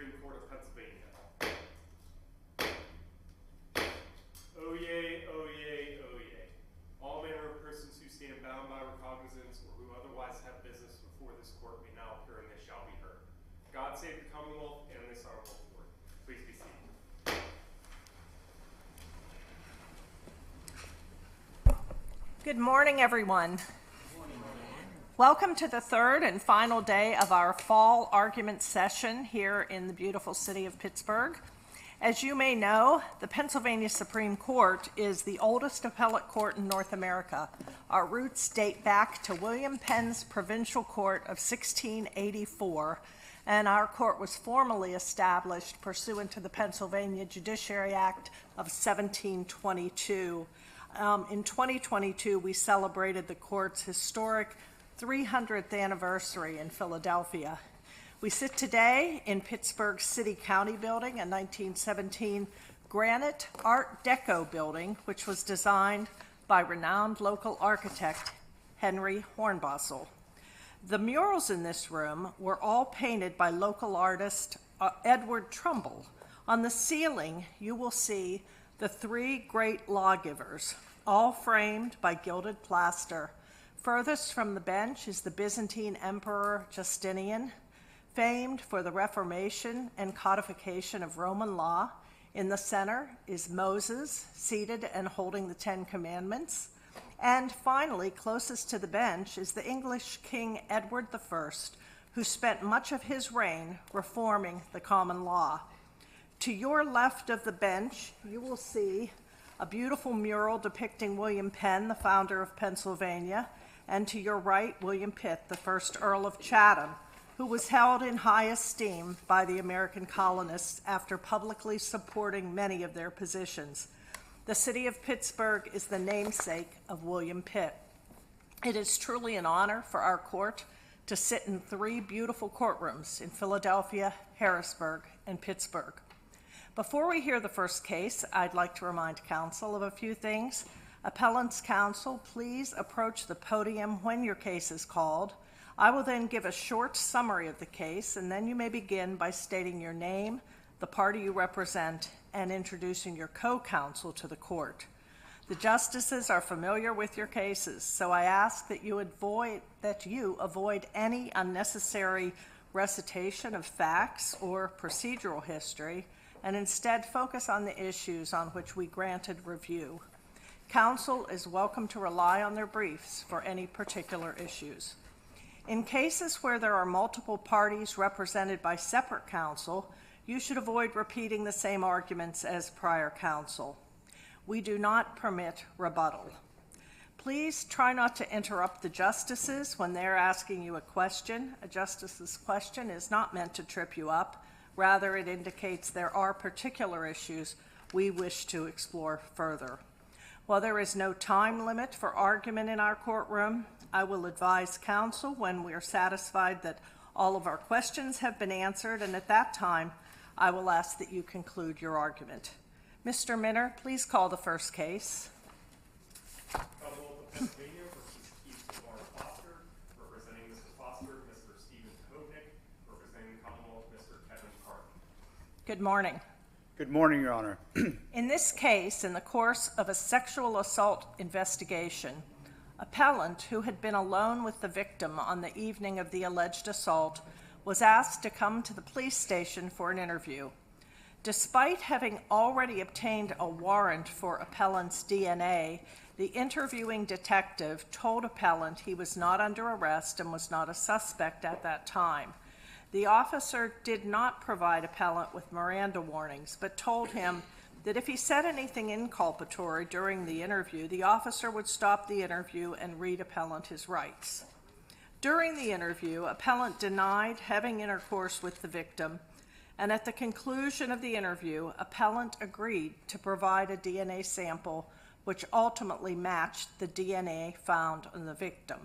Supreme Court of Pennsylvania. Oyez, oyez, oyez. All manner of persons who stand bound by recognizance or who otherwise have business before this court may now appear and they shall be heard. God save the Commonwealth and this honorable court. Please be seated. Good morning, everyone. Welcome to the third and final day of our fall argument session here in the beautiful city of Pittsburgh. As you may know, the Pennsylvania Supreme Court is the oldest appellate court in North America. Our roots date back to William Penn's Provincial Court of 1684, and our court was formally established pursuant to the Pennsylvania Judiciary Act of 1722. In 2022, we celebrated the court's historic 300th anniversary in Philadelphia. We sit today in Pittsburgh's City County Building, a 1917 granite Art Deco building, which was designed by renowned local architect Henry Hornbostel. The murals in this room were all painted by local artist Edward Trumbull. On the ceiling, you will see the three great lawgivers, all framed by gilded plaster. Furthest from the bench is the Byzantine Emperor Justinian, famed for the Reformation and codification of Roman law. In the center is Moses, seated and holding the Ten Commandments. And finally, closest to the bench is the English King Edward I, who spent much of his reign reforming the common law. To your left of the bench, you will see a beautiful mural depicting William Penn, the founder of Pennsylvania, and to your right, William Pitt, the first Earl of Chatham, who was held in high esteem by the American colonists after publicly supporting many of their positions. The city of Pittsburgh is the namesake of William Pitt. It is truly an honor for our court to sit in three beautiful courtrooms in Philadelphia, Harrisburg, and Pittsburgh. Before we hear the first case, I'd like to remind counsel of a few things. Appellant's counsel, please approach the podium when your case is called. I will then give a short summary of the case, and then you may begin by stating your name, the party you represent, and introducing your co-counsel to the court. The justices are familiar with your cases, so I ask that you avoid any unnecessary recitation of facts or procedural history, and instead focus on the issues on which we granted review. Counsel is welcome to rely on their briefs for any particular issues. In cases where there are multiple parties represented by separate counsel, you should avoid repeating the same arguments as prior counsel. We do not permit rebuttal. Please try not to interrupt the justices when they're asking you a question. A justice's question is not meant to trip you up. Rather, it indicates there are particular issues we wish to explore further. While there is no time limit for argument in our courtroom, I will advise counsel when we are satisfied that all of our questions have been answered, and at that time, I will ask that you conclude your argument. Mr. Minner, please call the first case. Commonwealth of Pennsylvania versus Keith Lamar Foster, representing Mr. Foster, Mr. Stephen Kovnick, representing the Commonwealth, Mr. Kevin Carton. Good morning. Good morning, Your Honor. In this case, in the course of a sexual assault investigation, appellant, who had been alone with the victim on the evening of the alleged assault, was asked to come to the police station for an interview. Despite having already obtained a warrant for appellant's DNA, the interviewing detective told appellant he was not under arrest and was not a suspect at that time. The officer did not provide appellant with Miranda warnings, but told him that if he said anything inculpatory during the interview, the officer would stop the interview and read appellant his rights. During the interview, appellant denied having intercourse with the victim, and at the conclusion of the interview, appellant agreed to provide a DNA sample which ultimately matched the DNA found on the victim.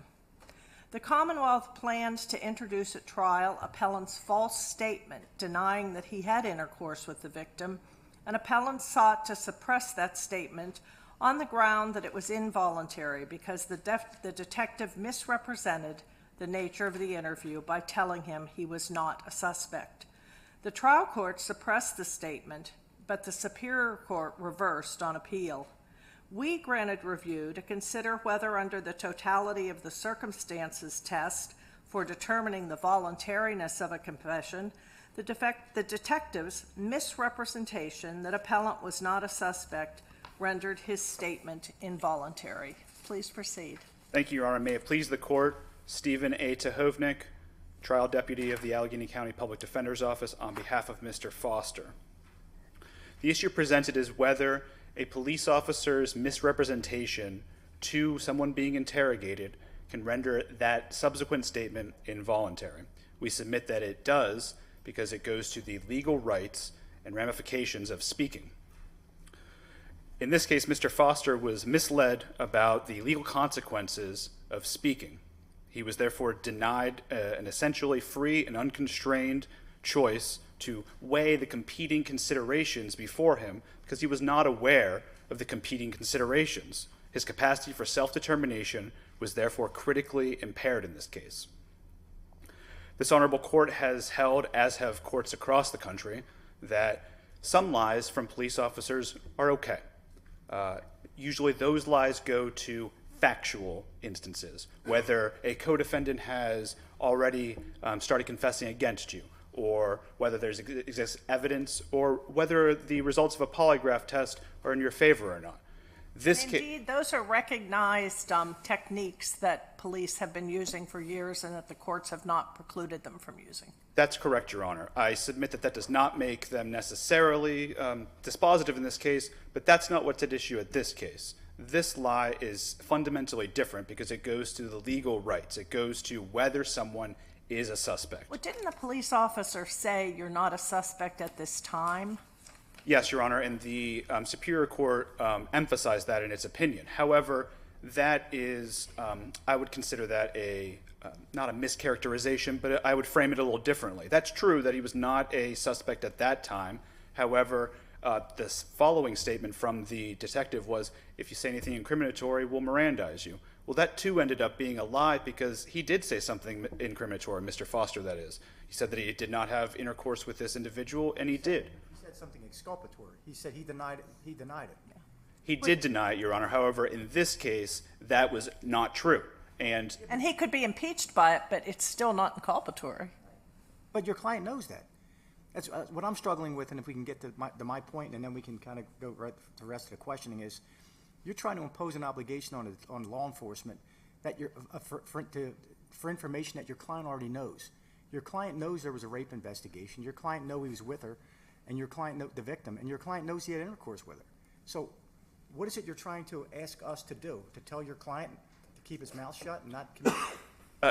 The Commonwealth plans to introduce at trial appellant's false statement denying that he had intercourse with the victim, and appellant sought to suppress that statement on the ground that it was involuntary because the detective misrepresented the nature of the interview by telling him he was not a suspect. The trial court suppressed the statement, but the Superior Court reversed on appeal. We granted review to consider whether, under the totality of the circumstances test for determining the voluntariness of a confession, the detective's misrepresentation that appellant was not a suspect rendered his statement involuntary. Please proceed. Thank you, Your Honor. May it please the court, Stephen A. Tehovnik, trial deputy of the Allegheny County Public Defender's Office, on behalf of Mr. Foster. The issue presented is whether a police officer's misrepresentation to someone being interrogated can render that subsequent statement involuntary. We submit that it does because it goes to the legal rights and ramifications of speaking. In this case, Mr. Foster was misled about the legal consequences of speaking. He was therefore denied an essentially free and unconstrained choice to weigh the competing considerations before him because he was not aware of the competing considerations. His capacity for self-determination was therefore critically impaired in this case. This honorable court has held, as have courts across the country, that some lies from police officers are okay. Usually those lies go to factual instances, whether a co-defendant has already started confessing against you, or whether there's exists evidence, or whether the results of a polygraph test are in your favor or not. Indeed, those are recognized techniques that police have been using for years and that the courts have not precluded them from using. That's correct, Your Honor. I submit that that does not make them necessarily dispositive in this case, but that's not what's at issue at this case. This lie is fundamentally different because it goes to the legal rights. It goes to whether someone is a suspect. Well, didn't the police officer say you're not a suspect at this time? Yes, Your Honor, and the Superior Court emphasized that in its opinion. However, that is, I would consider that not a mischaracterization, but I would frame it a little differently. That's true that he was not a suspect at that time. However, this following statement from the detective was, if you say anything incriminatory, we'll Mirandize you. Well, that too ended up being a lie because he did say something incriminatory, Mr. Foster, that is. He said that he did not have intercourse with this individual, and he did. He said something exculpatory. He said he denied it. He denied it. He did deny it, Your Honor. However, in this case, that was not true. And he could be impeached by it, but it's still not inculpatory. But your client knows that. That's what I'm struggling with, and if we can get to my point, and then we can kind of go right to the rest of the questioning is, you're trying to impose an obligation on law enforcement that for information that your client already knows. Your client knows there was a rape investigation. Your client knows he was with her, and your client knows the victim, and your client knows he had intercourse with her. So, what is it you're trying to ask us to do? To tell your client to keep his mouth shut and not commit?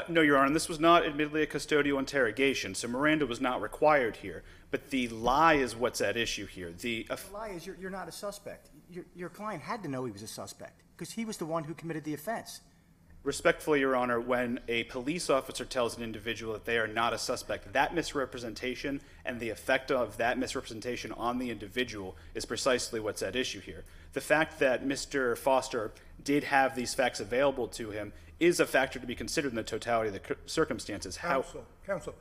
No, Your Honor, this was not admittedly a custodial interrogation, so Miranda was not required here. But the lie is what's at issue here. The lie is you're not a suspect. Your client had to know he was a suspect because he was the one who committed the offense. Respectfully, Your Honor, when a police officer tells an individual that they are not a suspect, that misrepresentation and the effect of that misrepresentation on the individual is precisely what's at issue here. The fact that Mr. Foster did have these facts available to him is a factor to be considered in the totality of the circumstances. Counsel,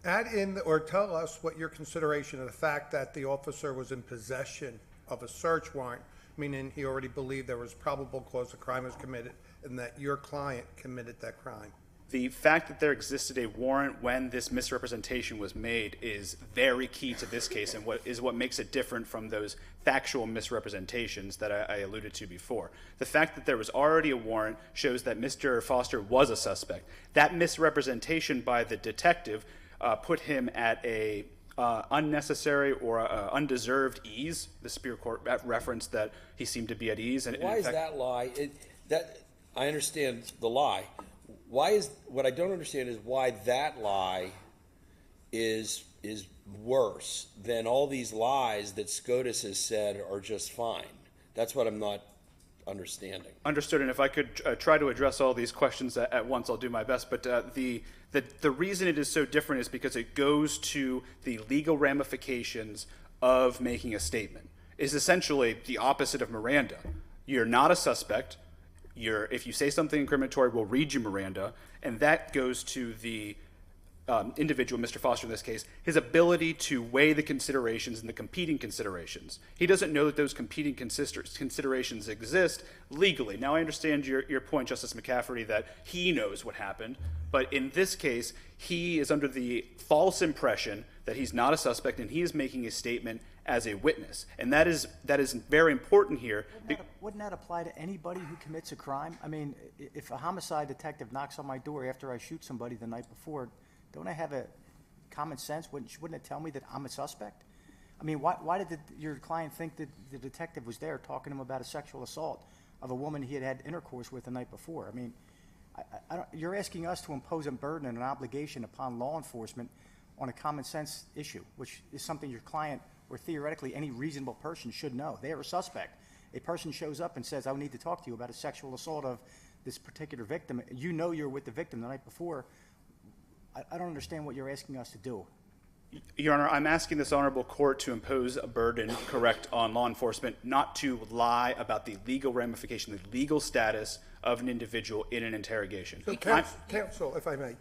add in or tell us what your consideration of the fact that the officer was in possession of a search warrant, meaning he already believed there was probable cause the crime was committed and that your client committed that crime. The fact that there existed a warrant when this misrepresentation was made is very key to this case and what makes it different from those factual misrepresentations that I alluded to before. The fact that there was already a warrant shows that Mr. Foster was a suspect. That misrepresentation by the detective put him at a unnecessary or undeserved ease. The Superior Court referenced that he seemed to be at ease. And why is that lie? I understand the lie. What I don't understand is why that lie is worse than all these lies that SCOTUS has said are just fine. That's what I'm not understanding. Understood, and if I could try to address all these questions at once, I'll do my best. But the reason it is so different is because it goes to the legal ramifications of making a statement. It's essentially the opposite of Miranda. You're not a suspect. If you say something incriminatory, we'll read you Miranda, and that goes to the individual, Mr. Foster in this case, his ability to weigh the considerations and the competing considerations. He doesn't know that those competing considerations exist legally. Now, I understand your point, Justice McCafferty, that he knows what happened, but in this case, he is under the false impression that he's not a suspect, and he is making a statement as a witness. And that is very important here. Wouldn't that apply to anybody who commits a crime? I mean, if a homicide detective knocks on my door after I shoot somebody the night before, don't I have a common sense? Wouldn't it tell me that I'm a suspect? I mean, why did your client think that the detective was there talking to him about a sexual assault of a woman he had had intercourse with the night before? I mean, you're asking us to impose a burden and an obligation upon law enforcement on a common sense issue, which is something your client or theoretically any reasonable person should know. They are a suspect. A person shows up and says, I need to talk to you about a sexual assault of this particular victim. You know you're with the victim the night before. I don't understand what you're asking us to do. Your Honor, I'm asking this honorable court to impose a burden, correct, on law enforcement not to lie about the legal ramification, the legal status of an individual in an interrogation. So, counsel, if I may,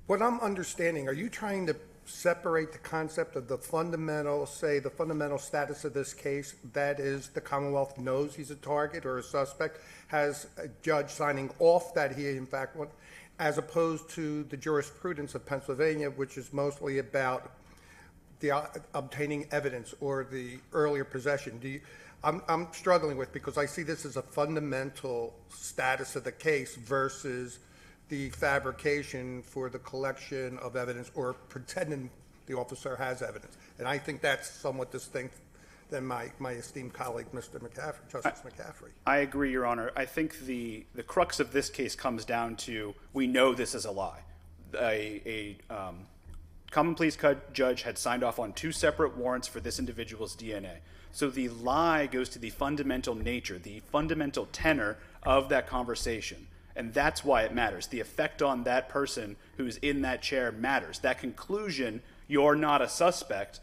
what I'm understanding, are you trying to separate the concept of the fundamental status of this case, that is the Commonwealth knows he's a target or a suspect, has a judge signing off that he in fact went, as opposed to the jurisprudence of Pennsylvania, which is mostly about the obtaining evidence or the earlier possession? I'm struggling with, because I see this as a fundamental status of the case versus the fabrication for the collection of evidence or pretending the officer has evidence. And I think that's somewhat distinct than my esteemed colleague, Mr. McCaffrey, Justice McCaffrey. I agree, Your Honor. I think the crux of this case comes down to, we know this is a lie. A common pleas judge had signed off on 2 separate warrants for this individual's DNA. So the lie goes to the fundamental nature, the fundamental tenor of that conversation. And that's why it matters. The effect on that person who's in that chair matters. That conclusion, you're not a suspect,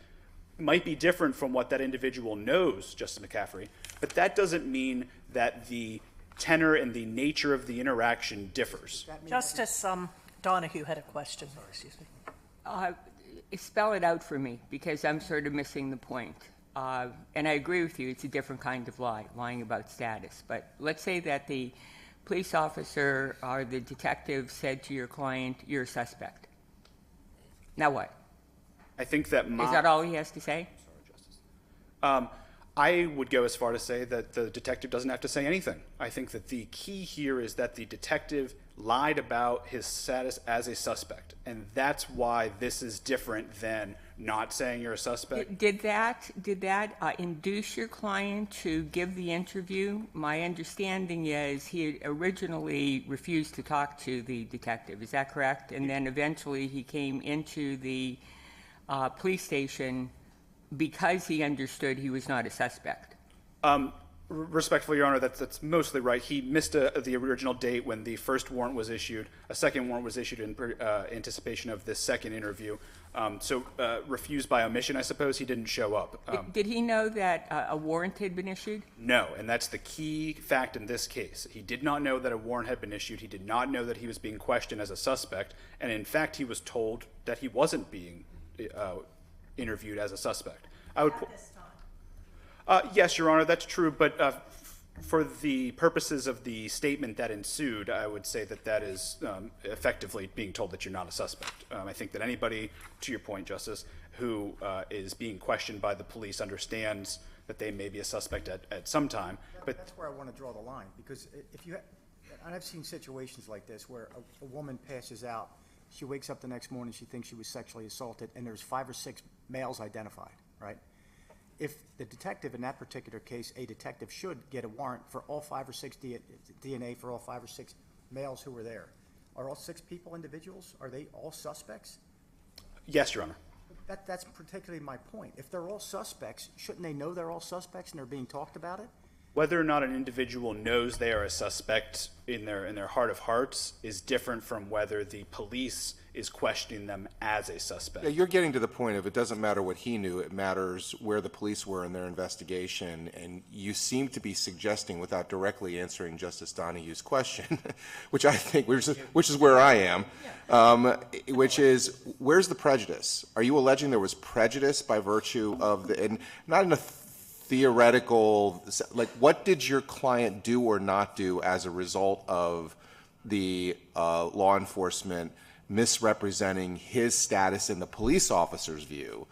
might be different from what that individual knows, Justice McCaffrey, but that doesn't mean that the tenor and the nature of the interaction differs. Justice Donahue had a question. Excuse me. Spell it out for me, because I'm sort of missing the point. And I agree with you, it's a different kind of lie, lying about status. But let's say that the police officer or the detective said to your client, you're a suspect. Now what? I think that Is that all he has to say? I would go as far to say that the detective doesn't have to say anything. I think that the key here is that the detective lied about his status as a suspect, and that's why this is different than not saying you're a suspect. Did that induce your client to give the interview? My understanding is he had originally refused to talk to the detective. Is that correct? And then eventually he came into the police station because he understood he was not a suspect. Respectfully, Your Honor, that's mostly right. He missed the original date when the first warrant was issued. A second warrant was issued in anticipation of this second interview. So refused by omission, I suppose. He didn't show up. Did he know that a warrant had been issued? No, and that's the key fact in this case. He did not know that a warrant had been issued. He did not know that he was being questioned as a suspect. And in fact, he was told that he wasn't being interviewed as a suspect. At this time. Yes, Your Honor, that's true, but for the purposes of the statement that ensued, I would say that that is effectively being told that you're not a suspect. I think that anybody, to your point, Justice, who is being questioned by the police understands that they may be a suspect at some time. But that's where I want to draw the line, because if you, and I've seen situations like this where a woman passes out, she wakes up the next morning, she thinks she was sexually assaulted, and there's 5 or 6 males identified, right? If the detective in that particular case, a detective should get a warrant for all 5 or 6 DNA for all 5 or 6 males who were there. Are all 6 people individuals? Are they all suspects? yes, Your Honor. That's particularly my point. If they're all suspects, shouldn't they know they're all suspects and they're being talked about it? Whether or not an individual knows they are a suspect in their heart of hearts is different from whether the police is questioning them as a suspect. Yeah, you're getting to the point of it doesn't matter what he knew, it matters where the police were in their investigation, and you seem to be suggesting, without directly answering Justice Donohue's question, which I think, which is where I am, which is, where's the prejudice? Are you alleging there was prejudice by virtue of the, and not in a theoretical, like, what did your client do or not do as a result of the law enforcement misrepresenting his status in the police officer's view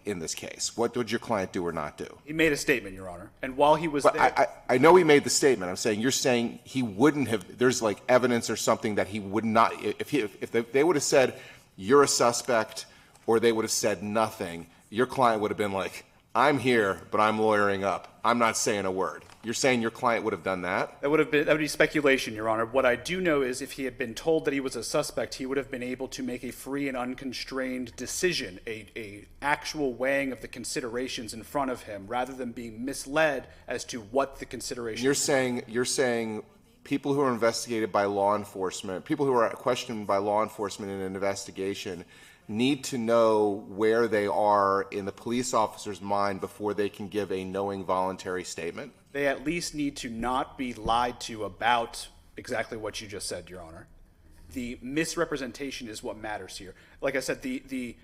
in this case? What did your client do or not do? He made a statement, Your Honor, and while he was But there... I know he made the statement. I'm saying, you're saying he wouldn't have, there's like evidence or something that he would not, if they would have said, you're a suspect, or they would have said nothing, your client would have been like, I'm here, but I'm lawyering up. I'm not saying a word. You're saying your client would have done that? That would be speculation, Your Honor. What I do know is if he had been told that he was a suspect, he would have been able to make a free and unconstrained decision, a actual weighing of the considerations in front of him, rather than being misled as to what the considerations. You're saying people who are investigated by law enforcement, people who are questioned by law enforcement in an investigation, need to know where they are in the police officer's mind before they can give a knowing voluntary statement? They at least need to not be lied to about exactly what you just said, Your Honor. The misrepresentation is what matters here. Like I said, the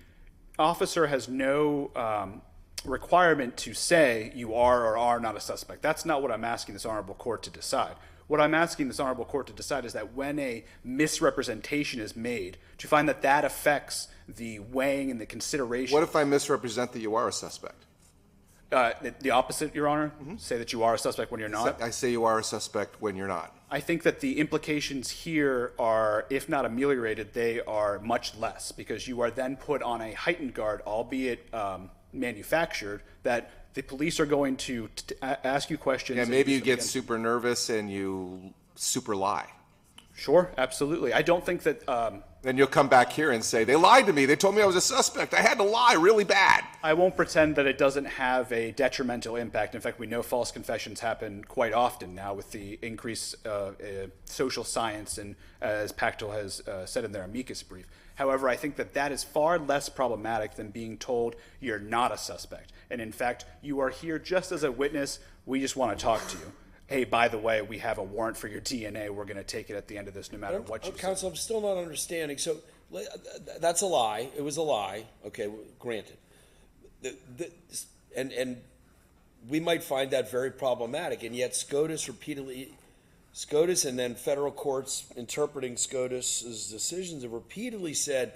officer has no requirement to say you are or are not a suspect. That's not what I'm asking this honorable court to decide. What I'm asking this honorable court to decide is that when a misrepresentation is made, to find that that affects the weighing and the consideration. What if I misrepresent that you are a suspect? The opposite, Your Honor? Say that you are a suspect when you're not? I say you are a suspect when you're not. I think that the implications here are, if not ameliorated, they are much less, because you are then put on a heightened guard, albeit manufactured, that the police are going to ask you questions. Yeah, maybe you get super nervous and you super lie. Sure, absolutely. I don't think that... Then you'll come back here and say, they lied to me. They told me I was a suspect. I had to lie really bad. I won't pretend that it doesn't have a detrimental impact. In fact, we know false confessions happen quite often now with the increase of social science, and as Aplt has said in their amicus brief. However, I think that that is far less problematic than being told you're not a suspect. And in fact, you are here just as a witness. We just want to talk to you. Hey, by the way, we have a warrant for your DNA. We're going to take it at the end of this no matter what you say. Counsel, I'm still not understanding. So that's a lie. It was a lie. Okay, granted. And we might find that very problematic, and yet SCOTUS and then federal courts interpreting SCOTUS's decisions have repeatedly said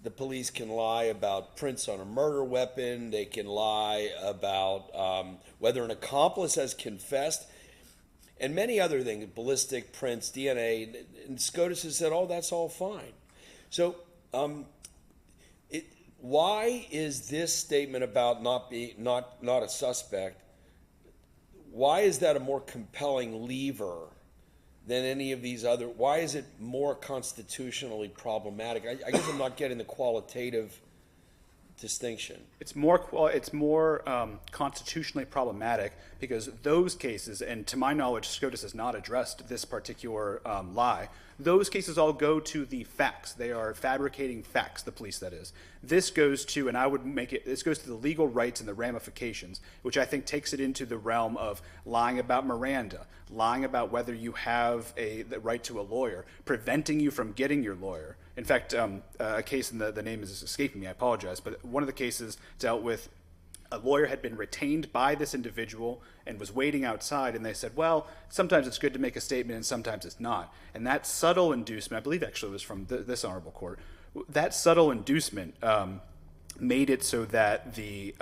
the police can lie about prints on a murder weapon. They can lie about whether an accomplice has confessed, and many other things, ballistic prints, DNA. And SCOTUS has said, oh, that's all fine. So why is this statement about not a suspect, why is that a more compelling lever than any of these other? Why is it more constitutionally problematic? I guess I'm not getting the qualitative distinction. It's more constitutionally problematic because those cases, and to my knowledge, SCOTUS has not addressed this particular lie. Those cases all go to the facts. They are fabricating facts, the police, that is. This goes to, and I would make it, this goes to the legal rights and the ramifications, which I think takes it into the realm of lying about Miranda, lying about whether you have the right to a lawyer, preventing you from getting your lawyer. In fact, a case, and the name is escaping me, I apologize, but one of the cases dealt with a lawyer had been retained by this individual and was waiting outside, and they said, well, sometimes it's good to make a statement and sometimes it's not. And that subtle inducement, I believe actually it was from this honorable court, that subtle inducement made it so that the,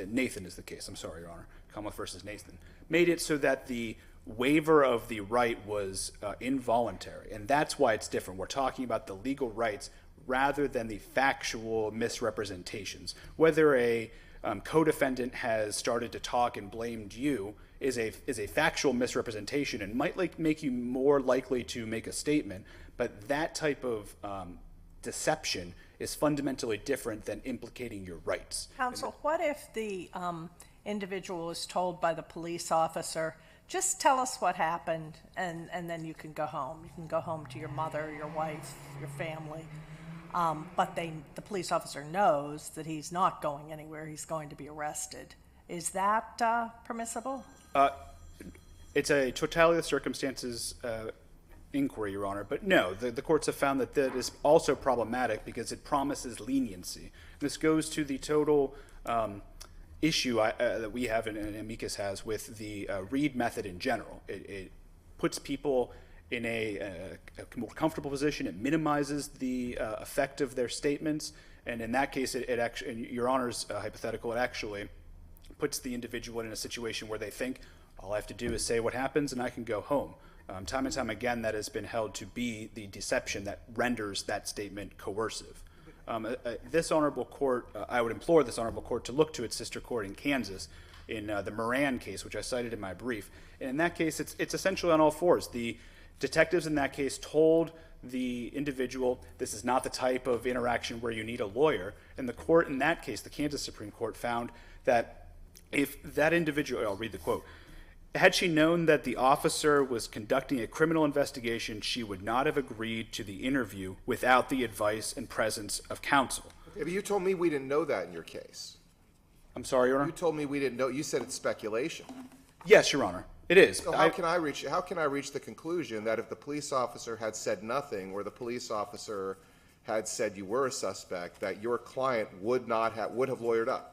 Nathan is the case, I'm sorry, Your Honor, Commonwealth versus Nathan, made it so that the waiver of the right was involuntary, and that's why it's different. We're talking about the legal rights rather than the factual misrepresentations. Whether a co-defendant has started to talk and blamed you is a factual misrepresentation and might make you more likely to make a statement, but that type of deception is fundamentally different than implicating your rights. Counsel, what if the individual is told by the police officer just tell us what happened, and then you can go home. You can go home to your mother, your wife, your family. But the police officer knows that he's not going anywhere. He's going to be arrested. Is that permissible? It's a totality of circumstances inquiry, Your Honor. But no, the courts have found that that is also problematic because it promises leniency. This goes to the total issue that we have and amicus has with the Reed method in general. It puts people in a more comfortable position. It minimizes the effect of their statements. And in that case, it actually, in Your Honor's hypothetical, it actually puts the individual in a situation where they think, all I have to do is say what happens and I can go home. Time and time again, that has been held to be the deception that renders that statement coercive. This honorable court, I would implore this honorable court to look to its sister court in Kansas in the Moran case, which I cited in my brief. And in that case, it's essentially on all fours. The detectives in that case told the individual, this is not the type of interaction where you need a lawyer. And the court in that case, the Kansas Supreme Court, found that if that individual, I'll read the quote, had she known that the officer was conducting a criminal investigation, she would not have agreed to the interview without the advice and presence of counsel. Yeah, but you told me we didn't know that in your case. I'm sorry, Your Honor? You told me we didn't know. You said it's speculation. Yes, Your Honor. It is. So how can I reach the conclusion that if the police officer had said nothing, or the police officer had said you were a suspect, that your client would have lawyered up?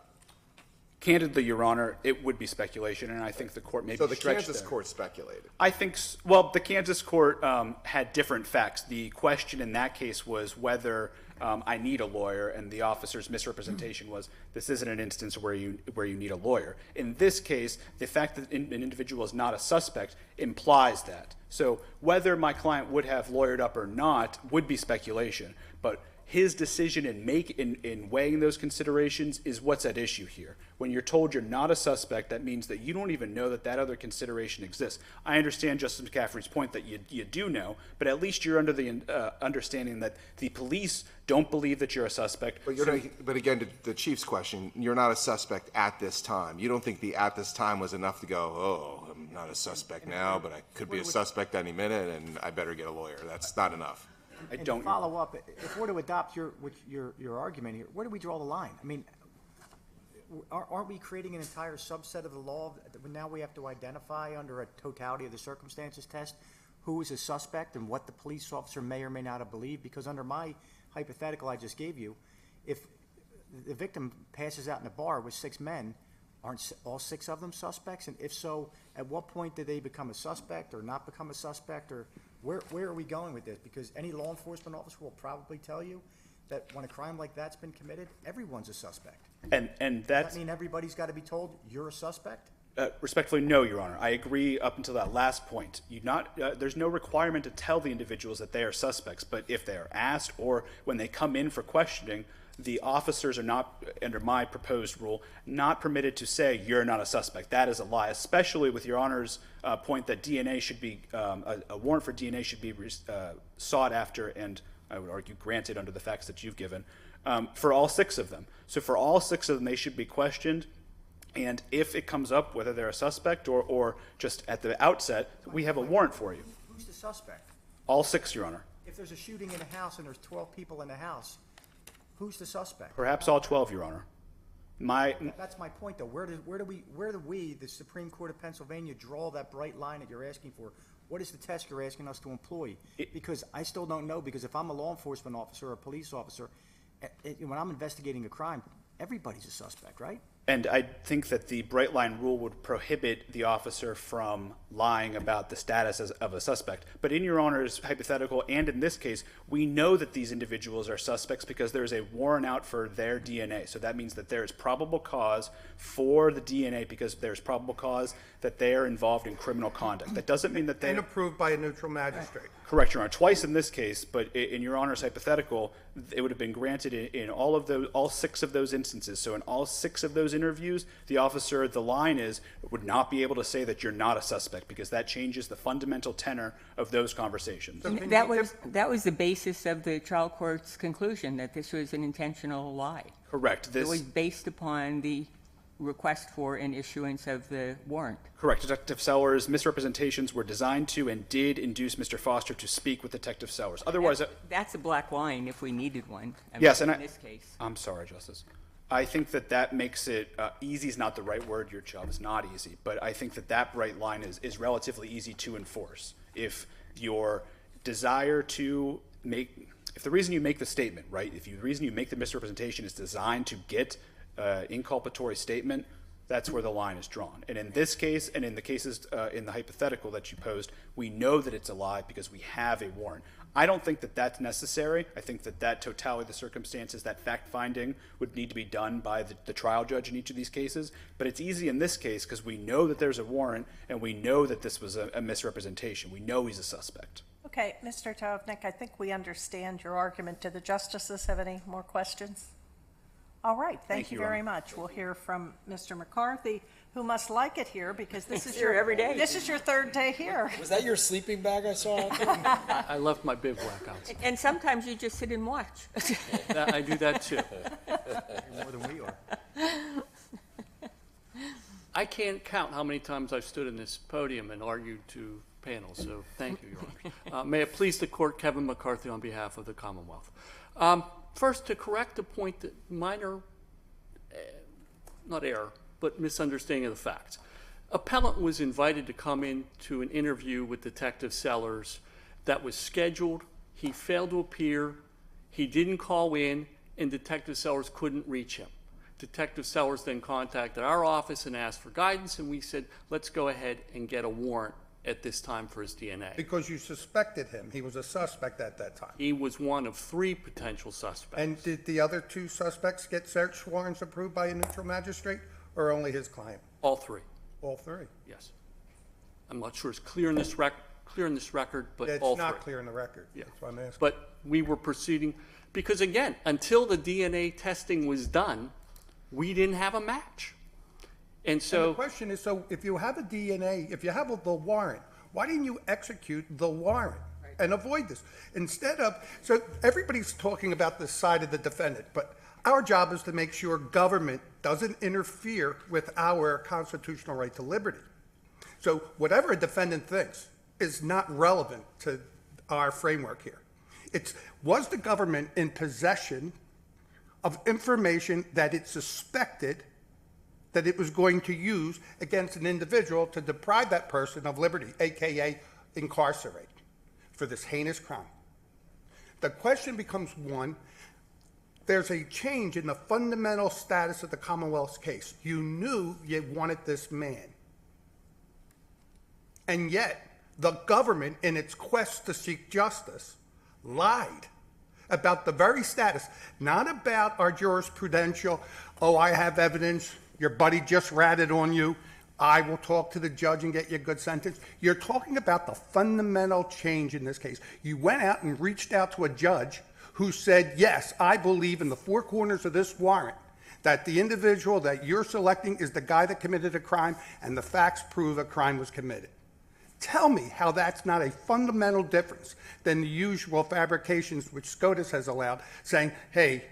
Candidly, Your Honor, it would be speculation, and I think the court may be stretched there. So the Kansas court speculated? I think, well, the Kansas court had different facts. The question in that case was whether I need a lawyer, and the officer's misrepresentation was this isn't an instance where you need a lawyer. In this case, the fact that an individual is not a suspect implies that. So whether my client would have lawyered up or not would be speculation, but his decision in weighing those considerations is what's at issue here. When you're told you're not a suspect, that means that you don't even know that that other consideration exists. I understand Justice McCaffrey's point that you do know, but at least you're under the understanding that the police don't believe that you're a suspect. But again, to the Chief's question, you're not a suspect at this time. You don't think the at this time was enough to go, oh, I'm not a suspect now, but I could be a suspect any minute, and I better get a lawyer. That's not enough. And to follow up, if we're to adopt your argument here, where do we draw the line? I mean, aren't we creating an entire subset of the law that now we have to identify under a totality of the circumstances test who is a suspect and what the police officer may or may not have believed? Because under my hypothetical I just gave you, if the victim passes out in a bar with 6 men, aren't all 6 of them suspects? And if so, at what point did they become a suspect or not become a suspect? Or where are we going with this? Because any law enforcement officer will probably tell you that when a crime like that's been committed, everyone's a suspect. And Does that mean everybody's got to be told you're a suspect? Respectfully, no, Your Honor. I agree up until that last point. There's no requirement to tell the individuals that they are suspects, but if they are asked or when they come in for questioning, the officers are not, under my proposed rule, not permitted to say you're not a suspect. That is a lie, especially with Your Honor's point that DNA should be, a warrant for DNA should be sought after and, I would argue, granted under the facts that you've given, for all 6 of them. So for all 6 of them, they should be questioned. And if it comes up, whether they're a suspect or just at the outset, we have a warrant for you. Who's the suspect? All 6, Your Honor. If there's a shooting in a house and there's 12 people in the house, who's the suspect? Perhaps all 12, Your Honor. That's my point, though. Where do we, the Supreme Court of Pennsylvania, draw that bright line that you're asking for? What is the test you're asking us to employ? Because I still don't know, because if I'm a law enforcement officer or a police officer, when I'm investigating a crime, everybody's a suspect, right? And I think that the bright line rule would prohibit the officer from lying about the status of a suspect. But in Your Honor's hypothetical, and in this case, we know that these individuals are suspects because there is a warrant out for their DNA. So that means that there is probable cause for the DNA because there's probable cause that they are involved in criminal conduct. That doesn't mean that they... And approved by a neutral magistrate. Correct, Your Honor. Twice in this case, but in Your Honor's hypothetical, it would have been granted in all 6 of those instances. So in all 6 of those interviews, the officer, the line is, would not be able to say that you're not a suspect because that changes the fundamental tenor of those conversations. So that was the basis of the trial court's conclusion, that this was an intentional lie. Correct. It was based upon the request for an issuance of the warrant. Correct. Detective Sellers' misrepresentations were designed to and did induce Mr. Foster to speak with Detective Sellers. Otherwise, That's a black line if we needed one. yes, and in this case. I'm sorry, Justice. I think that makes it, easy is not the right word, your job is not easy, but I think that bright line is relatively easy to enforce. If your desire to if the reason you make the statement, right, the reason you make the misrepresentation is designed to get inculpatory statement, that's where the line is drawn. And in this case, and in the cases in the hypothetical that you posed, we know that it's a lie because we have a warrant. I don't think that that's necessary. I think that totality of the circumstances, that fact-finding would need to be done by the trial judge in each of these cases. But it's easy in this case because we know that there's a warrant and we know that this was a misrepresentation. We know he's a suspect. Okay, Mr. Tovnik, I think we understand your argument. Do the justices have any more questions? All right, thank you Your very Honor. much. We'll hear from Mr. McCarthy, who must like it here because this is Here every day. This is your third day here. Was that your sleeping bag I saw out there? I left my bivouac outside. And sometimes you just sit and watch. I do that too. More than we are. I can't count how many times I've stood in this podium and argued to panels, so thank you, Your Honor. May it please the court, Kevin McCarthy on behalf of the Commonwealth. First, to correct a point that minor, not error, but misunderstanding of the facts. Appellant was invited to come in to an interview with Detective Sellers that was scheduled. He failed to appear. He didn't call in, and Detective Sellers couldn't reach him. Detective Sellers then contacted our office and asked for guidance, and we said, let's go ahead and get a warrant at this time for his DNA. Because you suspected him. He was a suspect at that time. He was one of 3 potential suspects. And did the other 2 suspects get search warrants approved by a neutral magistrate, or only his client? All 3, All 3. yes. I'm not sure it's clear in this record, but It's all 3. not clear in the record. Yeah. That's why I'm asking. But we were proceeding, because again, until the DNA testing was done, we didn't have a match. And And so, the question is, so if you have a DNA, if you have the warrant, why didn't you execute the warrant and avoid this? Instead of, so everybody's talking about the side of the defendant, but our job is to make sure government doesn't interfere with our constitutional right to liberty. So whatever a defendant thinks is not relevant to our framework here. Was the government in possession of information that it suspected that it was going to use against an individual to deprive that person of liberty, AKA incarcerate, for this heinous crime? The question becomes one, there's a change in the fundamental status of the Commonwealth's case. You knew you wanted this man. And yet, the government, in its quest to seek justice, lied about the very status, not about our jurisprudential, oh, I have evidence, your buddy just ratted on you, I will talk to the judge and get you a good sentence. You're talking about the fundamental change in this case. You went out and reached out to a judge who said, yes, I believe in the 4 corners of this warrant that the individual that you're selecting is the guy that committed a crime, and the facts prove a crime was committed. Tell me how that's not a fundamental difference than the usual fabrications which SCOTUS has allowed, saying, hey,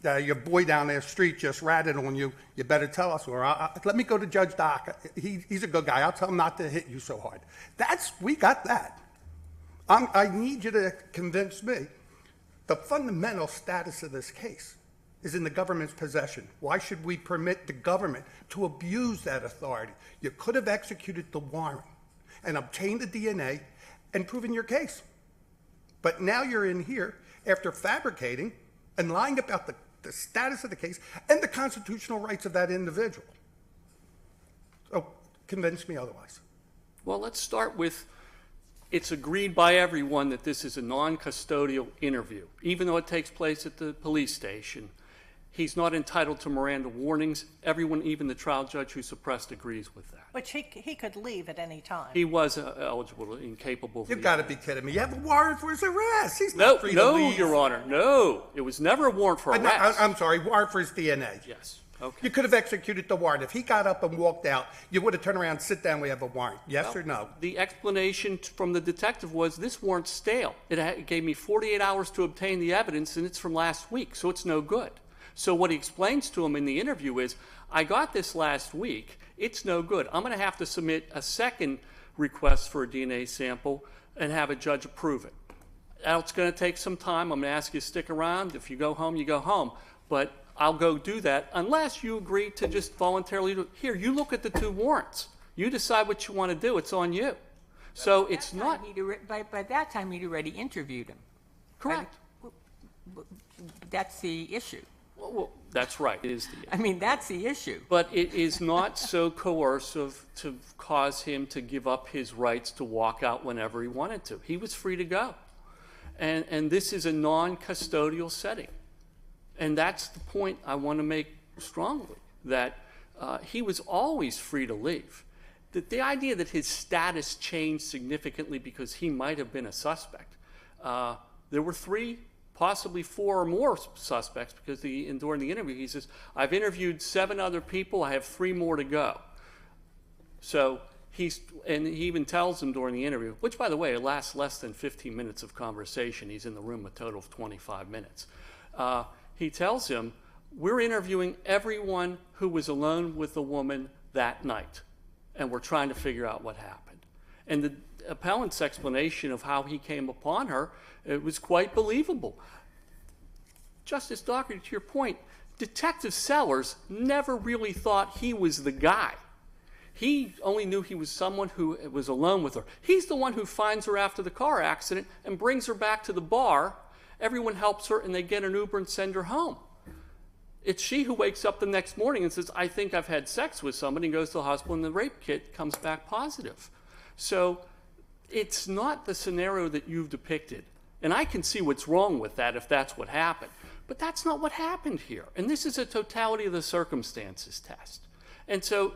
your boy down the street just ratted on you, you better tell us, or let me go to Judge Dock. He's a good guy. I'll tell him not to hit you so hard. We got that. I need you to convince me. The fundamental status of this case is in the government's possession. Why should we permit the government to abuse that authority? You could have executed the warrant and obtained the DNA and proven your case. But now you're in here after fabricating and lying about the status of the case and the constitutional rights of that individual. So convince me otherwise. well, let's start with, it's agreed by everyone that this is a non-custodial interview. Even though it takes place at the police station, he's not entitled to Miranda warnings. Everyone, even the trial judge who suppressed, agrees with that. Which he could leave at any time. He was eligible, incapable of You've leaving. got to be kidding me. You have a warrant for his arrest. He's not free to No, leave. Your Honor, no. It was never a warrant for arrest. I'm sorry, warrant for his DNA. Yes, okay. You could have executed the warrant. If he got up and walked out, you would have turned around, sit down, we have a warrant. Yes or no? The explanation from the detective was, this warrant's stale. It gave me 48 hours to obtain the evidence, and it's from last week, so it's no good. So what he explains to him in the interview is, I got this last week. It's no good. I'm going to have to submit a second request for a DNA sample and have a judge approve it. It's going to take some time. I'm going to ask you to stick around. If you go home, you go home. But I'll go do that unless you agree to just voluntarily do it. Here, you look at the 2 warrants. You decide what you want to do. It's on you. So it's not... By that time, he'd already interviewed him. Correct. That's the issue. Well, that's right. It is the issue. I mean, that's the issue. But it is not so coercive to cause him to give up his rights to walk out whenever he wanted to. He was free to go. And this is a non-custodial setting. And that's the point I want to make strongly, that he was always free to leave. The idea that his status changed significantly because he might have been a suspect. There were 3, possibly 4 or more suspects, because during the interview he says, I've interviewed 7 other people, I have 3 more to go. So and he even tells them during the interview, which by the way, it lasts less than 15 minutes of conversation. He's in the room a total of 25 minutes. He tells him, we're interviewing everyone who was alone with the woman that night, and we're trying to figure out what happened. And the appellant's explanation of how he came upon her, it was quite believable. Justice Dougherty, to your point, Detective Sellers never really thought he was the guy. He only knew he was someone who was alone with her. He's the one who finds her after the car accident and brings her back to the bar. Everyone helps her, and they get an Uber and send her home. It's she who wakes up the next morning and says, I think I've had sex with somebody, and goes to the hospital, and the rape kit comes back positive. So it's not the scenario that you've depicted. And I can see what's wrong with that if that's what happened. But that's not what happened here. And this is a totality of the circumstances test. And so... Mr.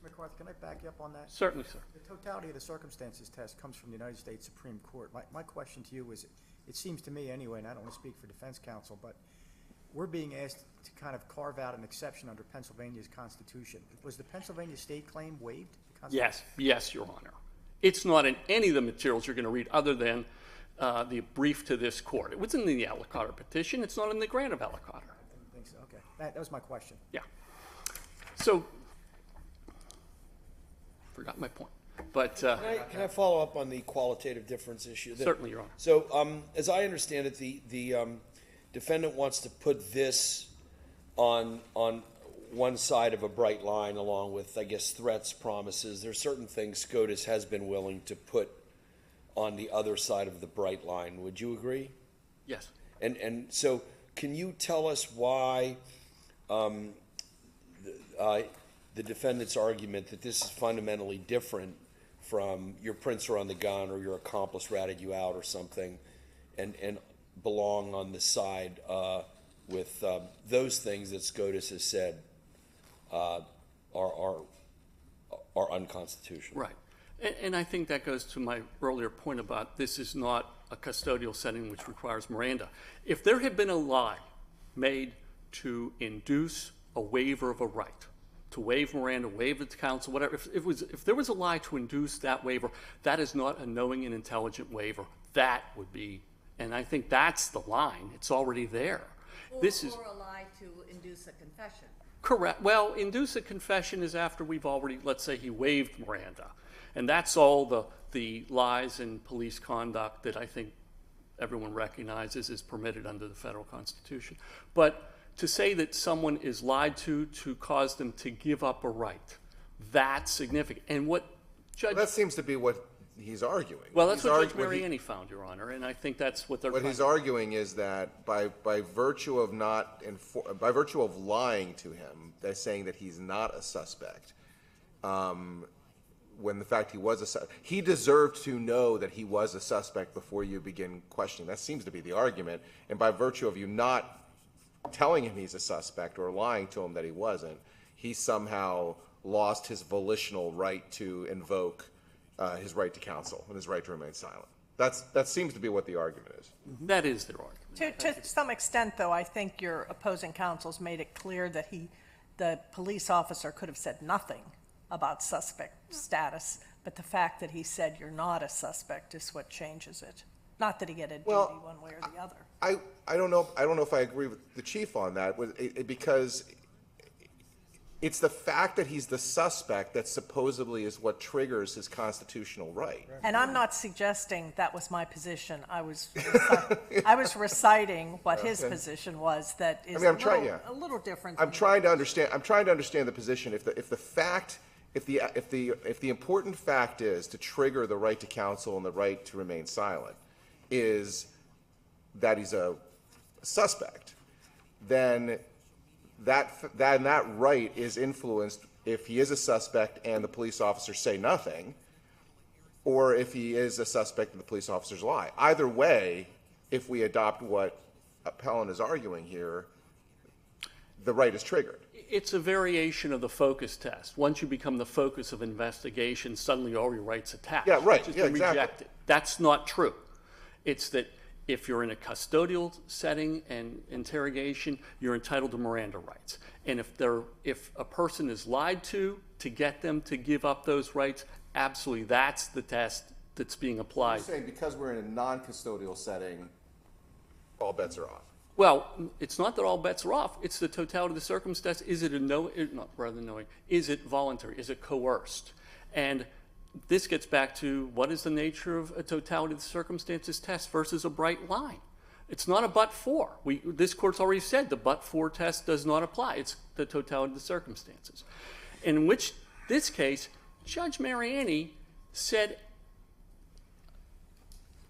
McCarthy, can I back you up on that? Certainly, sir. The totality of the circumstances test comes from the United States Supreme Court. My question to you is, it seems to me anyway, and I don't want to speak for defense counsel, but we're being asked to kind of carve out an exception under Pennsylvania's Constitution. Was the Pennsylvania state claim waived? Yes, Your Honor. It's not in any of the materials you're going to read other than the brief to this court. It was in the Aliquotter petition. It's not in the grant of Aliquotter. I didn't think so. Okay. That was my question. Yeah. So, forgot my point. But Can I follow up on the qualitative difference issue? Certainly, Your Honor. So, as I understand it, the defendant wants to put this on one side of a bright line, along with, I guess, threats, promises. There are certain things SCOTUS has been willing to put on the other side of the bright line. Would you agree? Yes. And so, can you tell us why the defendant's argument that this is fundamentally different from your prints are on the gun or your accomplice ratted you out or something, and belong on the side with those things that SCOTUS has said are unconstitutional? Right. And I think that goes to my earlier point about this is not a custodial setting which requires Miranda. If there had been a lie made to induce a waiver of a right, to waive Miranda, waive it to counsel, whatever, if there was a lie to induce that waiver, that is not a knowing and intelligent waiver. That would be, and I think that's the line. It's already there. Or a lie to induce a confession. Correct. Well, induce a confession is after we've already, let's say he waived Miranda. And that's all the lies and police conduct that I think everyone recognizes is permitted under the federal Constitution. But to say that someone is lied to cause them to give up a right, that's significant. And what Judge... Well, that seems to be what he's arguing. Well, that's what Judge Mariani found, Your Honor, and I think that's what they're... What he's arguing is that by virtue of by virtue of lying to him, they're saying that he's not a suspect. When the fact he deserved to know that he was a suspect before you begin questioning. That seems to be the argument. And by virtue of you not telling him he's a suspect or lying to him that he wasn't, he somehow lost his volitional right to invoke his right to counsel and his right to remain silent. That seems to be what the argument is. That is their argument. To some extent, though, I think your opposing counsel's made it clear that the police officer could have said nothing about suspect status, but the fact that he said you're not a suspect is what changes it. Not that he get a duty Well, one way or the other. I don't know if I agree with the chief on that, because it's the fact that he's the suspect that supposedly is what triggers his constitutional right. And I'm not suggesting that was my position. I was reciting what his position was. That is a little different. I'm trying to understand the position. If the important fact is to trigger the right to counsel and the right to remain silent is that he's a suspect, then that right is influenced if he is a suspect and the police officers say nothing, or if he is a suspect and the police officers lie. Either way, if we adopt what Appellant is arguing here, the right is triggered. It's a variation of the focus test. Once you become the focus of investigation, suddenly all your rights attached. Yeah, right. It's Yeah, been exactly. rejected. That's not true. It's that if you're in a custodial setting and interrogation, you're entitled to Miranda rights. And if a person is lied to get them to give up those rights, absolutely, that's the test that's being applied. You're saying because we're in a non-custodial setting, all bets are off. Well, it's not that all bets are off. It's the totality of the circumstance. Is it is it voluntary? Is it coerced? And this gets back to what is the nature of a totality of the circumstances test versus a bright line. It's not a but-for. This court's already said the but-for test does not apply. It's the totality of the circumstances. In which, this case, Judge Mariani said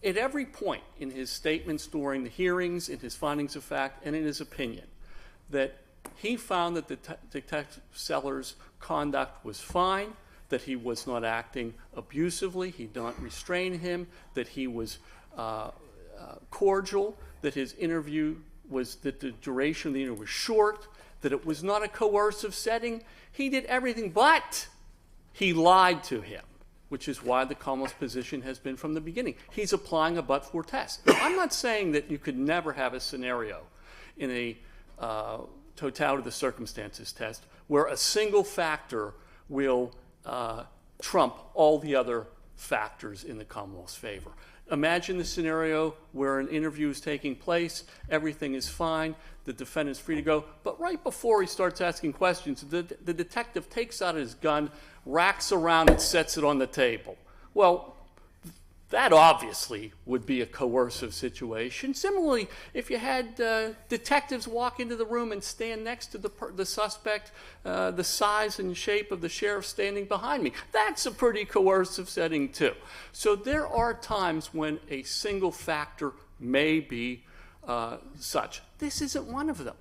at every point in his statements during the hearings, in his findings of fact, and in his opinion, that he found that the Detective Sellers' conduct was fine, that he was not acting abusively, he did not restrain him, that he was cordial, that his interview was, that the duration of the interview was short, that it was not a coercive setting. He did everything, but he lied to him, which is why the Commonwealth's position has been from the beginning. He's applying a but-for test. Now, I'm not saying that you could never have a scenario in a totality of the circumstances test where a single factor will trump all the other factors in the Commonwealth's favor. Imagine the scenario where an interview is taking place, everything is fine, the defendant's free to go, but right before he starts asking questions, the detective takes out his gun, racks around and sets it on the table. Well, that obviously would be a coercive situation. Similarly, if you had detectives walk into the room and stand next to the suspect, the size and shape of the sheriff standing behind me, that's a pretty coercive setting too. So there are times when a single factor may be such. This isn't one of them.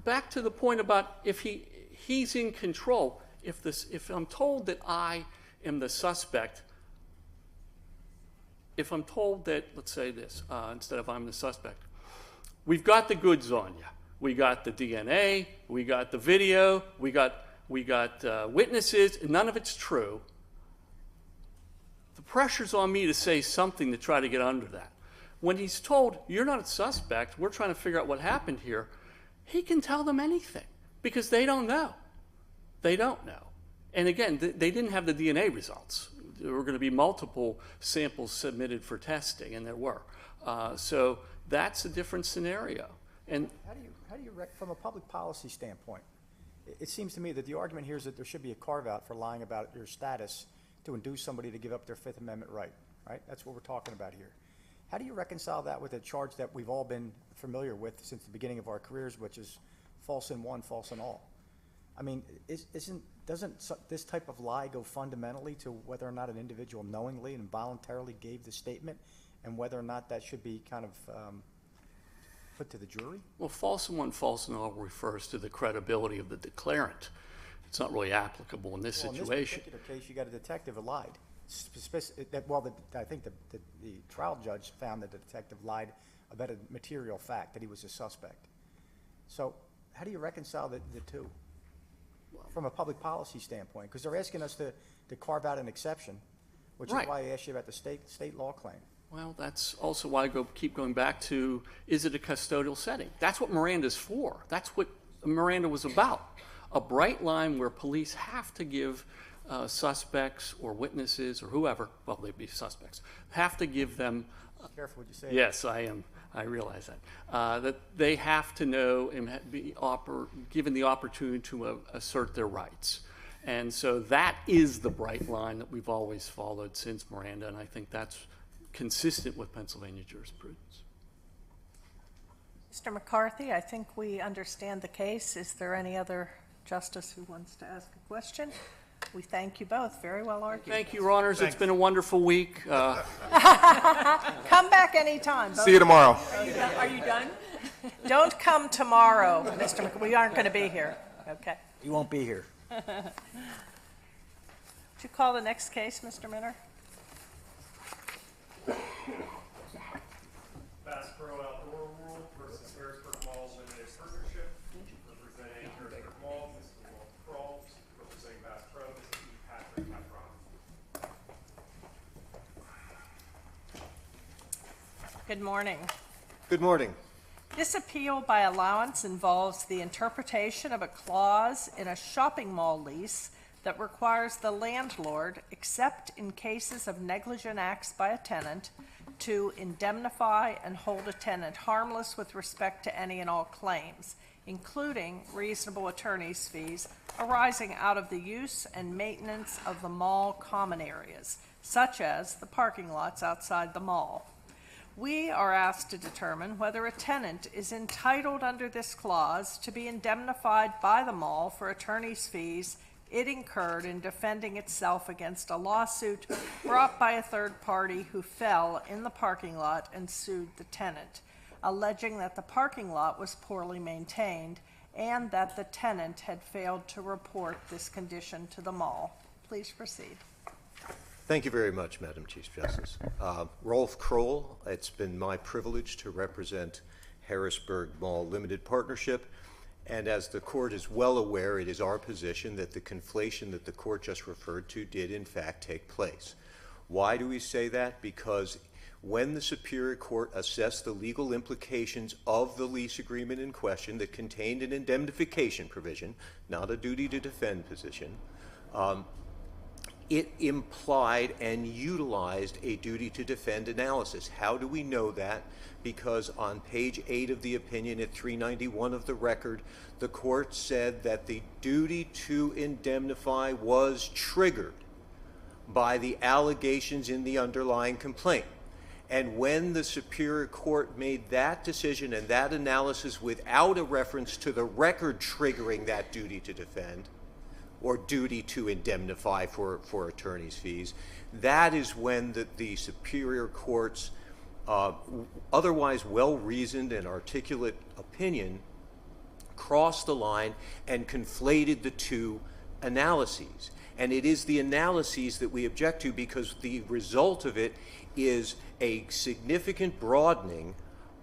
Back to the point about if he's in control. If I'm told that I am the suspect, if I'm told that, let's say this, instead of I'm the suspect, we've got the goods on you. We got the DNA, we got the video, we got witnesses, and none of it's true. The pressure's on me to say something to try to get under that. When he's told, you're not a suspect, we're trying to figure out what happened here, he can tell them anything because they don't know. They don't know. And again, they didn't have the DNA results. There were going to be multiple samples submitted for testing, and there were. So that's a different scenario. And how do you from a public policy standpoint, it seems to me that the argument here is that there should be a carve-out for lying about your status to induce somebody to give up their Fifth Amendment right? That's what we're talking about here. How do you reconcile that with a charge that we've all been familiar with since the beginning of our careers, which is false in one, false in all? I mean, doesn't this type of lie go fundamentally to whether or not an individual knowingly and voluntarily gave the statement, and whether or not that should be kind of put to the jury? Well, false in one, false in all refers to the credibility of the declarant. It's not really applicable in this situation. In this particular case, you got a detective who lied. I think the trial judge found that the detective lied about a material fact, that he was a suspect. So how do you reconcile the two from a public policy standpoint? Because they're asking us to carve out an exception, which is why I asked you about the state law claim. Well, that's also why I keep going back to, is it a custodial setting? That's what Miranda's for. That's what Miranda was about. A bright line where police have to give suspects or witnesses or whoever, well, they'd be suspects, have to give them Careful what you say. Yes, I am. I realize that. That they have to know and be given the opportunity to assert their rights. And so that is the bright line that we've always followed since Miranda, and I think that's consistent with Pennsylvania jurisprudence. Mr. McCarthy, I think we understand the case. Is there any other justice who wants to ask a question? We thank you both. Very well argued. Thank you, Your Honors. It's been a wonderful week. Come back anytime. See you tomorrow. Are you done? Don't come tomorrow, Mr. We aren't going to be here. Okay. You won't be here. Would you call the next case, Mr. Minner? Bass Pro Outdoor World versus Harrisburg Mall Limited Partnership. Representing Harrisburg Mall, Mr. Walt Kroll. Representing Bass Pro, Mr. E. Patrick Capron. Good morning. Good morning. This appeal by allowance involves the interpretation of a clause in a shopping mall lease that requires the landlord, except in cases of negligent acts by a tenant, to indemnify and hold a tenant harmless with respect to any and all claims, including reasonable attorney's fees arising out of the use and maintenance of the mall common areas, such as the parking lots outside the mall. We are asked to determine whether a tenant is entitled under this clause to be indemnified by the mall for attorney's fees it incurred in defending itself against a lawsuit brought by a third party who fell in the parking lot and sued the tenant, alleging that the parking lot was poorly maintained and that the tenant had failed to report this condition to the mall. Please proceed. Thank you very much, Madam Chief Justice. Rolf Kroll, it's been my privilege to represent Harrisburg Mall Limited Partnership, and as the court is well aware, it is our position that the conflation that the court just referred to did in fact take place. Why do we say that? Because when the Superior Court assessed the legal implications of the lease agreement in question that contained an indemnification provision, not a duty to defend position, it implied and utilized a duty to defend analysis. How do we know that? Because on page 8 of the opinion at 391 of the record, the court said that the duty to indemnify was triggered by the allegations in the underlying complaint. And when the Superior Court made that decision and that analysis without a reference to the record triggering that duty to defend, or duty to indemnify for attorney's fees, that is when the Superior Court's otherwise well-reasoned and articulate opinion crossed the line and conflated the two analyses. And it is the analyses that we object to because the result of it is a significant broadening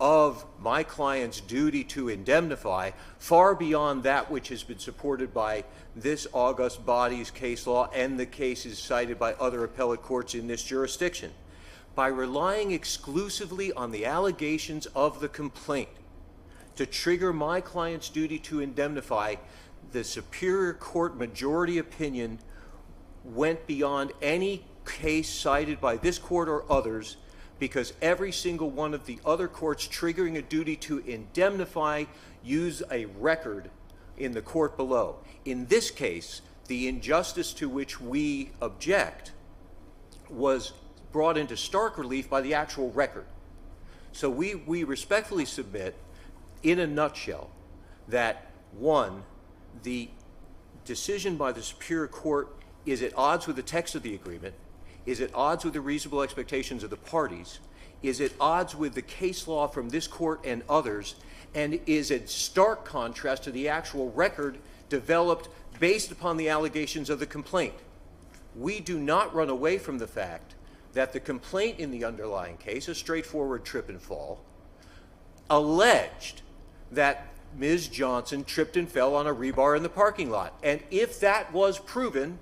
of my client's duty to indemnify far beyond that which has been supported by this august body's case law and the cases cited by other appellate courts in this jurisdiction. By relying exclusively on the allegations of the complaint to trigger my client's duty to indemnify, the Superior Court majority opinion went beyond any case cited by this court or others, because every single one of the other courts triggering a duty to indemnify use a record in the court below. In this case, the injustice to which we object was brought into stark relief by the actual record. So we respectfully submit, in a nutshell, that one, the decision by the Superior Court is at odds with the text of the agreement, is at odds with the reasonable expectations of the parties, is at odds with the case law from this court and others, and is in stark contrast to the actual record developed based upon the allegations of the complaint. We do not run away from the fact that the complaint in the underlying case, a straightforward trip and fall, alleged that Ms. Johnson tripped and fell on a rebar in the parking lot. And if that was proven,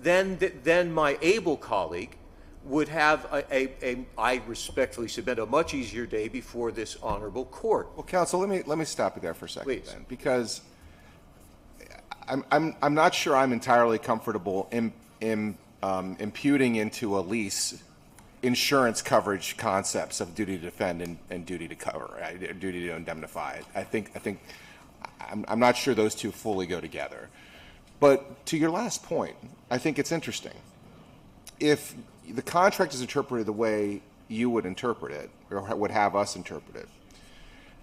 then my able colleague would have I respectfully submit, a much easier day before this honorable court. Well, counsel, let me stop you there for a second, Please. then, because I'm not sure I'm entirely comfortable imputing into a lease insurance coverage concepts of duty to defend and duty to cover, right? Duty to indemnify. I'm not sure those two fully go together. But to your last point, I think it's interesting. If the contract is interpreted the way you would interpret it, or would have us interpret it,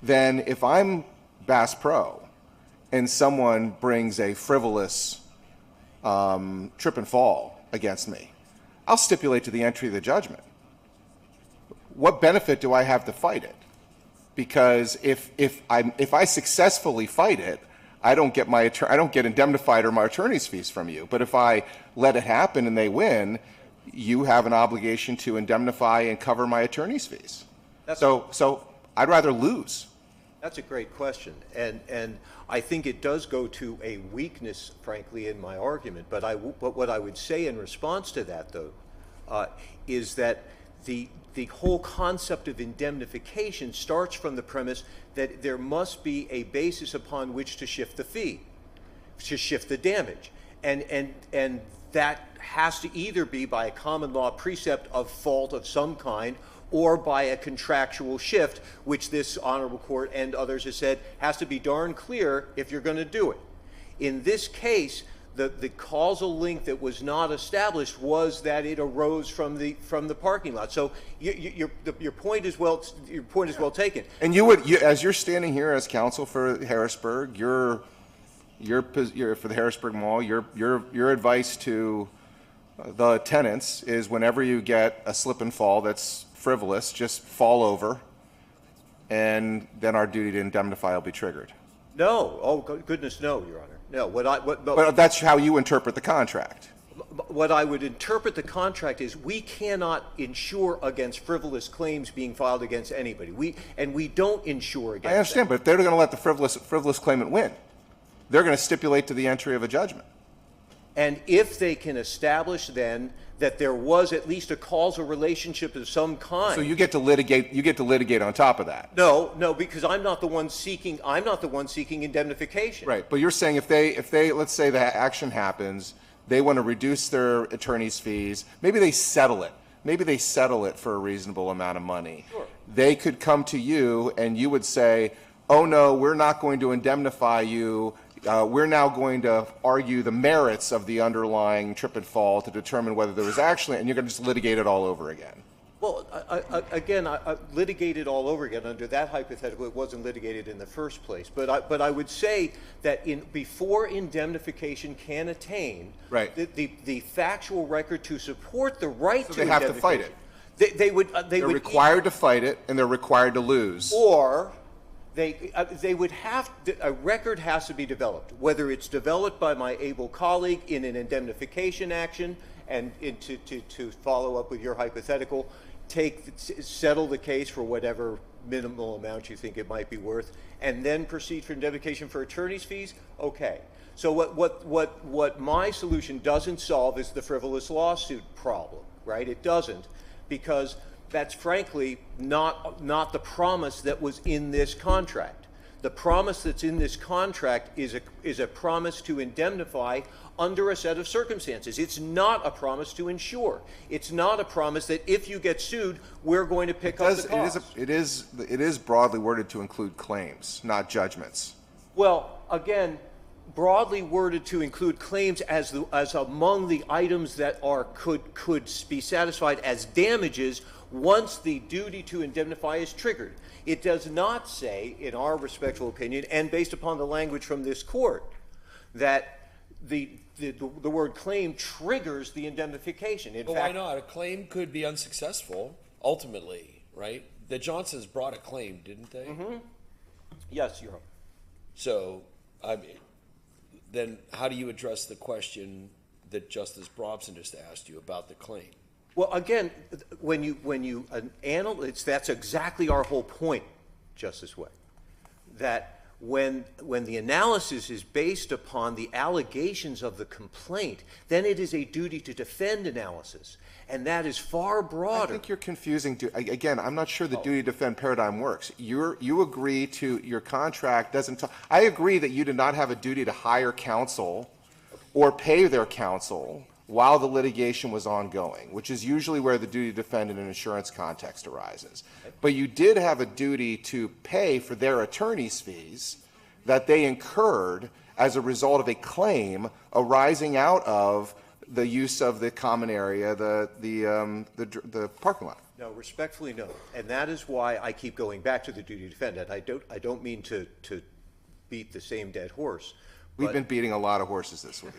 then if I'm Bass Pro and someone brings a frivolous trip and fall against me, I'll stipulate to the entry of the judgment. What benefit do I have to fight it? Because if I successfully fight it, I don't get indemnified or my attorney's fees from you. But if I let it happen and they win, you have an obligation to indemnify and cover my attorney's fees. So I'd rather lose. That's a great question, and I think it does go to a weakness, frankly, in my argument. But what I would say in response to that, though, is that the whole concept of indemnification starts from the premise that there must be a basis upon which to shift the fee, to shift the damage, and that has to either be by a common law precept of fault of some kind, or by a contractual shift, which this honorable court and others have said has to be darn clear if you're going to do it. In this case, the causal link that was not established was that it arose from the parking lot. So your point is well taken. And as you're standing here as counsel for Harrisburg, you're for the Harrisburg Mall. Your advice to the tenants is whenever you get a slip and fall that's frivolous, just fall over, and then our duty to indemnify will be triggered. No, oh goodness, no, Your Honor. No, but that's how you interpret the contract. What I would interpret the contract is we cannot insure against frivolous claims being filed against anybody. We don't insure against. I understand, but if they're going to let the frivolous claimant win, they're going to stipulate to the entry of a judgment. And if they can establish then that there was at least a causal relationship of some kind. So you get to litigate. You get to litigate on top of that. No, because I'm not the one seeking indemnification. Right, but you're saying if they let's say that action happens, they want to reduce their attorney's fees. Maybe they settle it. Maybe they settle it for a reasonable amount of money. Sure. They could come to you and you would say, "Oh no, we're not going to indemnify you. We're now going to argue the merits of the underlying trip and fall to determine whether there was actually," and you're going to just litigate it all over again. Well, I litigated all over again. Under that hypothetical, it wasn't litigated in the first place. But I would say that before indemnification can attain right. the factual record to support the right so to they have to fight it. They're required to fight it, and they're required to lose. Or they would have a record has to be developed, whether it's developed by my able colleague in an indemnification action, and to follow up with your hypothetical, settle the case for whatever minimal amount you think it might be worth, and then proceed for indemnification for attorney's fees. Okay. So what my solution doesn't solve is the frivolous lawsuit problem, right? It doesn't, because that's frankly not the promise that was in this contract. The promise that's in this contract is a promise to indemnify under a set of circumstances. It's not a promise to insure. It's not a promise that if you get sued, we're going to pick up the cost. It is broadly worded to include claims, not judgments. Well, again, broadly worded to include claims as among the items that could be satisfied as damages once the duty to indemnify is triggered. It does not say, in our respectful opinion, and based upon the language from this court, that the word claim triggers the indemnification. In But fact, why not? A claim could be unsuccessful, ultimately, right? The Johnsons brought a claim, didn't they? Mm-hmm. Yes, Your Honor. So, I mean, then how do you address the question that Justice Brobson just asked you about the claim? Well, again, when you analyze, that's exactly our whole point, Justice Webb, that when the analysis is based upon the allegations of the complaint, then it is a duty to defend analysis, and that is far broader. I think you're confusing. Again, I'm not sure the duty to defend paradigm works. You agree to your contract doesn't. I agree that you do not have a duty to hire counsel or pay their counsel while the litigation was ongoing, which is usually where the duty to defend in an insurance context arises. But you did have a duty to pay for their attorney's fees that they incurred as a result of a claim arising out of the use of the common area, the parking lot. No, respectfully, no. And that is why I keep going back to the duty to defend. And I don't mean to beat the same dead horse. We've been beating a lot of horses this week.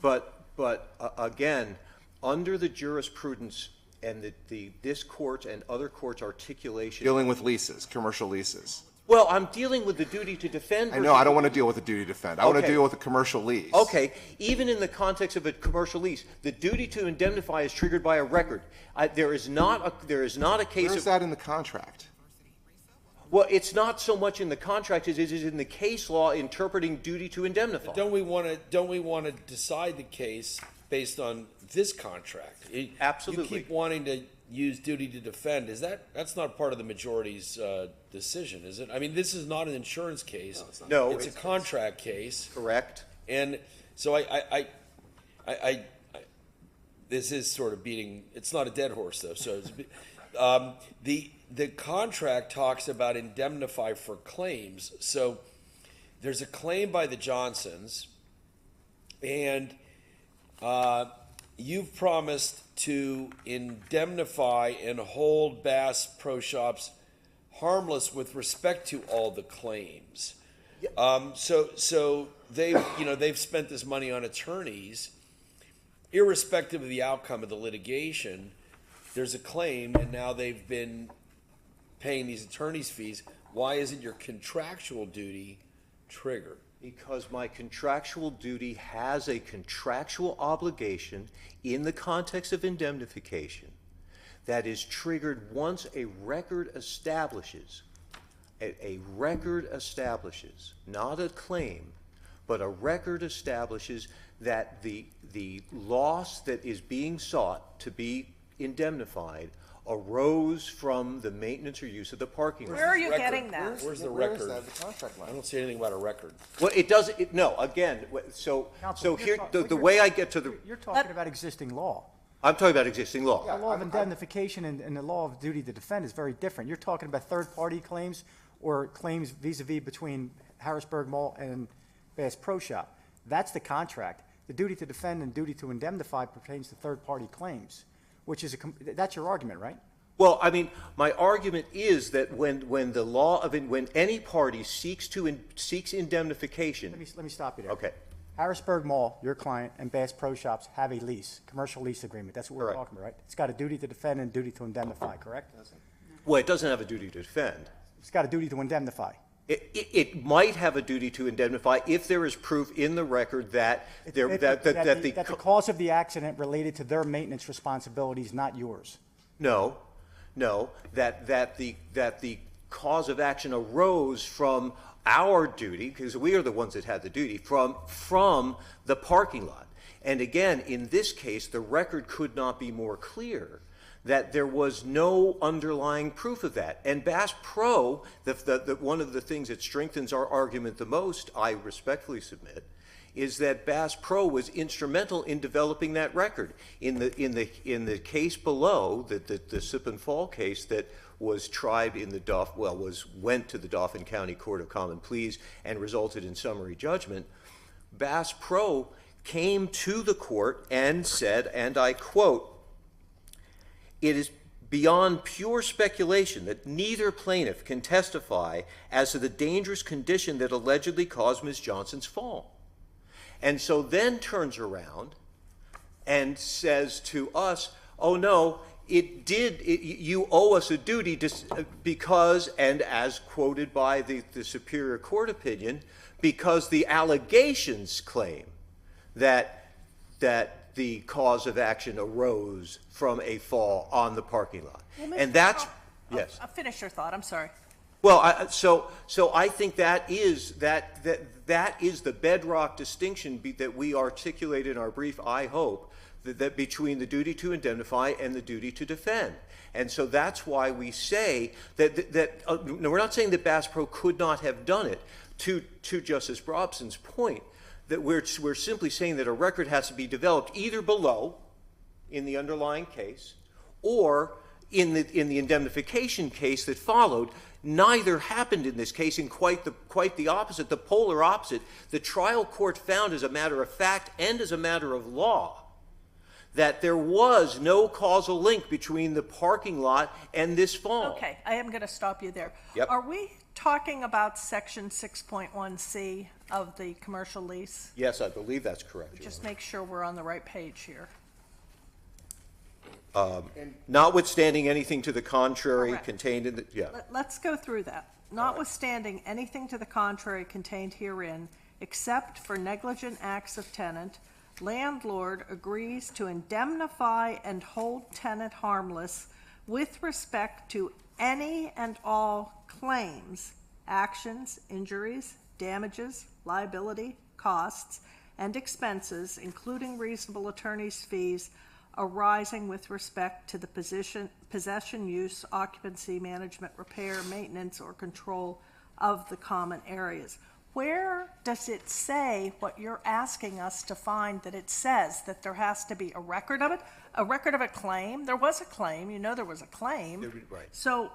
But again, under the jurisprudence and this court and other courts' articulation. Dealing with leases, commercial leases. Well, I'm dealing with the duty to defend. I know, I don't want to deal with the duty to defend. I want to deal with a commercial lease. Okay, even in the context of a commercial lease, the duty to indemnify is triggered by a record. There is not a case Where is that in the contract? Well, it's not so much in the contract as it is in the case law interpreting duty to indemnify. Don't we want to decide the case based on this contract? Absolutely. You keep wanting to use duty to defend. That's not part of the majority's decision, is it? I mean, this is not an insurance case. No, it's a contract case. Correct. And so I this is sort of beating. It's not a dead horse though. So it's, the contract talks about indemnify for claims. So there's a claim by the Johnsons, and you've promised to indemnify and hold Bass Pro Shops harmless with respect to all the claims. So they've spent this money on attorneys, irrespective of the outcome of the litigation. There's a claim, and now they've been paying these attorneys' fees. Why isn't your contractual duty triggered? Because my contractual duty has a contractual obligation in the context of indemnification that is triggered once a record establishes, not a claim, but a record establishes that the loss that is being sought to be indemnified arose from the maintenance or use of the parking lot. Where are you getting that? Where's the Where record? is that? The contract line. I don't see anything about a record. Well, it does. No, again. So Counsel, here you're the you're way I talking- get to the. You're talking about existing law. I'm talking about existing law. The law of indemnification and the law of duty to defend is very different. You're talking about third-party claims or claims vis-a-vis between Harrisburg Mall and Bass Pro Shop. That's the contract. The duty to defend and duty to indemnify pertains to third-party claims, which is that's your argument, right? Well, I mean, my argument is that when the law of when any party seeks indemnification. Let me stop you there. Okay. Harrisburg Mall, your client, and Bass Pro Shops have a lease, commercial lease agreement. That's what we're Correct. talking about, right? It's got a duty to defend and duty to indemnify, correct? Well, it doesn't have a duty to defend. It's got a duty to indemnify. It might have a duty to indemnify if there is proof in the record that the cause of the accident related to their maintenance responsibilities, not yours. No, that the cause of action arose from our duty, because we are the ones that had the duty, from the parking lot. And again, in this case, the record could not be more clear that there was no underlying proof of that. And Bass Pro, one of the things that strengthens our argument the most, I respectfully submit, is that Bass Pro was instrumental in developing that record. In the case below, the Sip and Fall case that was tried in the went to the Dauphin County Court of Common Pleas and resulted in summary judgment, Bass Pro came to the court and said, and I quote, "It is beyond pure speculation that neither plaintiff can testify as to the dangerous condition that allegedly caused Ms. Johnson's fall." And so then turns around and says to us, oh no, you owe us a duty because, and as quoted by the Superior Court opinion, because the allegations claim that the cause of action arose from a fall on the parking lot. Well, And Mr. that's, Trump, yes. Finish your thought, I'm sorry. Well, so I think that is the bedrock distinction that we articulate in our brief, I hope, that between the duty to indemnify and the duty to defend. And so that's why we say that no, we're not saying that Bass Pro could not have done it. To Justice Brobson's point, that we're simply saying that a record has to be developed either below, in the underlying case, or in the indemnification case that followed. Neither happened in this case, and quite the opposite, the polar opposite. The trial court found, as a matter of fact and as a matter of law, that there was no causal link between the parking lot and this fall. Okay, I am going to stop you there. Yep. Are we talking about section 6.1C of the commercial lease? Yes, I believe that's correct. Your Just make sure we're on the right page here. Notwithstanding anything to the contrary Correct. contained in the, yeah. Let's go through that. Notwithstanding anything to the contrary contained herein, except for negligent acts of tenant, landlord agrees to indemnify and hold tenant harmless with respect to any and all claims, actions, injuries, damages, liability, costs, and expenses, including reasonable attorney's fees, arising with respect to the possession, use, occupancy, management, repair, maintenance, or control of the common areas. Where does it say what you're asking us to find that it says, that there has to be a record of it? A record of a claim? There was a claim. You know there was a claim. Right. So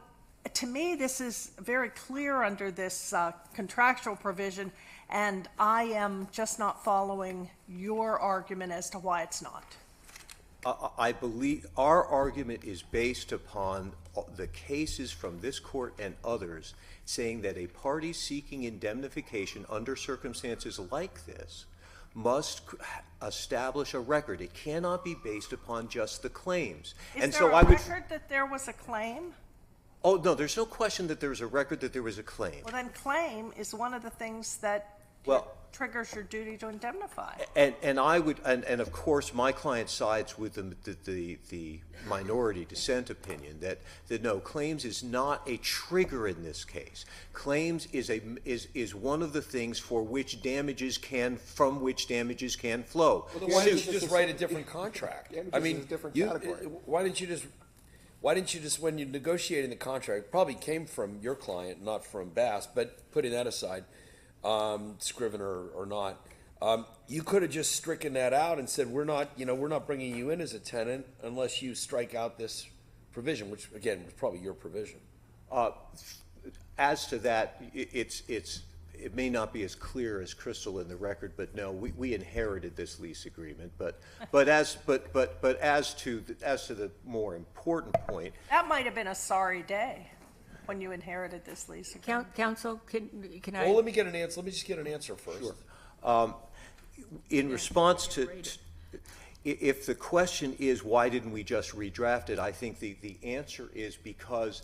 to me, this is very clear under this contractual provision, and I am just not following your argument as to why it's not. I believe our argument is based upon the cases from this court and others saying that a party seeking indemnification under circumstances like this must establish a record. It cannot be based upon just the claims. Is there a record that there was a claim? Oh, no, there's no question that there's a record that there was a claim. Well, then claim is one of the things that triggers your duty to indemnify. And I would, and of course, my client sides with the minority dissent opinion that no, claims is not a trigger in this case. Claims is one of the things from which damages can flow. Well, then why didn't you just write a different contract? I mean, why didn't you just, when you negotiated the contract, probably came from your client, not from Bass, but putting that aside, Scrivener or not, you could have just stricken that out and said, we're not bringing you in as a tenant unless you strike out this provision, which again was probably your provision. As to that, it may not be as clear as crystal in the record, but no, we inherited this lease agreement. But as to the more important point, that might have been a sorry day when you inherited this lease agreement. Counsel, can I? Well, let me get an answer. Let me just get an answer first. Sure. In response to, if the question is why didn't we just redraft it, I think the answer is because,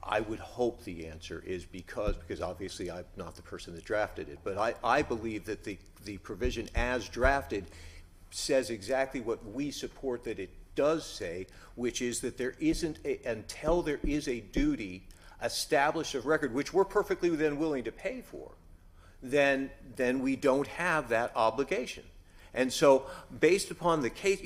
I would hope the answer is because obviously I'm not the person that drafted it, but I believe that the provision as drafted says exactly what we support that it does say, which is that there isn't until there is a duty established of record, which we're perfectly then willing to pay for, then we don't have that obligation. And so based upon the case,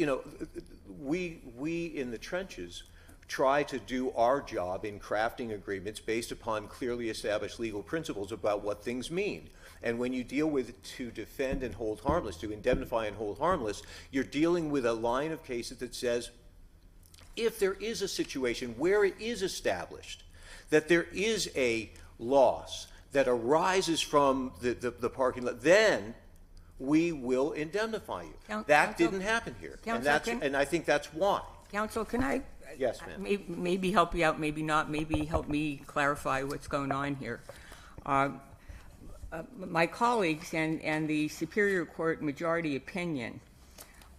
we in the trenches try to do our job in crafting agreements based upon clearly established legal principles about what things mean. And when you deal with to defend and hold harmless, to indemnify and hold harmless, you're dealing with a line of cases that says, if there is a situation where it is established that there is a loss that arises from the parking lot, then we will indemnify you. That didn't happen here. And I think that's why. Counsel, can I? Yes, ma'am. Maybe help you out, maybe not. Maybe help me clarify what's going on here. My colleagues and the Superior Court majority opinion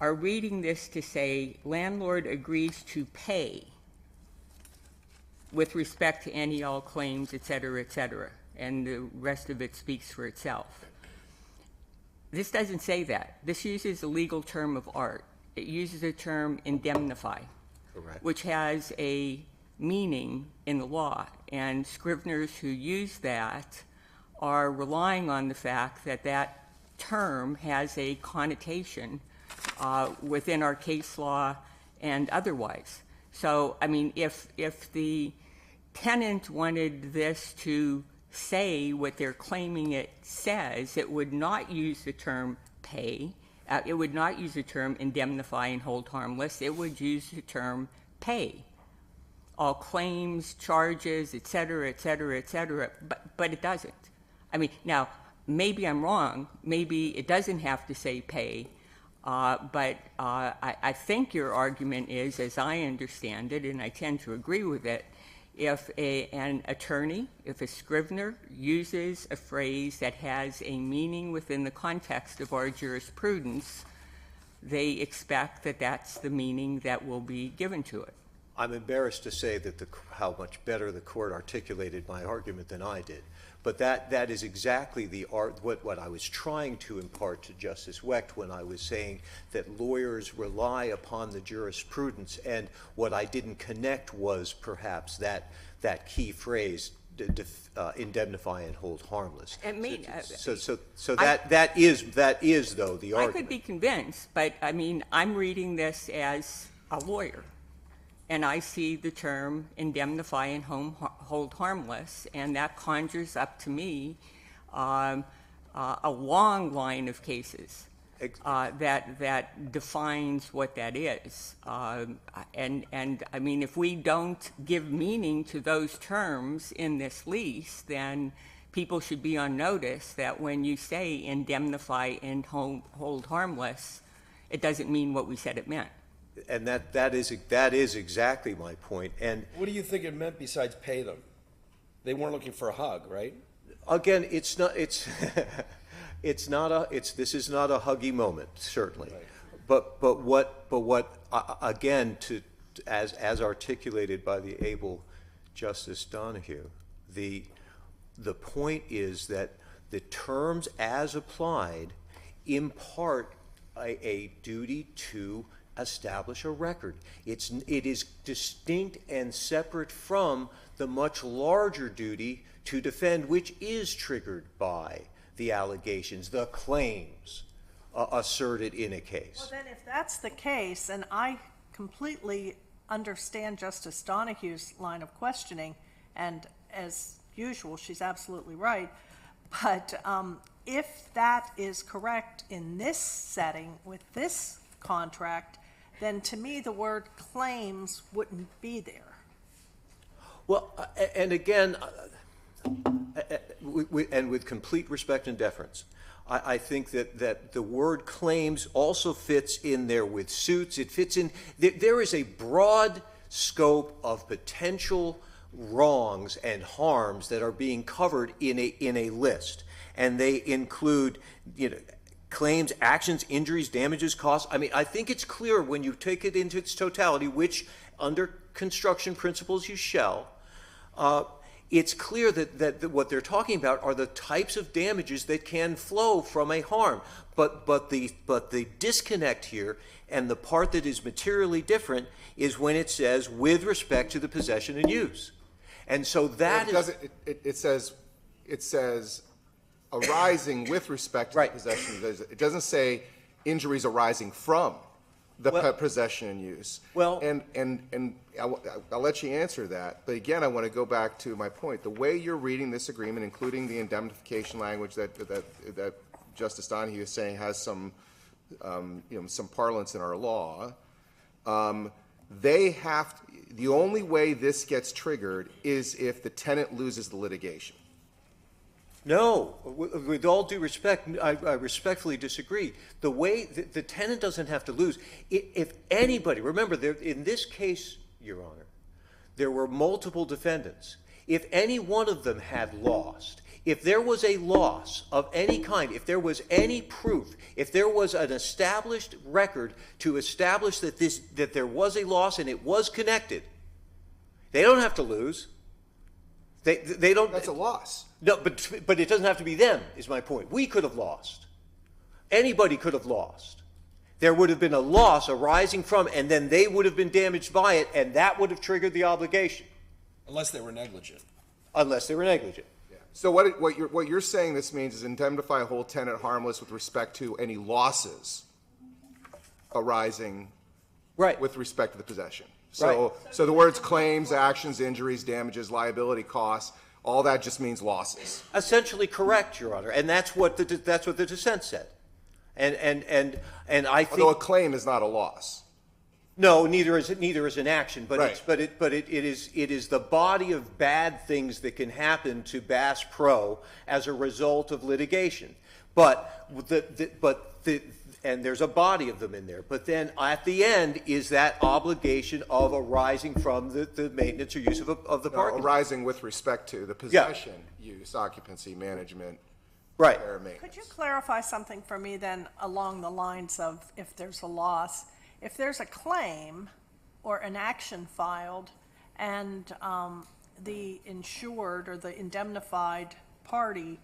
are reading this to say landlord agrees to pay with respect to any all claims, et cetera, and the rest of it speaks for itself. This doesn't say that. This uses a legal term of art. It uses the term indemnify, Correct. Which has a meaning in the law, and scriveners who use that are relying on the fact that that term has a connotation within our case law and otherwise. So, I mean, if the tenant wanted this to say what they're claiming it says, it would not use the term pay. It would not use the term indemnify and hold harmless. It would use the term pay. All claims, charges, et cetera, et cetera, et cetera, but it doesn't. I mean, now, maybe I'm wrong. Maybe it doesn't have to say pay, but I think your argument is, as I understand it, and I tend to agree with it, if an attorney, if a scrivener uses a phrase that has a meaning within the context of our jurisprudence, they expect that that's the meaning that will be given to it. I'm embarrassed to say that how much better the court articulated my argument than I did. But that is exactly what I was trying to impart to Justice Wecht when I was saying that lawyers rely upon the jurisprudence, and what I didn't connect was perhaps that key phrase, indemnify and hold harmless. I mean, that is though the argument. I could be convinced, but I mean, I'm reading this as a lawyer, and I see the term indemnify and hold harmless, and that conjures up to me a long line of cases that defines what that is. And I mean, if we don't give meaning to those terms in this lease, then people should be on notice that when you say indemnify and hold harmless, it doesn't mean what we said it meant. And that is exactly my point. And what do you think it meant besides pay them? They weren't looking for a hug, right? Again, this is not a huggy moment, certainly. Right. But what again, as articulated by the able Justice Donahue, the point is that the terms as applied impart a duty to establish a record. It is distinct and separate from the much larger duty to defend, which is triggered by the allegations, the claims asserted in a case. Well, then if that's the case, and I completely understand Justice Donahue's line of questioning, and as usual, she's absolutely right, but if that is correct in this setting with this contract, then to me the word claims wouldn't be there. Well, and again, and with complete respect and deference, I think that the word claims also fits in there with suits. It fits in, there is a broad scope of potential wrongs and harms that are being covered in a list. And they include, claims, actions, injuries, damages, costs. I mean, I think it's clear when you take it into its totality, which under construction principles you shall, it's clear that what they're talking about are the types of damages that can flow from a harm. But the disconnect here, and the part that is materially different, is when it says with respect to the possession and use. And so that it says arising with respect to the possession. It doesn't say injuries arising from the possession and use. Well, and I'll let you answer that. But again, I want to go back to my point. The way you're reading this agreement, including the indemnification language that Justice Donahue is saying has some parlance in our law. The only way this gets triggered is if the tenant loses the litigation. No, with all due respect, I respectfully disagree. The way the tenant doesn't have to lose. If anybody, remember, in this case, Your Honor, there were multiple defendants. If any one of them had lost, if there was a loss of any kind, if there was any proof, if there was an established record to establish that there was a loss and it was connected, they don't have to lose. They don't. That's a loss. No, but it doesn't have to be them, is my point. We could have lost. Anybody could have lost. There would have been a loss arising from, and then they would have been damaged by it, and that would have triggered the obligation. Unless they were negligent. Unless they were negligent. Yeah. So what you're saying this means is indemnify a whole tenant harmless with respect to any losses arising with respect to the possession. So the words claims, actions, injuries, damages, liability, costs all that just means losses. Essentially correct, Your Honor, and that's what the dissent said. And I think Although a claim is not a loss. no, neither is an action, but Right. it is the body of bad things that can happen to Bass Pro as a result of litigation. And there's a body of them in there. But then at the end is that obligation of arising from the maintenance or use of the parking lot. Arising with respect to the possession, use, occupancy, management, Right. repair, maintenance. Could you clarify something for me then along the lines of if there's a loss? If there's a claim or an action filed and the insured or the indemnified party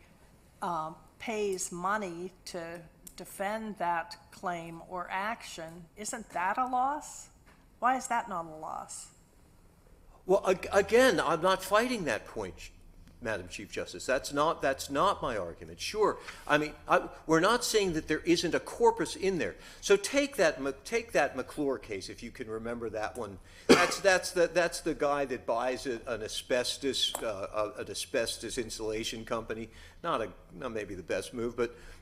pays money to defend that claim or action, isn't that a loss? Why is that not a loss? Well, again, I'm not fighting that point, Madam Chief Justice. That's not my argument. Sure, I mean, we're not saying that there isn't a corpus in there. So take that McClure case, if you can remember that one. That's the guy that buys an asbestos insulation company. Not maybe the best move,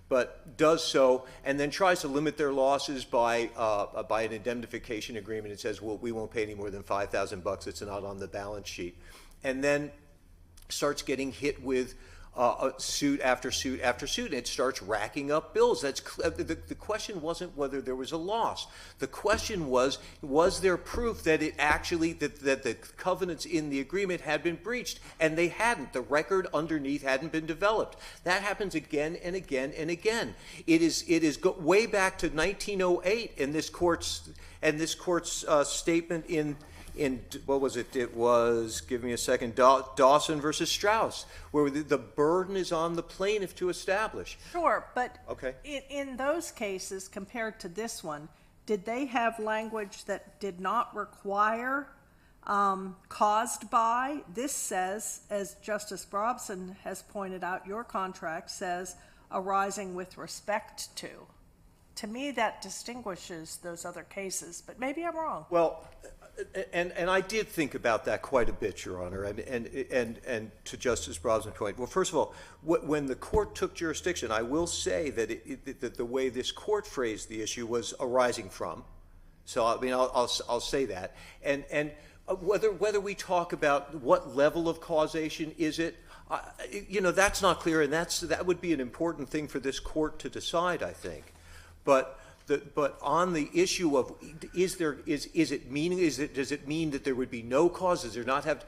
but does so, and then tries to limit their losses by an indemnification agreement. It says, well, we won't pay any more than $5,000. It's not on the balance sheet, and then starts getting hit with suit after suit after suit, and it starts racking up bills. The question wasn't whether there was a loss. The question was there proof that it actually that the covenants in the agreement had been breached, and they hadn't. The record underneath hadn't been developed. That happens again and again and again. It is way back to 1908 in this court's statement in what was it? It was, give me a second, Dawson versus Strauss, where the burden is on the plaintiff to establish. Sure, but Okay. in those cases compared to this one, did they have language that did not require caused by? This says, as Justice Brobson has pointed out, your contract says arising with respect to. To me, that distinguishes those other cases, but maybe I'm wrong. Well, and I did think about that quite a bit, Your Honor, and to Justice Brobson's point. Well, first of all, when the court took jurisdiction, I will say that the way this court phrased the issue was arising from. So I mean, I'll say that, and whether we talk about what level of causation is it, that's not clear, and that would be an important thing for this court to decide, I think, but on the issue of does it mean that there would be no cause? Does there not have?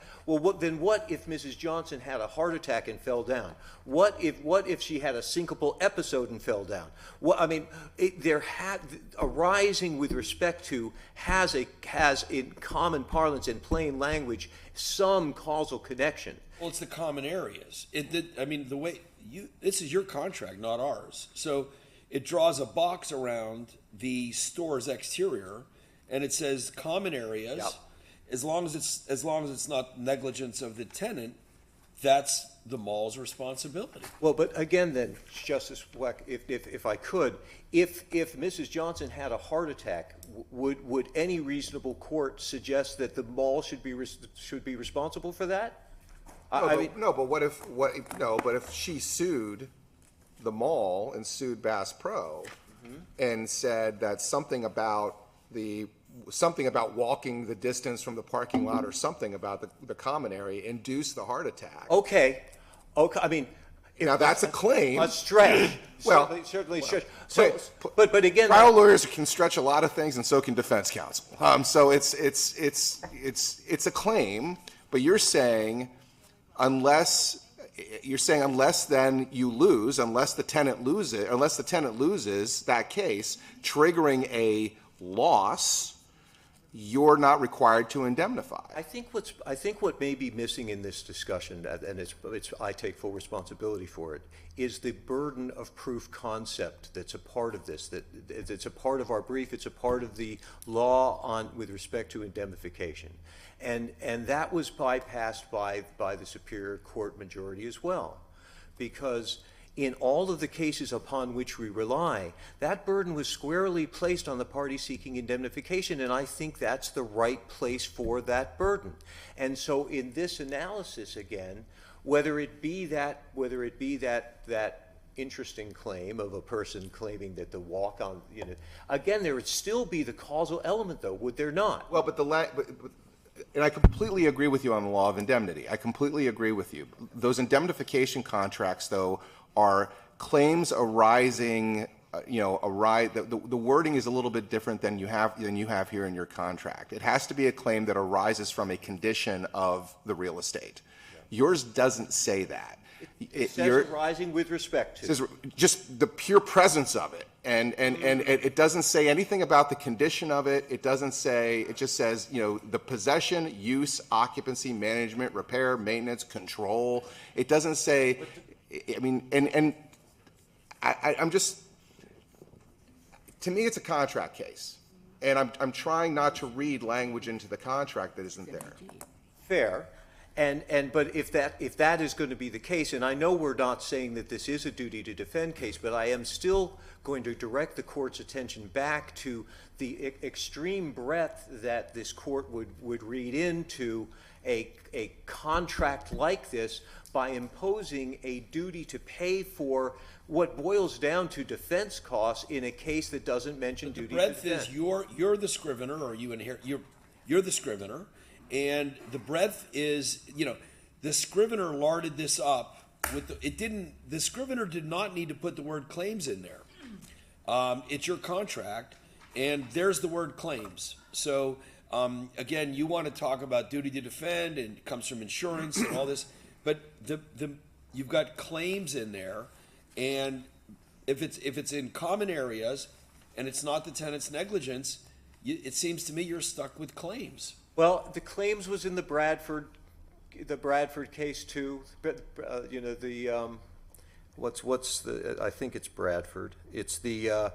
Then what if Mrs. Johnson had a heart attack and fell down? What if she had a syncopal episode and fell down? Arising with respect to has in common parlance, in plain language, some causal connection. Well, it's the common areas. This is your contract, not ours. So it draws a box around the store's exterior, and it says common areas. Yep. As long as it's not negligence of the tenant, that's the mall's responsibility. Well, but again, then, Justice Weck, if I could, if Mrs. Johnson had a heart attack, would any reasonable court suggest that the mall should be responsible for that? But if she sued the mall and sued Bass Pro and said that something about walking the distance from the parking lot or something about the common area induced the heart attack. Okay. I mean, Now that's a claim. A stretch. Well, certainly stretch. So, but again, trial lawyers can stretch a lot of things, and so can defense counsel. So it's a claim, but you're saying unless then you lose, unless the tenant loses that case, triggering a loss, you're not required to indemnify. I think what may be missing in this discussion, and I take full responsibility for it, is the burden of proof concept that's a part of this. It's a part of our brief. It's a part of the law with respect to indemnification, and that was bypassed by the Superior Court majority as well, because in all of the cases upon which we rely, that burden was squarely placed on the party seeking indemnification, and I think that's the right place for that burden. And so in this analysis, again, whether it be that interesting claim of a person claiming that the walk on, again, there would still be the causal element, though, would there not? Well, and I completely agree with you on the law of indemnity. I completely agree with you. Those indemnification contracts, though, are claims arising. The wording is a little bit different than you have here in your contract. It has to be a claim that arises from a condition of the real estate. Yours doesn't say that. It says arising with respect to. It says just the pure presence of it. And it doesn't say anything about the condition of it. It doesn't say, it just says, the possession, use, occupancy, management, repair, maintenance, control. It doesn't say, I'm just, to me, it's a contract case. And I'm trying not to read language into the contract that isn't there. Fair. But if that is going to be the case, and I know we're not saying that this is a duty to defend case, but I am still going to direct the court's attention back to the extreme breadth that this court would read into a contract like this by imposing a duty to pay for what boils down to defense costs in a case that doesn't mention duty to defend. The breadth is you're the scrivener, or you inherit you're the scrivener. And the breadth is, the scrivener larded this up with the scrivener did not need to put the word claims in there. It's your contract, and there's the word claims. So, again, you want to talk about duty to defend, and it comes from insurance and all this, but you've got claims in there, and if it's in common areas, and it's not the tenant's negligence, it seems to me you're stuck with claims. Well, the claims was in the Bradford case too. What's the? I think it's Bradford. It's the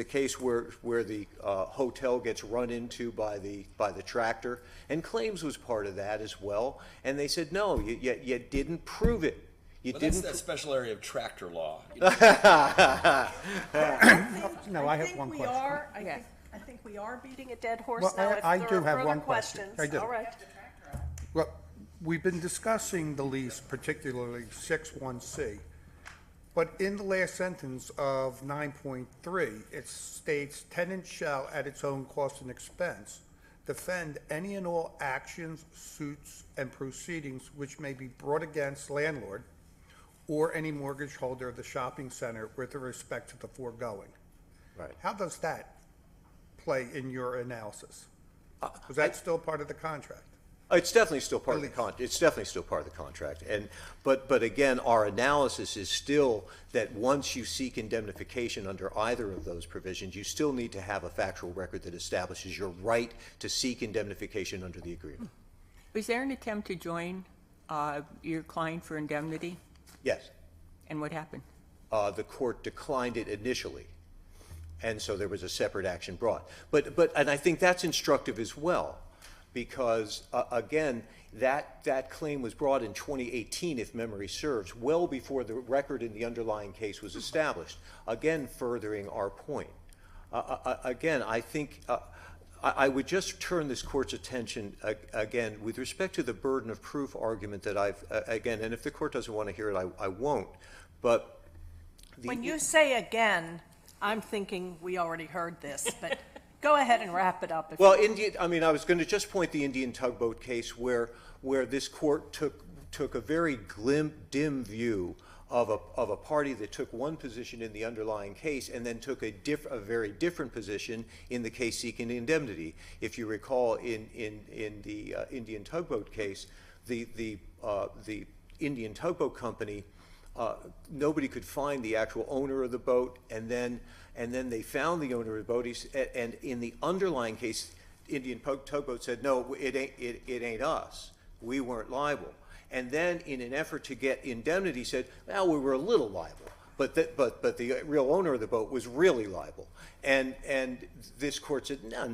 case where the hotel gets run into by the tractor, and claims was part of that as well. And they said no, you didn't prove it. That's that special area of tractor law. No, I have one question. I think we are beating a dead horse Well, now. If I there do are have further one question. questions. I do. All right. Well, we've been discussing the lease, particularly 6.1c, but in the last sentence of 9.3, it states tenant shall, at its own cost and expense, defend any and all actions, suits, and proceedings which may be brought against landlord or any mortgage holder of the shopping center with respect to the foregoing. Right. How does that play in your analysis? Was that still part of the contract? It's definitely still part of the contract. It's definitely still part of the contract. But again, our analysis is still that once you seek indemnification under either of those provisions, you still need to have a factual record that establishes your right to seek indemnification under the agreement. Was there an attempt to join your client for indemnity? Yes. And what happened? The court declined it initially. And so there was a separate action brought. And I think that's instructive as well, because again, that claim was brought in 2018, if memory serves, well before the record in the underlying case was established. Again, furthering our point. Again, I think I would just turn this court's attention again with respect to the burden of proof argument that again, and if the court doesn't want to hear it, I won't. But when you say again, I'm thinking we already heard this, but go ahead and wrap it up. Well, I was going to just point the Indian tugboat case where this court took a very dim view of a party that took one position in the underlying case and then took a very different position in the case seeking indemnity. If you recall, in the Indian tugboat case, the Indian tugboat company, nobody could find the actual owner of the boat, and then they found the owner of the boat. And in the underlying case, Indian tugboat said, "No, it ain't us. We weren't liable." And then, in an effort to get indemnity, said, "Well, we were a little liable, but the real owner of the boat was really liable." And this court said, "No,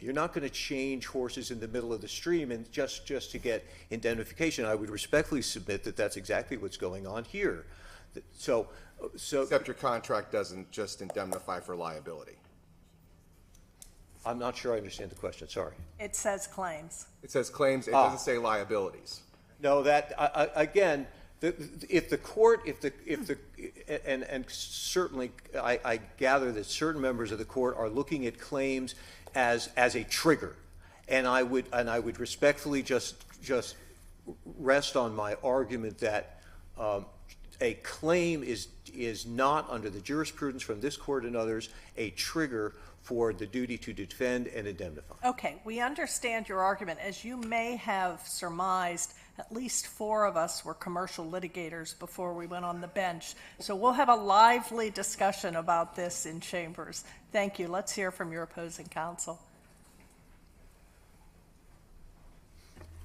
you're not going to change horses in the middle of the stream and just to get indemnification." I would respectfully submit that that's exactly what's going on here. So except your contract doesn't just indemnify for liability. I'm not sure I understand the question. Sorry. It says claims. It says claims. It doesn't say liabilities. No, that again, if the court, and certainly I gather that certain members of the court are looking at claims as a trigger, and I would respectfully just rest on my argument that a claim is not, under the jurisprudence from this court and others, a trigger for the duty to defend and indemnify. Okay, we understand your argument. As you may have surmised, at least 4 of us were commercial litigators before we went on the bench. So we'll have a lively discussion about this in chambers. Thank you. Let's hear from your opposing counsel.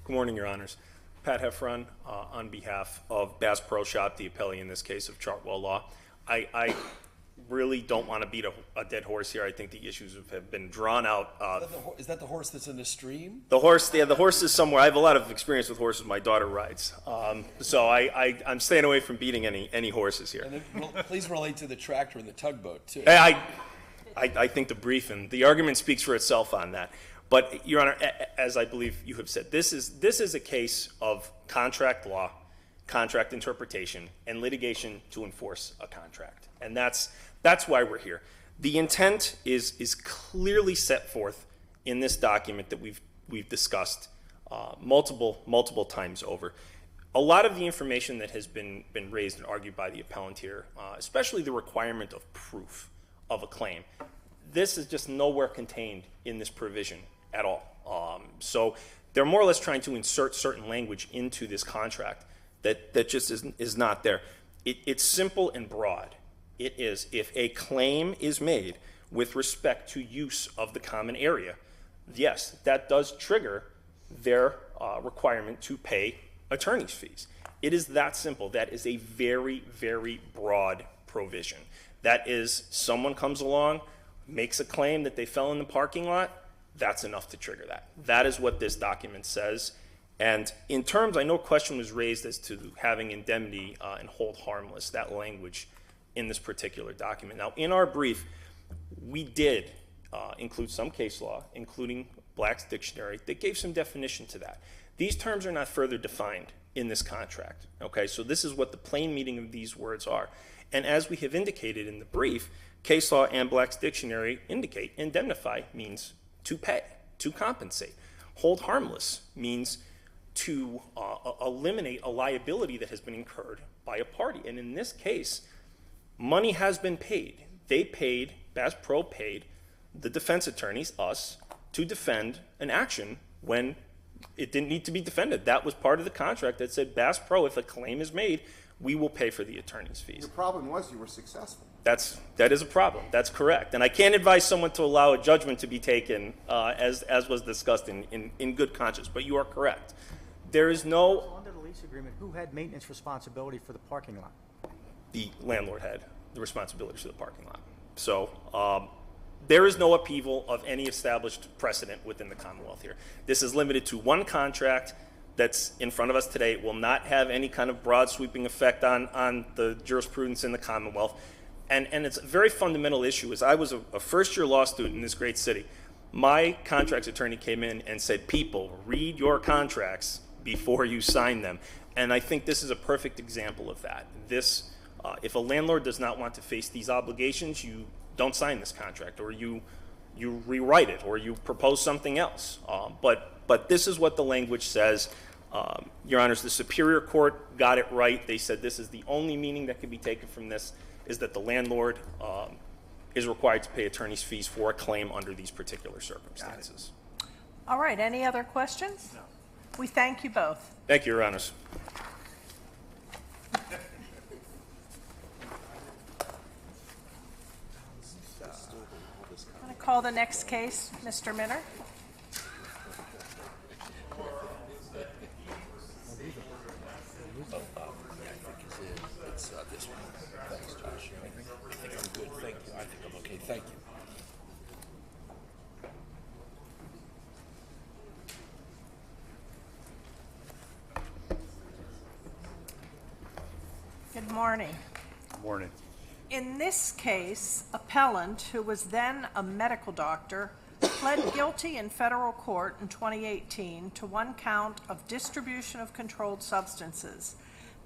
Good morning, Your Honors. Pat Heffron, on behalf of Bass Pro Shop, the appellee in this case of Chartwell Law. I really don't want to beat a dead horse here. I think the issues have been drawn out. Is that the horse that's in the stream? The horse, yeah, the horse is somewhere. I have a lot of experience with horses. My daughter rides, so I'm staying away from beating any horses here. And then, please relate to the tractor and the tugboat too. I think the brief and the argument speaks for itself on that. But, Your Honor, as I believe you have said, this is a case of contract law, contract interpretation, and litigation to enforce a contract, and that's why we're here. The intent is clearly set forth in this document that we've discussed multiple times over. A lot of the information that has been raised and argued by the appellant here, especially the requirement of proof of a claim, this is just nowhere contained in this provision at all. So they're more or less trying to insert certain language into this contract that just is not there. It's simple and broad. It is, if a claim is made with respect to use of the common area, yes, that does trigger their requirement to pay attorney's fees. It is that simple. That is a very, very broad provision. That is, someone comes along, makes a claim that they fell in the parking lot, that's enough to trigger that. That is what this document says. And in terms, I know a question was raised as to having indemnity and hold harmless, that language in this particular document. Now, in our brief, we did include some case law, including Black's Dictionary, that gave some definition to that. These terms are not further defined in this contract, okay? So this is what the plain meaning of these words are. And as we have indicated in the brief, case law and Black's Dictionary indicate indemnify means to pay, to compensate. Hold harmless means to eliminate a liability that has been incurred by a party. And in this case, money has been paid. They paid, Bass Pro paid the defense attorneys, us, to defend an action when it didn't need to be defended. That was part of the contract that said, Bass Pro, if a claim is made, we will pay for the attorney's fees. Your problem was you were successful. That is a problem. That's correct. And I can't advise someone to allow a judgment to be taken as was discussed in good conscience, but you are correct. There is no... So under the lease agreement, who had maintenance responsibility for the parking lot? The landlord had the responsibility for the parking lot. So there is no upheaval of any established precedent within the Commonwealth here. This is limited to one contract that's in front of us today. It will not have any kind of broad sweeping effect on the jurisprudence in the Commonwealth. And it's a very fundamental issue. As I was a first-year law student in this great city, my contracts attorney came in and said, people, read your contracts before you sign them. And I think this is a perfect example of that. This, if a landlord does not want to face these obligations, you don't sign this contract, or you rewrite it, or you propose something else. But this is what the language says. Your Honors, the Superior Court got it right. They said this is the only meaning that can be taken from this, is that the landlord is required to pay attorney's fees for a claim under these particular circumstances. All right, any other questions? No. We thank you both. Thank you, Your Honors. I'm going to call the next case, Mr. Minner. It's this one. Thanks, Josh. I think I'm good. Thank you. I think I'm okay. Thank you. Good morning. Good morning. In this case, appellant, who was then a medical doctor, pled guilty in federal court in 2018 to one count of distribution of controlled substances.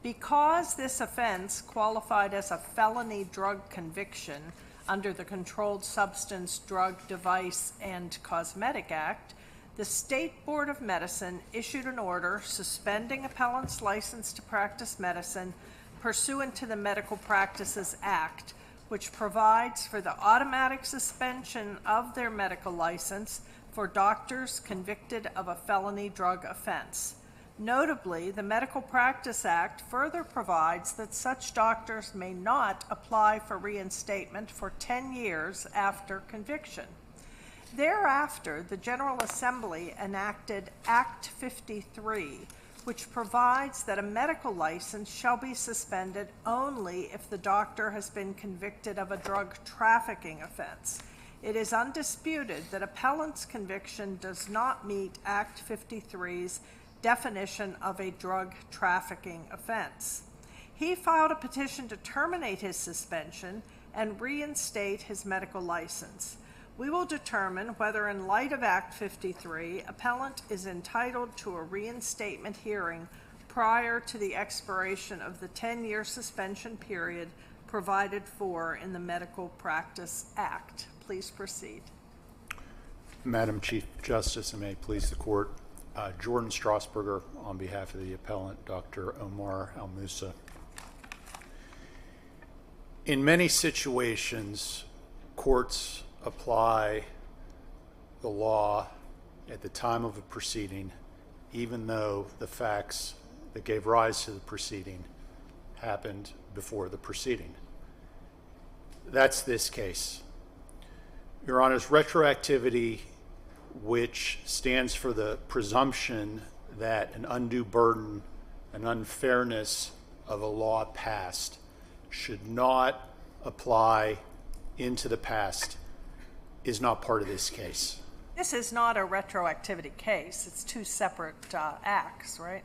Because this offense qualified as a felony drug conviction under the Controlled Substance, Drug, Device, and Cosmetic Act, the State Board of Medicine issued an order suspending appellant's license to practice medicine pursuant to the Medical Practices Act, which provides for the automatic suspension of their medical license for doctors convicted of a felony drug offense. Notably, the Medical Practice Act further provides that such doctors may not apply for reinstatement for 10 years after conviction. Thereafter, the General Assembly enacted Act 53, which provides that a medical license shall be suspended only if the doctor has been convicted of a drug trafficking offense. It is undisputed that appellant's conviction does not meet Act 53's definition of a drug trafficking offense. He filed a petition to terminate his suspension and reinstate his medical license. We will determine whether, in light of Act 53, appellant is entitled to a reinstatement hearing prior to the expiration of the 10-year suspension period provided for in the Medical Practice Act. Please proceed. Madam Chief Justice, and may it please the court, Jordan Strasburger on behalf of the appellant, Dr. Omar Almusa. In many situations, courts apply the law at the time of a proceeding, even though the facts that gave rise to the proceeding happened before the proceeding. That's this case. Your Honor's retroactivity, which stands for the presumption that an undue burden, an unfairness of a law passed should not apply into the past, is not part of this case. This is not a retroactivity case. It's two separate acts, right?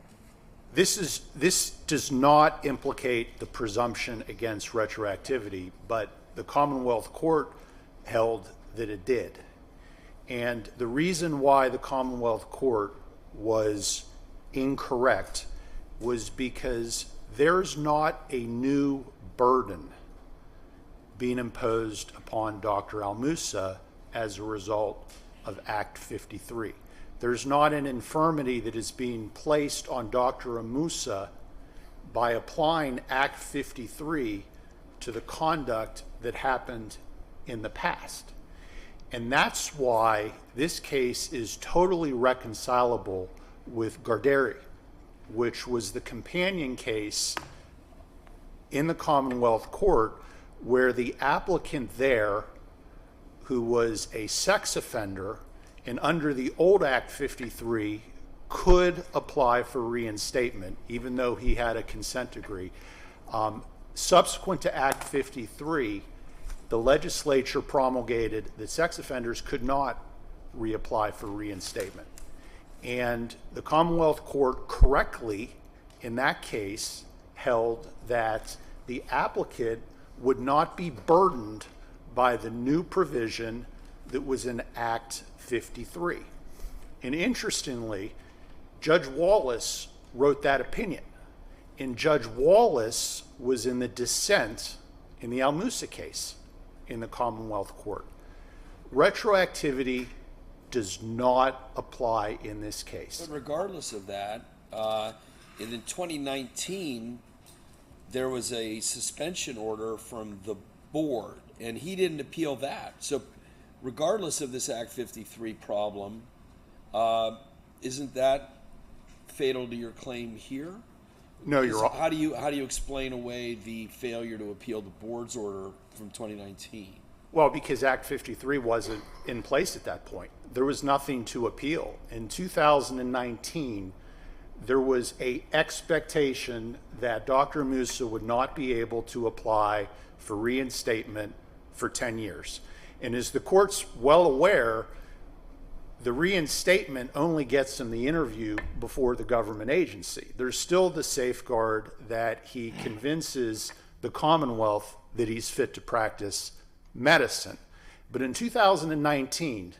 This does not implicate the presumption against retroactivity, but the Commonwealth Court held that it did. And the reason why the Commonwealth Court was incorrect was because there's not a new burden being imposed upon Dr. Almusa as a result of Act 53. There's not an infirmity that is being placed on Dr. Almusa by applying Act 53 to the conduct that happened in the past. And that's why this case is totally reconcilable with Garderi, which was the companion case in the Commonwealth Court where the applicant there, who was a sex offender and under the old Act 53 could apply for reinstatement, even though he had a consent decree. Subsequent to Act 53, the legislature promulgated that sex offenders could not reapply for reinstatement. And the Commonwealth Court correctly, in that case, held that the applicant would not be burdened by the new provision that was in Act 53. And interestingly, Judge Wallace wrote that opinion. And Judge Wallace was in the dissent in the Almusa case in the Commonwealth Court. Retroactivity does not apply in this case. But regardless of that, in 2019, there was a suspension order from the board, and he didn't appeal that. So regardless of this Act 53 problem, isn't that fatal to your claim here? No, you're wrong. How do you explain away the failure to appeal the board's order from 2019? Well, because Act 53 wasn't in place at that point. There was nothing to appeal. In 2019, there was an expectation that Dr. Almusa would not be able to apply for reinstatement for 10 years. And as the court's well aware, the reinstatement only gets him the interview before the government agency. There's still the safeguard that he convinces the Commonwealth that he's fit to practice medicine. But in 2019,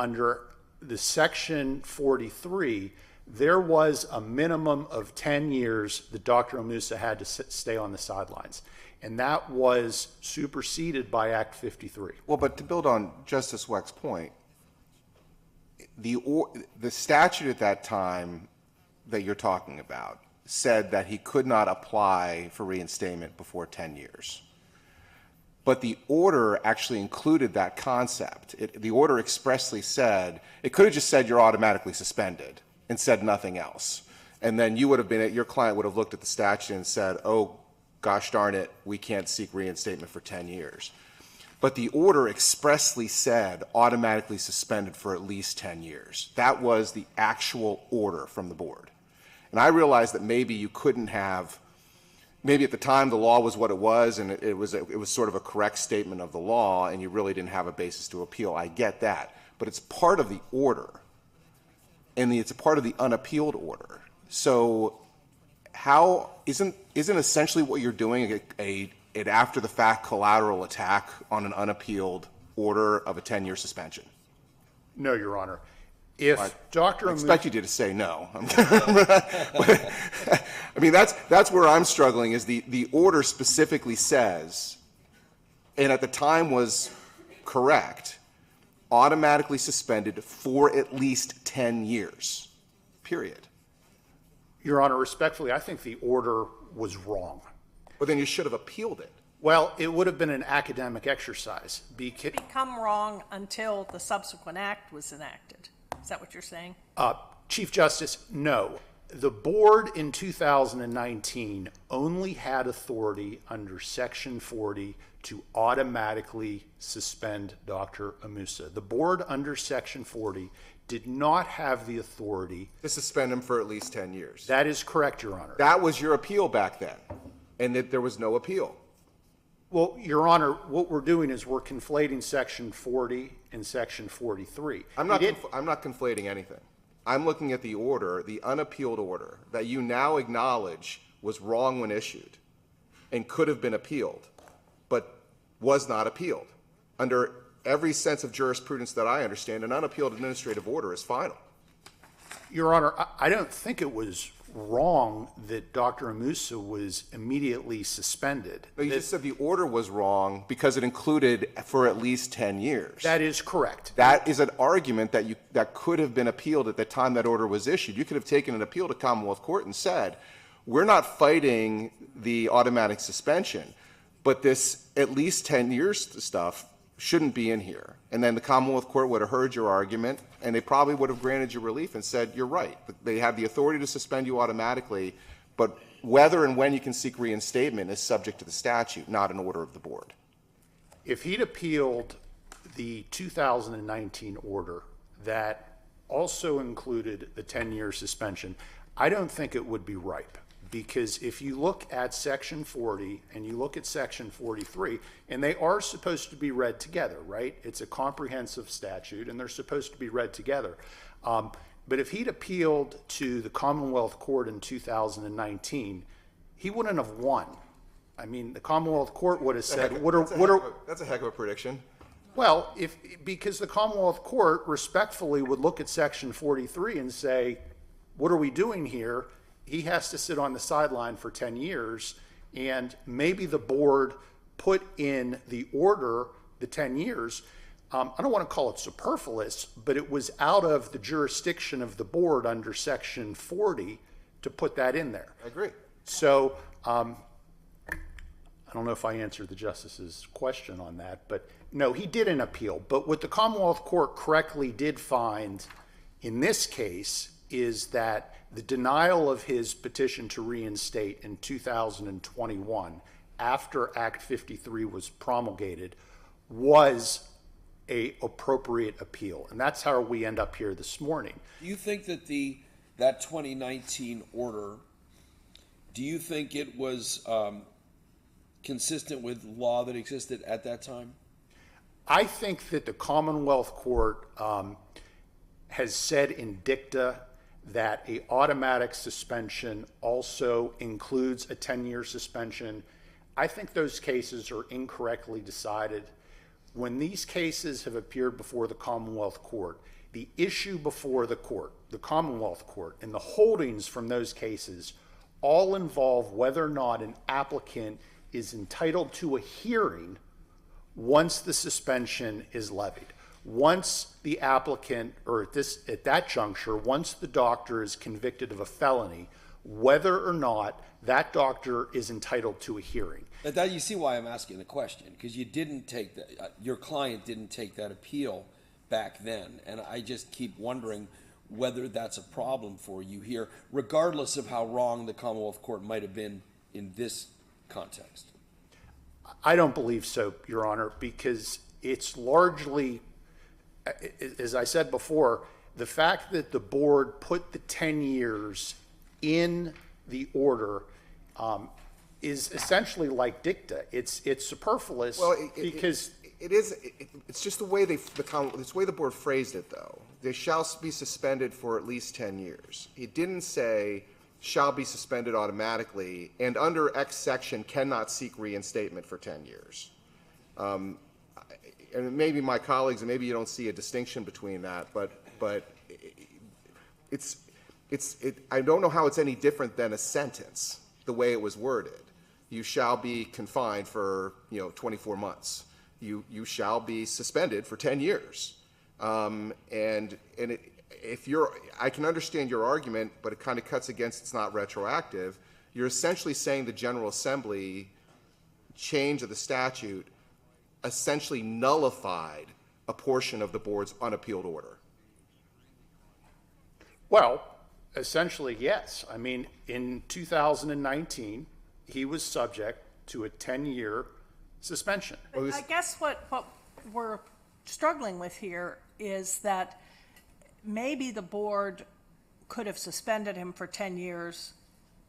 under the Section 43, there was a minimum of 10 years that Dr. Almusa had to stay on the sidelines. And that was superseded by Act 53. Well, but to build on Justice Weck's point, the statute at that time that you're talking about said that he could not apply for reinstatement before 10 years. But the order actually included that concept. The order expressly said, it could have just said you're automatically suspended and said nothing else. And then you would have been, your client would have looked at the statute and said, oh, gosh darn it, we can't seek reinstatement for 10 years. But the order expressly said automatically suspended for at least 10 years. That was the actual order from the board. And I realized that maybe you couldn't have, maybe at the time the law was what it was, and it was sort of a correct statement of the law, and you really didn't have a basis to appeal. I get that. But it's part of the order, and it's a part of the unappealed order. So how isn't essentially what you're doing an after-the-fact collateral attack on an unappealed order of a 10-year suspension? No, Your Honor. If Dr. I expect you to say no. I mean, that's where I'm struggling, is the order specifically says, and at the time was correct, automatically suspended for at least 10 years, period. Your Honor, respectfully, I think the order was wrong. Well, then you should have appealed it. Well, it would have been an academic exercise. Become wrong until the subsequent act was enacted. Is that what you're saying? Chief Justice, no. The board in 2019 only had authority under Section 40 to automatically suspend Dr. Almusa. The board under Section 40 did not have the authority to suspend him for at least 10 years. That is correct, Your Honor. That was your appeal back then, and that there was no appeal. Well, Your Honor, what we're doing is we're conflating Section 40 and Section 43. I'm not conflating anything. I'm looking at the order, the unappealed order, that you now acknowledge was wrong when issued and could have been appealed, but was not appealed. Under every sense of jurisprudence that I understand, an unappealed administrative order is final. Your Honor, I don't think it was wrong that Dr. Almusa was immediately suspended. No, you just said the order was wrong because it included for at least 10 years. That is correct. That is an argument that could have been appealed at the time that order was issued. You could have taken an appeal to Commonwealth Court and said, we're not fighting the automatic suspension, but this at least 10 years stuff shouldn't be in here. And then the Commonwealth Court would have heard your argument, and they probably would have granted you relief and said, you're right. They have the authority to suspend you automatically, but whether and when you can seek reinstatement is subject to the statute, not an order of the board. If he'd appealed the 2019 order that also included the 10-year suspension, I don't think it would be ripe. Because if you look at Section 40 and you look at Section 43, and they are supposed to be read together, right? It's a comprehensive statute, and they're supposed to be read together. But if he'd appealed to the Commonwealth Court in 2019, he wouldn't have won. I mean, the Commonwealth Court would have said, That's a heck of a prediction. Well, because the Commonwealth Court respectfully would look at Section 43 and say, what are we doing here? He has to sit on the sideline for 10 years, and maybe the board put in the order the 10 years. I don't want to call it superfluous, but it was out of the jurisdiction of the board under Section 40 to put that in there. I agree. So I don't know if I answered the Justice's question on that, but no, he didn't appeal. But what the Commonwealth Court correctly did find in this case is that the denial of his petition to reinstate in 2021, after Act 53 was promulgated, was a appropriate appeal. And that's how we end up here this morning. Do you think that that 2019 order, do you think it was consistent with law that existed at that time? I think that the Commonwealth Court has said in dicta that an automatic suspension also includes a 10-year suspension. I think those cases are incorrectly decided. when these cases have appeared before the Commonwealth Court, the issue before the court, the Commonwealth Court, and the holdings from those cases all involve whether or not an applicant is entitled to a hearing once the suspension is levied. Once the applicant, or at that juncture, once the doctor is convicted of a felony, whether or not that doctor is entitled to a hearing. That you see why I'm asking the question, because you didn't take that, your client didn't take that appeal back then, and I just keep wondering whether that's a problem for you here, regardless of how wrong the Commonwealth Court might have been in this context. I don't believe so, Your Honor, because it's largely, as I said before, the fact that the board put the 10 years in the order is essentially like dicta. It's superfluous because it's just the way it's the way the board phrased it, though. They shall be suspended for at least 10 years. It didn't say shall be suspended automatically, and under X section cannot seek reinstatement for 10 years. And maybe my colleagues, and maybe you don't see a distinction between that, but I don't know how it's any different than a sentence, the way it was worded. You shall be confined for 24 months. You shall be suspended for 10 years. I can understand your argument, but it kind of cuts against it's not retroactive. You're essentially saying the General Assembly change of the statute essentially nullified a portion of the board's unappealed order. Well, essentially, yes. I mean, in 2019, he was subject to a 10-year suspension. But I guess what we're struggling with here is that maybe the board could have suspended him for 10 years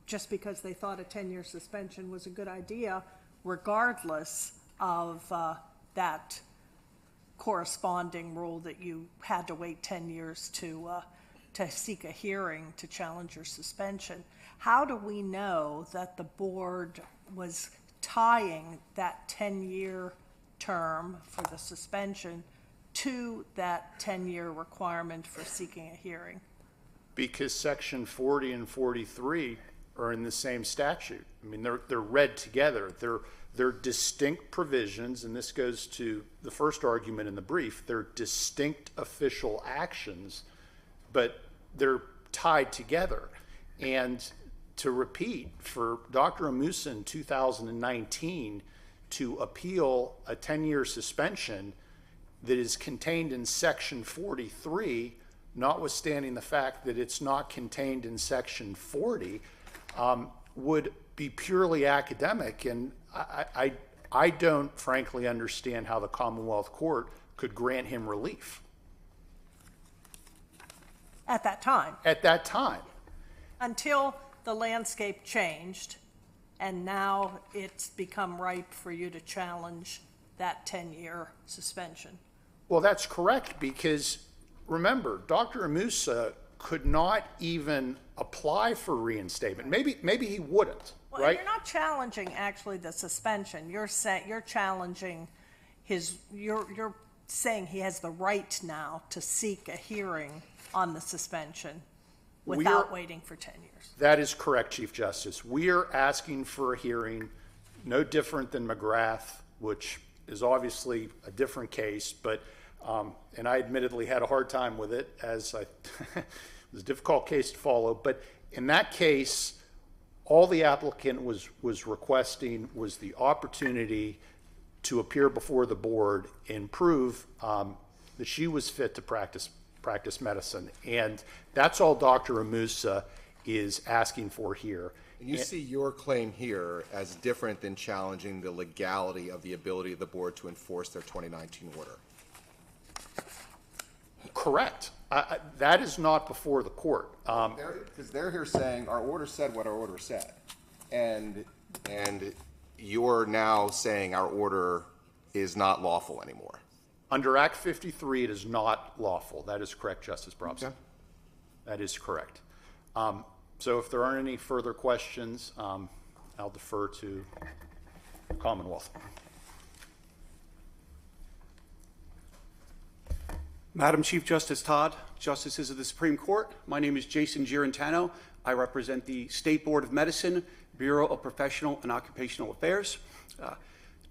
just because they thought a 10-year suspension was a good idea, regardless of that corresponding rule that you had to wait 10 years to seek a hearing to challenge your suspension. How do we know that the board was tying that 10-year term for the suspension to that 10-year requirement for seeking a hearing? Because section 40 and 43 are in the same statute. I mean, they're read together. They're distinct provisions, and this goes to the first argument in the brief. They're distinct official actions, but they're tied together. And to repeat, for Dr. Almusa in 2019 to appeal a 10-year suspension that is contained in section 43, notwithstanding the fact that it's not contained in section 40, would be purely academic. And I don't frankly understand how the Commonwealth Court could grant him relief. At that time? At that time. Until the landscape changed, and now it's become ripe for you to challenge that 10-year suspension. Well, that's correct, because remember, Dr. Almusa could not even apply for reinstatement. Maybe he wouldn't, well, right? You're not challenging actually the suspension. You're challenging you're saying he has the right now to seek a hearing on the suspension without waiting for 10 years. That is correct, Chief Justice. We are asking for a hearing no different than McGrath, which is obviously a different case, but and I admittedly had a hard time with it, as it was a difficult case to follow. But in that case, all the applicant was requesting was the opportunity to appear before the board and prove that she was fit to practice medicine. And that's all Dr. Almusa is asking for here. And you see your claim here as different than challenging the legality of the ability of the board to enforce their 2019 order. Correct. That is not before the court. Because they're here saying our order said what our order said. And you're now saying our order is not lawful anymore. Under Act 53, it is not lawful. That is correct, Justice Brobson. Okay. That is correct. So if there aren't any further questions, I'll defer to Commonwealth. Madam Chief Justice Todd, Justices of the Supreme Court, my name is Jason Girantano. I represent the State Board of Medicine, Bureau of Professional and Occupational Affairs.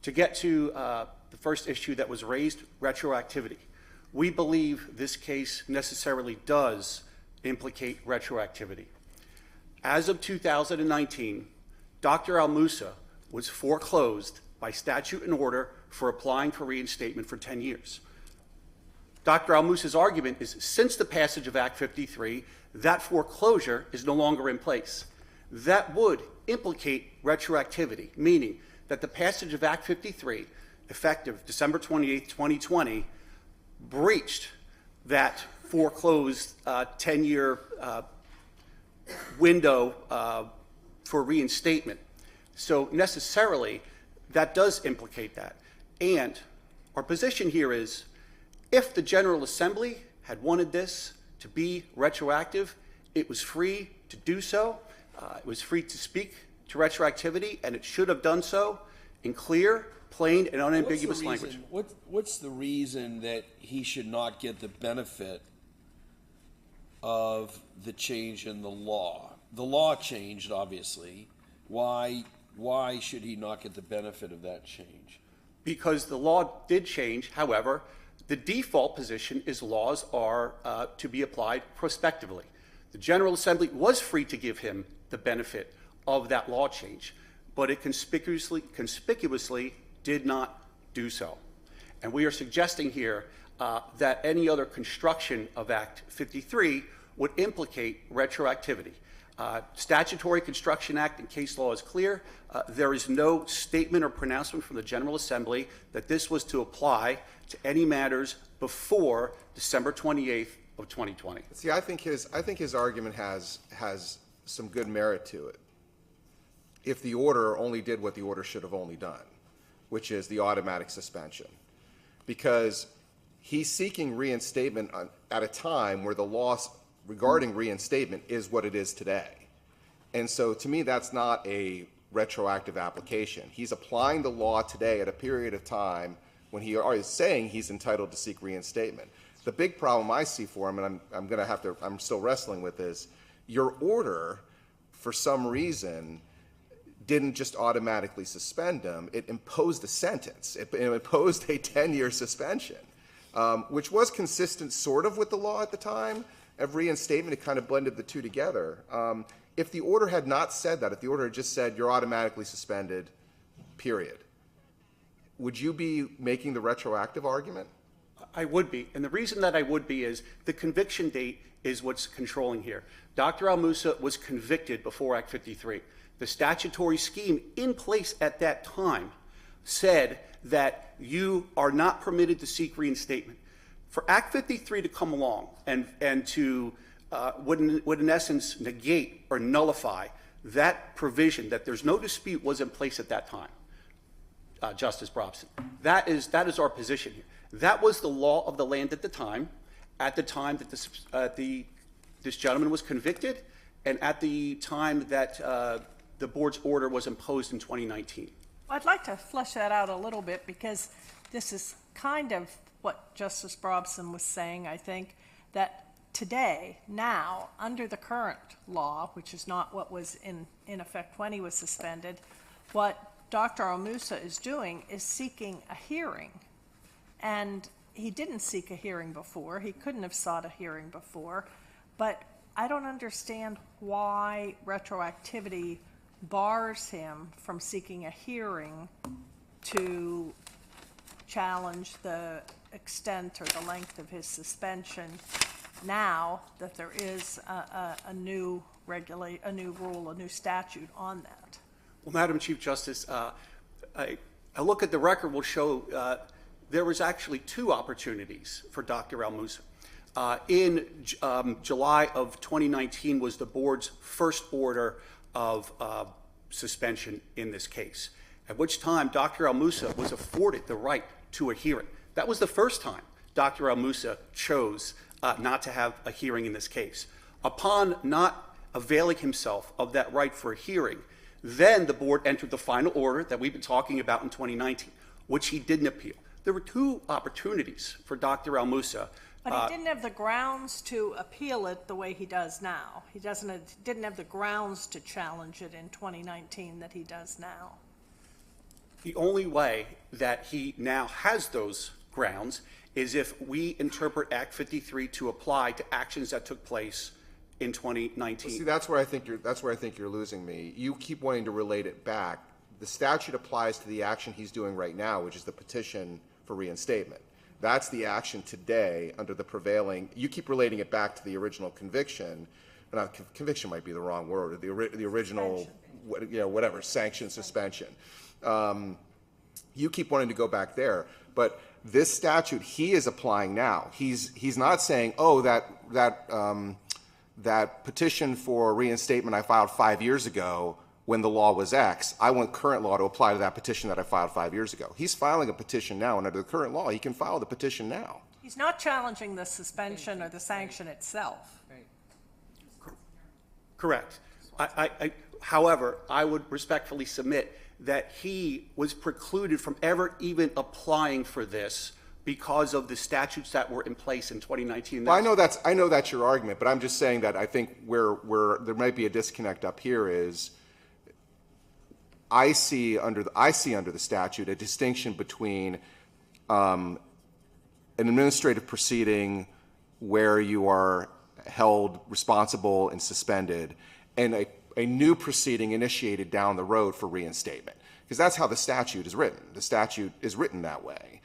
To get to the first issue that was raised, retroactivity. We believe this case necessarily does implicate retroactivity. As of 2019, Dr. Almusa was foreclosed by statute and order for applying for reinstatement for 10 years. Dr. Almusa's argument is since the passage of Act 53, that foreclosure is no longer in place. That would implicate retroactivity, meaning that the passage of Act 53, effective December 28, 2020, breached that foreclosed 10-year window for reinstatement. So necessarily, that does implicate that. And our position here is, if the General Assembly had wanted this to be retroactive, it was free to do so. It was free to speak to retroactivity, and it should have done so in clear, plain, and unambiguous language. What's the reason that he should not get the benefit of the change in the law? The law changed, obviously. Why should he not get the benefit of that change? Because the law did change. However, the default position is laws are to be applied prospectively. The General Assembly was free to give him the benefit of that law change, but it conspicuously did not do so. And we are suggesting here that any other construction of Act 53 would implicate retroactivity. Statutory Construction Act and case law is clear. There is no statement or pronouncement from the General Assembly that this was to apply to any matters before December 28th of 2020. See, I think his argument has some good merit to it. If the order only did what the order should have only done, which is the automatic suspension, because he's seeking reinstatement at a time where the law regarding reinstatement is what it is today. And so to me, that's not a retroactive application. He's applying the law today at a period of time when he is saying he's entitled to seek reinstatement. The big problem I see for him, and I'm still wrestling with, is your order, for some reason, didn't just automatically suspend him. It imposed a sentence. It imposed a 10-year suspension, which was consistent sort of with the law at the time of reinstatement. It kind of blended the two together. If the order had not said that, if the order had just said you're automatically suspended, period, would you be making the retroactive argument? I would be. And the reason that I would be is the conviction date is what's controlling here. Dr. Almusa was convicted before Act 53. The statutory scheme in place at that time said that you are not permitted to seek reinstatement. For Act 53 to come along and to would in essence negate or nullify that provision that there's no dispute was in place at that time, Justice Brobson. That is our position here. That was the law of the land at the time that this gentleman was convicted, and at the time that the board's order was imposed in 2019. I'd like to flesh that out a little bit, because this is kind of what Justice Brobson was saying, I think, that today, now, under the current law, which is not what was in effect when he was suspended, what Dr. Almusa is doing is seeking a hearing. And he didn't seek a hearing before. He couldn't have sought a hearing before. But I don't understand why retroactivity bars him from seeking a hearing to challenge the extent or the length of his suspension now that there is a new rule, a new statute on that. Well, Madam Chief Justice, a look at the record will show there was actually two opportunities for Dr. Almusa. In July of 2019 was the board's first order of suspension in this case, at which time Dr. Almusa was afforded the right to a hearing. That was the first time Dr. Almusa chose not to have a hearing in this case. Upon not availing himself of that right for a hearing, then the board entered the final order that we've been talking about in 2019, which he didn't appeal. There were two opportunities for Dr. Almusa But he didn't have the grounds to appeal it the way he does now. He didn't have the grounds to challenge it in 2019 that he does now. The only way that he now has those grounds is if we interpret Act 53 to apply to actions that took place in 2019. See, that's where I think you're losing me. You keep wanting to relate it back. The statute applies to the action he's doing right now, which is the petition for reinstatement. That's the action today under the prevailing. You keep relating it back to the original conviction. Not conviction might be the wrong word. The original, whatever, sanction, suspension. You keep wanting to go back there, but this statute he is applying now. He's not saying, oh, that petition for reinstatement I filed 5 years ago when the law was X, I want current law to apply to that petition that I filed 5 years ago. He's filing a petition now, and under the current law, he can file the petition now. He's not challenging the suspension or the sanction itself. Correct. However, I would respectfully submit that he was precluded from ever even applying for this because of the statutes that were in place in 2019. Well, I know that's your argument, but I'm just saying that I think where there might be a disconnect up here is I see under the statute a distinction between an administrative proceeding where you are held responsible and suspended, and a new proceeding initiated down the road for reinstatement, because that's how the statute is written. The statute is written that way.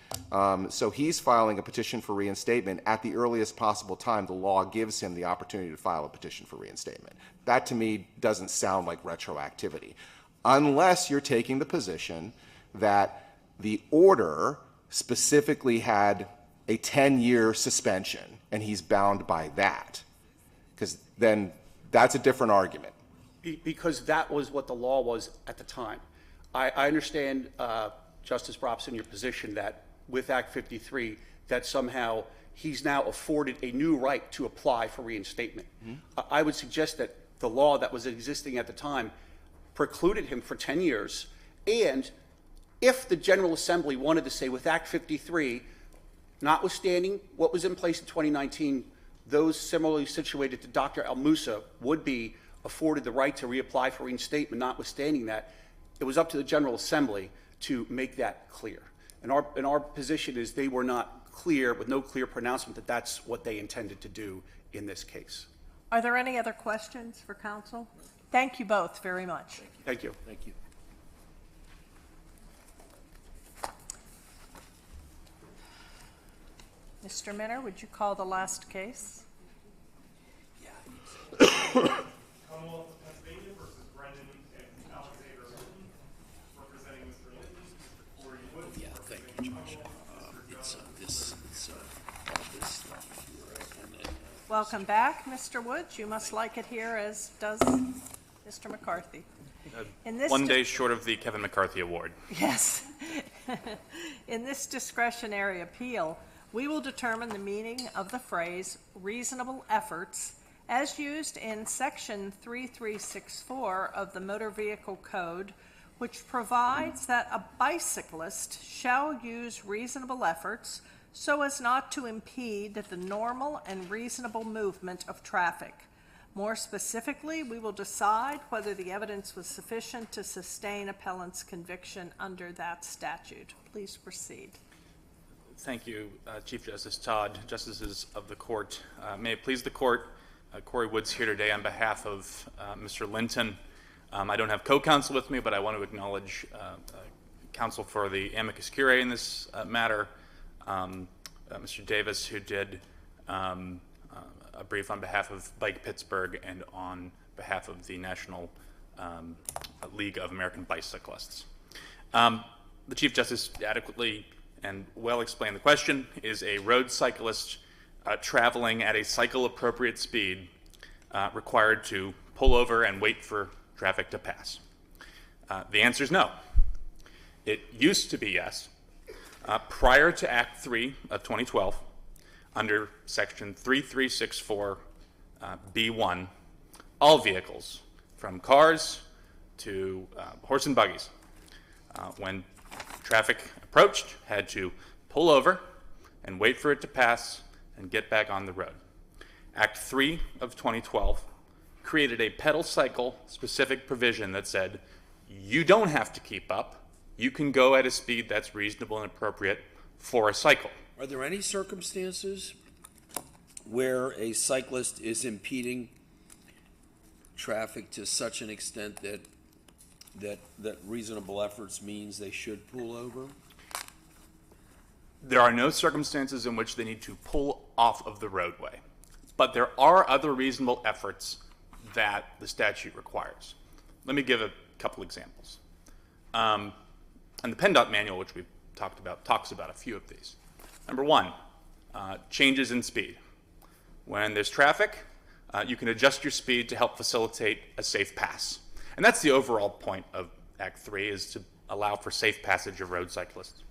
So he's filing a petition for reinstatement at the earliest possible time the law gives him the opportunity to file a petition for reinstatement. That to me doesn't sound like retroactivity, unless you're taking the position that the order specifically had a 10-year suspension and he's bound by that, because then that's a different argument. Because that was what the law was at the time. I understand, Justice Robson, your position that with Act 53, that somehow he's now afforded a new right to apply for reinstatement. Mm-hmm. I would suggest that the law that was existing at the time precluded him for 10 years, and if the General Assembly wanted to say with Act 53, notwithstanding what was in place in 2019, those similarly situated to Dr. Almusa would be afforded the right to reapply for reinstatement. Notwithstanding that, it was up to the General Assembly to make that clear. And our position is they were not clear, with no clear pronouncement, that that's what they intended to do in this case. Are there any other questions for counsel? Thank you both very much. Thank you. Thank you. Mr. Minner, would you call the last case? Commonwealth of Pennsylvania versus Brendan and Alexander Linton, representing Mr. Linton, Mr. Corey Wood. Yeah, thank you, Josh. It's all this stuff here, and then, Welcome back, Mr. Woods. You must like it here, as does Mr. McCarthy. One day short of the Kevin McCarthy Award. Yes. In this discretionary appeal, we will determine the meaning of the phrase reasonable efforts as used in Section 3364 of the Motor Vehicle Code, which provides that a bicyclist shall use reasonable efforts so as not to impede the normal and reasonable movement of traffic. More specifically, we will decide whether the evidence was sufficient to sustain appellant's conviction under that statute. Please proceed. Thank you, Chief Justice Todd, Justices of the Court. May it please the Court, Corey Woods here today on behalf of Mr. Linton. I don't have co-counsel with me, but I want to acknowledge counsel for the amicus curiae in this matter, Mr. Davis, who did a brief on behalf of Bike Pittsburgh and on behalf of the National League of American Bicyclists. The Chief Justice adequately and well explained the question. Is a road cyclist traveling at a cycle-appropriate speed required to pull over and wait for traffic to pass? The answer is no. It used to be yes. Prior to Act 3 of 2012, under Section 3364 B1, all vehicles, from cars to horse and buggies, when traffic approached, had to pull over and wait for it to pass and get back on the road. Act 3 of 2012 created a pedal cycle specific provision that said, you don't have to keep up. You can go at a speed that's reasonable and appropriate for a cycle. Are there any circumstances where a cyclist is impeding traffic to such an extent that reasonable efforts means they should pull over? There are no circumstances in which they need to pull off of the roadway, but there are other reasonable efforts that the statute requires. Let me give a couple examples. And the PennDOT manual, which we've talked about, talks about a few of these. Number one, changes in speed. When there's traffic, you can adjust your speed to help facilitate a safe pass. And that's the overall point of Act 3, is to allow for safe passage of road cyclists.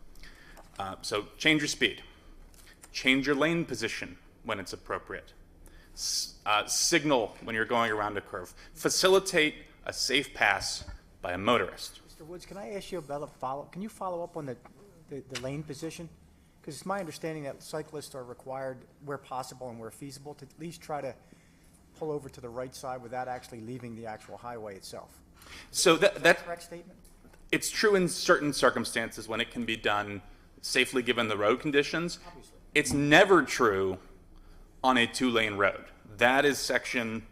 So change your speed. Change your lane position when it's appropriate. Signal when you're going around a curve. Facilitate a safe pass by a motorist. Mr. Woods, can I ask you about a follow-up? Can you follow up on the lane position? Because it's my understanding that cyclists are required, where possible and where feasible, to at least try to pull over to the right side without actually leaving the actual highway itself. So that's a correct statement? It's true in certain circumstances when it can be done safely given the road conditions. Obviously. It's never true on a two-lane road. That is section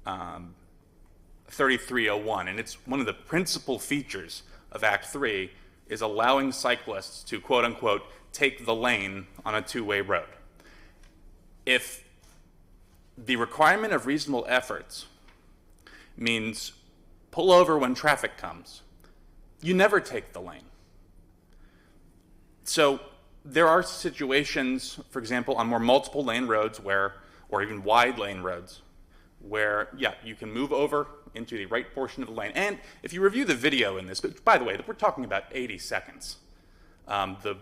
3301, and it's one of the principal features of Act 3 is allowing cyclists to, quote unquote, take the lane on a two-way road. If the requirement of reasonable efforts means pull over when traffic comes, you never take the lane. So there are situations, for example, on more multiple lane roads where, or even wide lane roads, where, yeah, you can move over into the right portion of the lane. And if you review the video in this, but by the way, we're talking about 80 seconds. The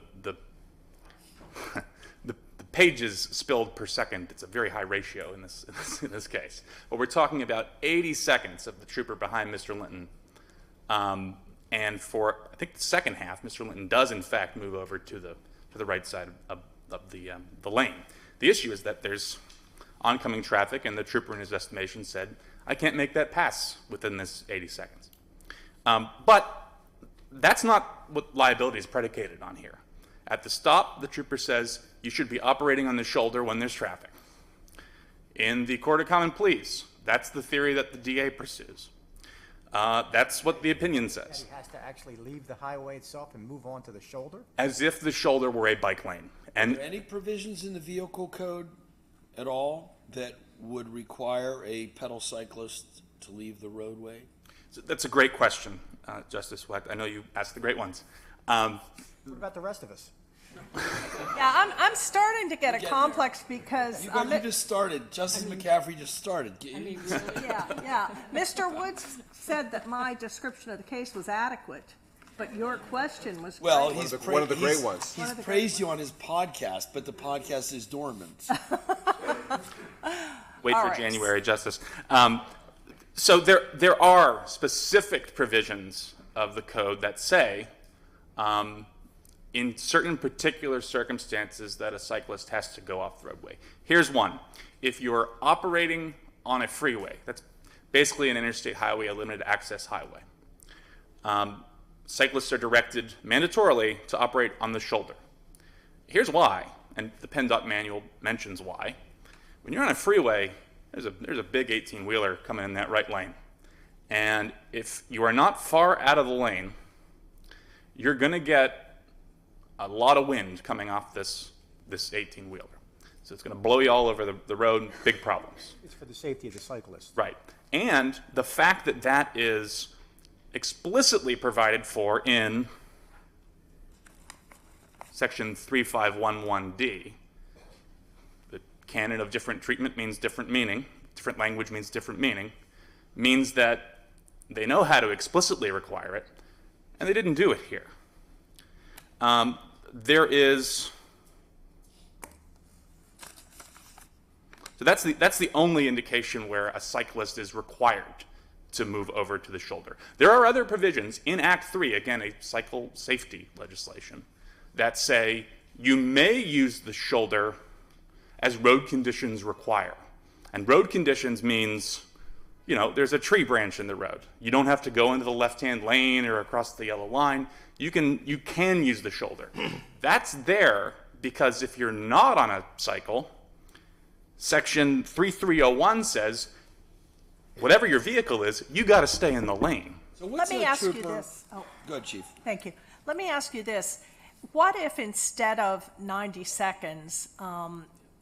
pages spilled per second, it's a very high ratio in this case. But we're talking about 80 seconds of the trooper behind Mr. Linton. And for, I think, the second half, Mr. Linton does, in fact, move over to the right side of the lane. The issue is that there's oncoming traffic, and the trooper, in his estimation, said, I can't make that pass within this 80 seconds. But that's not what liability is predicated on here. At the stop, the trooper says, you should be operating on the shoulder when there's traffic. In the Court of Common Pleas, that's the theory that the DA pursues. That's what the opinion says. He has to actually leave the highway itself and move on to the shoulder? As if the shoulder were a bike lane. Are there any provisions in the vehicle code at all that would require a pedal cyclist to leave the roadway? So that's a great question, Justice Wecht. I know you asked the great ones. What about the rest of us? Yeah, I'm starting to get a complex because You just started. Justice McCaffrey just started. yeah. Mr. Woods said that my description of the case was adequate, but your question was well, great. one of the great ones. He's praised you on his podcast, but the podcast is dormant. Wait for January, Justice. So there are specific provisions of the code that say in certain particular circumstances that a cyclist has to go off the roadway. Here's one. If you're operating on a freeway, that's basically an interstate highway, a limited access highway, cyclists are directed mandatorily to operate on the shoulder. Here's why, and the PennDOT manual mentions why. When you're on a freeway, there's a big 18-wheeler coming in that right lane. And if you are not far out of the lane, you're going to get a lot of wind coming off this 18-wheeler. So it's going to blow you all over the road, big problems. It's for the safety of the cyclist. Right. And the fact that that is explicitly provided for in section 3511D, the canon of different treatment means different meaning, different language means different meaning, means that they know how to explicitly require it, and they didn't do it here. So that's the only indication where a cyclist is required to move over to the shoulder. There are other provisions in Act 3, again, a cycle safety legislation, that say you may use the shoulder as road conditions require. And road conditions means, you know, there's a tree branch in the road. You don't have to go into the left-hand lane or across the yellow line. You can use the shoulder. That's there because if you're not on a cycle, Section 3301 says, whatever your vehicle is, you got to stay in the lane. So Let me ask you this. Oh, Go ahead, Chief. thank you. Let me ask you this. What if instead of 90 seconds,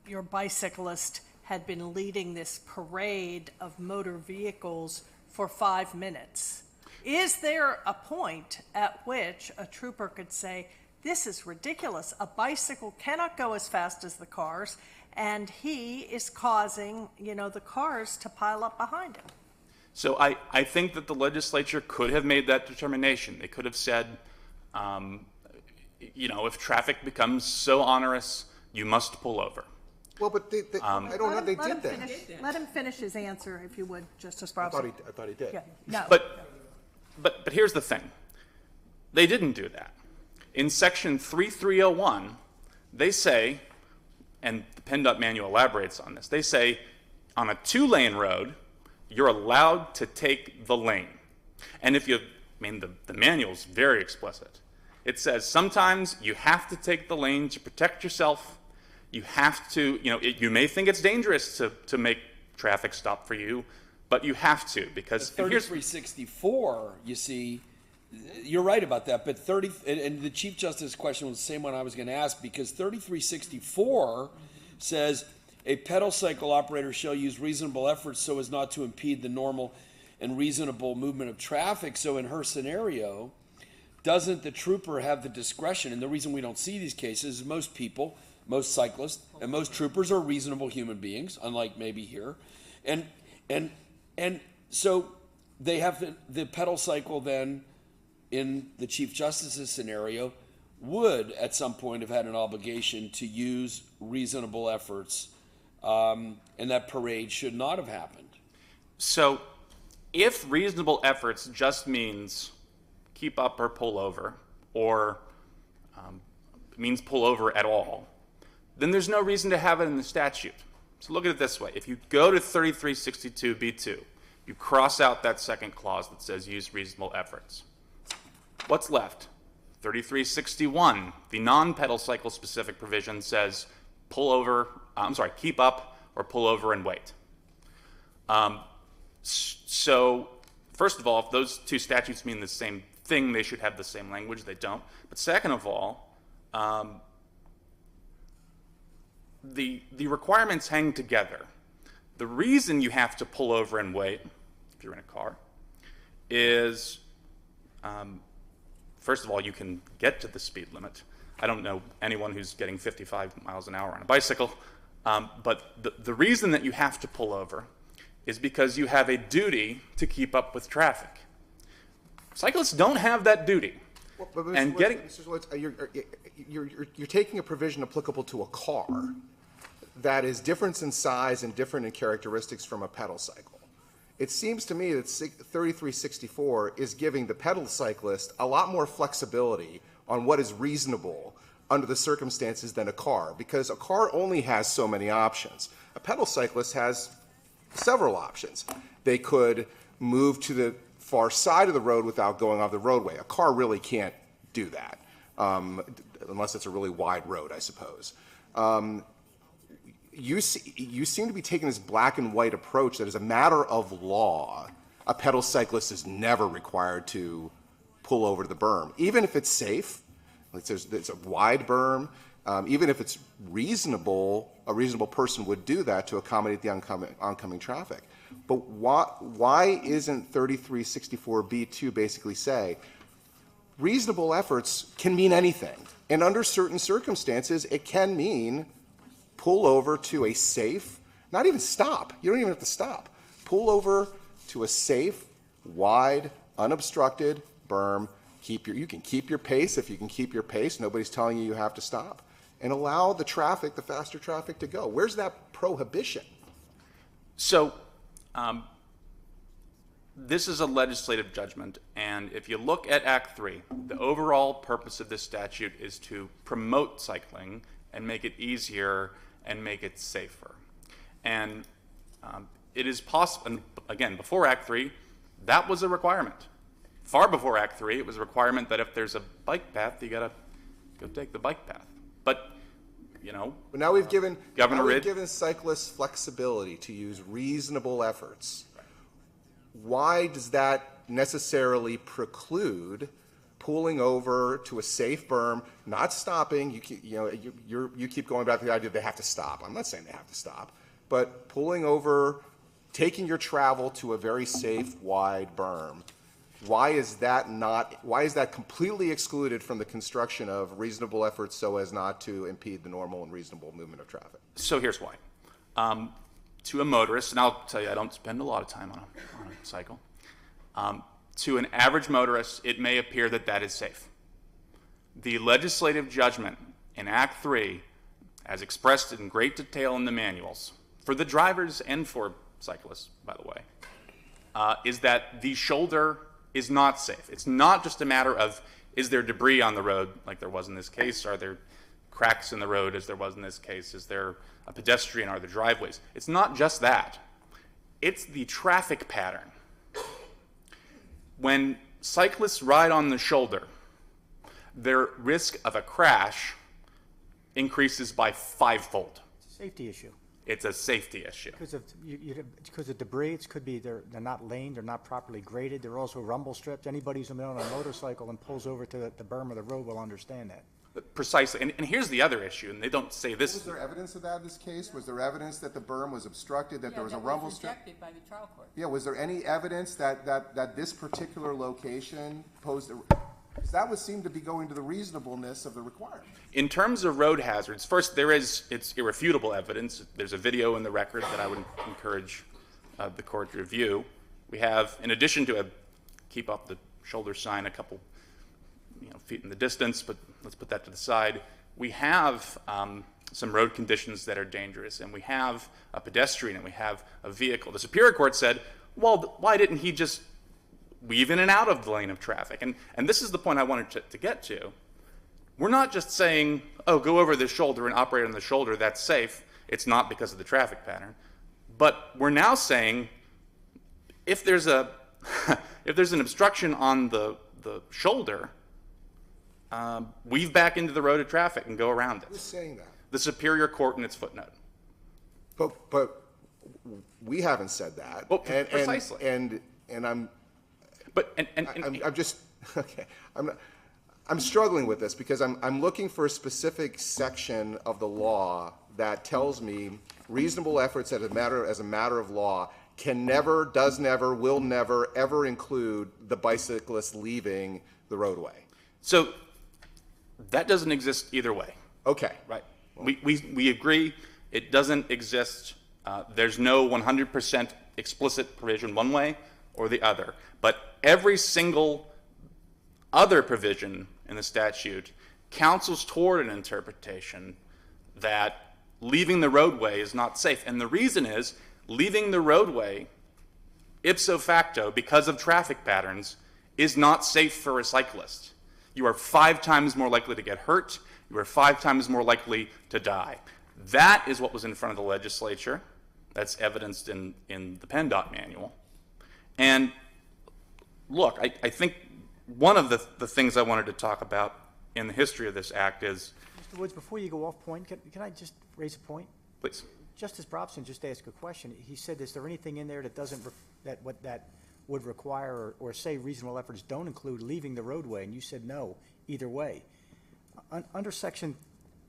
your bicyclist had been leading this parade of motor vehicles for 5 minutes? Is there a point at which a trooper could say, this is ridiculous. A bicycle cannot go as fast as the cars, and he is causing, the cars to pile up behind him? So I think that the legislature could have made that determination. They could have said, if traffic becomes so onerous, you must pull over. Well, but I don't know. They did that. Let him finish his answer, if you would, Justice Rouse. I thought he did. Yeah. No. But here's the thing. They didn't do that. In Section 3301, they say, and the PennDOT manual elaborates on this, they say on a 2-lane road, you're allowed to take the lane. And the manual's very explicit. It says sometimes you have to take the lane to protect yourself. You have to, you may think it's dangerous to make traffic stop for you, but you have to because 3364, you see, you're right about that. But and the Chief Justice question was the same one I was going to ask, because 3364 says a pedal cycle operator shall use reasonable efforts so as not to impede the normal and reasonable movement of traffic. So in her scenario, doesn't the trooper have the discretion? And the reason we don't see these cases is most people, most cyclists, and most troopers are reasonable human beings, unlike maybe here. And so they have the pedal cycle then, in the Chief Justice's scenario, would at some point have had an obligation to use reasonable efforts, and that parade should not have happened. So if reasonable efforts just means keep up or pull over, or means pull over at all, then there's no reason to have it in the statute. So look at it this way. If you go to 3362B2, you cross out that second clause that says use reasonable efforts. What's left? 3361, the non-pedal cycle specific provision says keep up or pull over and wait. So first of all, if those two statutes mean the same thing, they should have the same language. They don't. But second of all, the requirements hang together. The reason you have to pull over and wait, if you're in a car, is first of all, you can get to the speed limit. I don't know anyone who's getting 55 miles an hour on a bicycle, but the reason that you have to pull over is because you have a duty to keep up with traffic. Cyclists don't have that duty. Well, but Mr. Lutz, you're taking a provision applicable to a car that is different in size and different in characteristics from a pedal cycle. It seems to me that 3364 is giving the pedal cyclist a lot more flexibility on what is reasonable under the circumstances than a car, because a car only has so many options. A pedal cyclist has several options. They could move to the far side of the road without going off the roadway. A car really can't do that, unless it's a really wide road, I suppose. You seem to be taking this black and white approach that as a matter of law, a pedal cyclist is never required to pull over to the berm, even if it's safe. It's a wide berm. Even if it's reasonable, a reasonable person would do that to accommodate the oncoming traffic. But why isn't 3364B2 basically say reasonable efforts can mean anything, and under certain circumstances it can mean pull over to a safe, not even stop. You don't even have to stop. Pull over to a safe, wide, unobstructed berm. You can keep your pace if you can keep your pace. Nobody's telling you have to stop. And allow the traffic, the faster traffic, to go. Where's that prohibition? So this is a legislative judgment, and if you look at Act 3, the overall purpose of this statute is to promote cycling and make it easier and make it safer. And it is possible, and again, before Act 3, that was a requirement. Far before Act 3, it was a requirement that if there's a bike path, you gotta go take the bike path. But, you know. But now we've given Governor given cyclists flexibility to use reasonable efforts. Why does that necessarily preclude pulling over to a safe berm, not stopping? You keep going back to the idea they have to stop. I'm not saying they have to stop, but pulling over, taking your travel to a very safe, wide berm. Why is that completely excluded from the construction of reasonable efforts so as not to impede the normal and reasonable movement of traffic? So here's why. To a motorist, and I'll tell you, I don't spend a lot of time on a cycle. To an average motorist, it may appear that that is safe. The legislative judgment in Act 3, as expressed in great detail in the manuals, for the drivers and for cyclists, by the way, is that the shoulder is not safe. It's not just a matter of, is there debris on the road like there was in this case? Are there cracks in the road as there was in this case? Is there a pedestrian? Are there driveways? It's not just that. It's the traffic pattern. When cyclists ride on the shoulder, their risk of a crash increases by 5-fold. It's a safety issue. It's a safety issue. Because of debris, it could be they're not laned, they're not properly graded. There are also rumble strips. Anybody who's on a motorcycle and pulls over to the berm of the road will understand that. Precisely. And here's the other issue, and they don't say this. Was there evidence of that in this case? Was there evidence that the berm was obstructed, that there was a rumble strip? Rejected by the trial court. Yeah, was there any evidence that this particular location posed a... That would seem to be going to the reasonableness of the requirement. In terms of road hazards, first, it's irrefutable evidence. There's a video in the record that I would encourage the court to review. We have, in addition to a keep up the shoulder sign a couple feet in the distance, but let's put that to the side, we have some road conditions that are dangerous, and we have a pedestrian, and we have a vehicle. The Superior Court said, well, why didn't he just weave in and out of the lane of traffic? And this is the point I wanted to get to. We're not just saying, oh, go over the shoulder and operate on the shoulder, that's safe. It's not because of the traffic pattern. But we're now saying, if there's an obstruction on the shoulder, weave back into the road of traffic and go around it. Who's saying that? The Superior Court in its footnote. But we haven't said that. Well, precisely. And I'm just okay. I'm struggling with this because I'm looking for a specific section of the law that tells me reasonable efforts as a matter of law can never, does never, will never ever include the bicyclist leaving the roadway. So that doesn't exist either way. Okay. Right. We agree it doesn't exist. There's no 100% explicit provision one way or the other. But every single other provision in the statute counsels toward an interpretation that leaving the roadway is not safe. And the reason is leaving the roadway, ipso facto, because of traffic patterns, is not safe for a cyclist. You are 5 times more likely to get hurt. You are 5 times more likely to die. That is what was in front of the legislature. That's evidenced in the PennDOT manual. And look, I think one of the things I wanted to talk about in the history of this act is... Mr. Woods, before you go off point, can I just raise a point? Please. Justice Brobson just asked a question. He said, is there anything in there that doesn't, that would require or say reasonable efforts don't include leaving the roadway? And you said no, either way. Under Section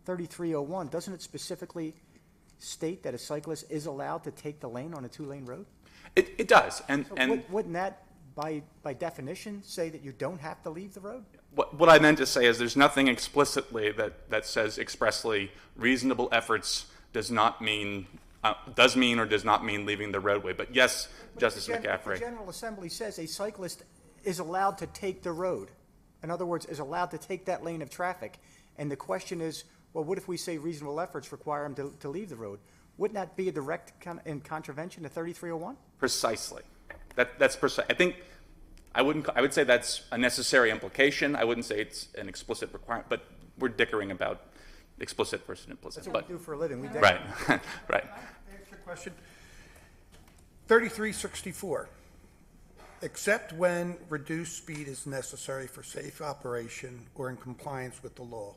3301, doesn't it specifically state that a cyclist is allowed to take the lane on a 2-lane road? It does. And wouldn't that, by definition, say that you don't have to leave the road? What I meant to say is there's nothing explicitly that says expressly reasonable efforts does mean or does not mean leaving the roadway. But yes, Justice McCaffrey. The General Assembly says a cyclist is allowed to take the road. In other words, is allowed to take that lane of traffic. And the question is, well, what if we say reasonable efforts require him to leave the road? Wouldn't that be a direct in contravention to 3301? Precisely. That's precise. I think I would say that's a necessary implication. I wouldn't say it's an explicit requirement, but we're dickering about explicit versus implicit. That's what we do for a living. We Right, right. Ask a question. 3364. Except when reduced speed is necessary for safe operation or in compliance with the law,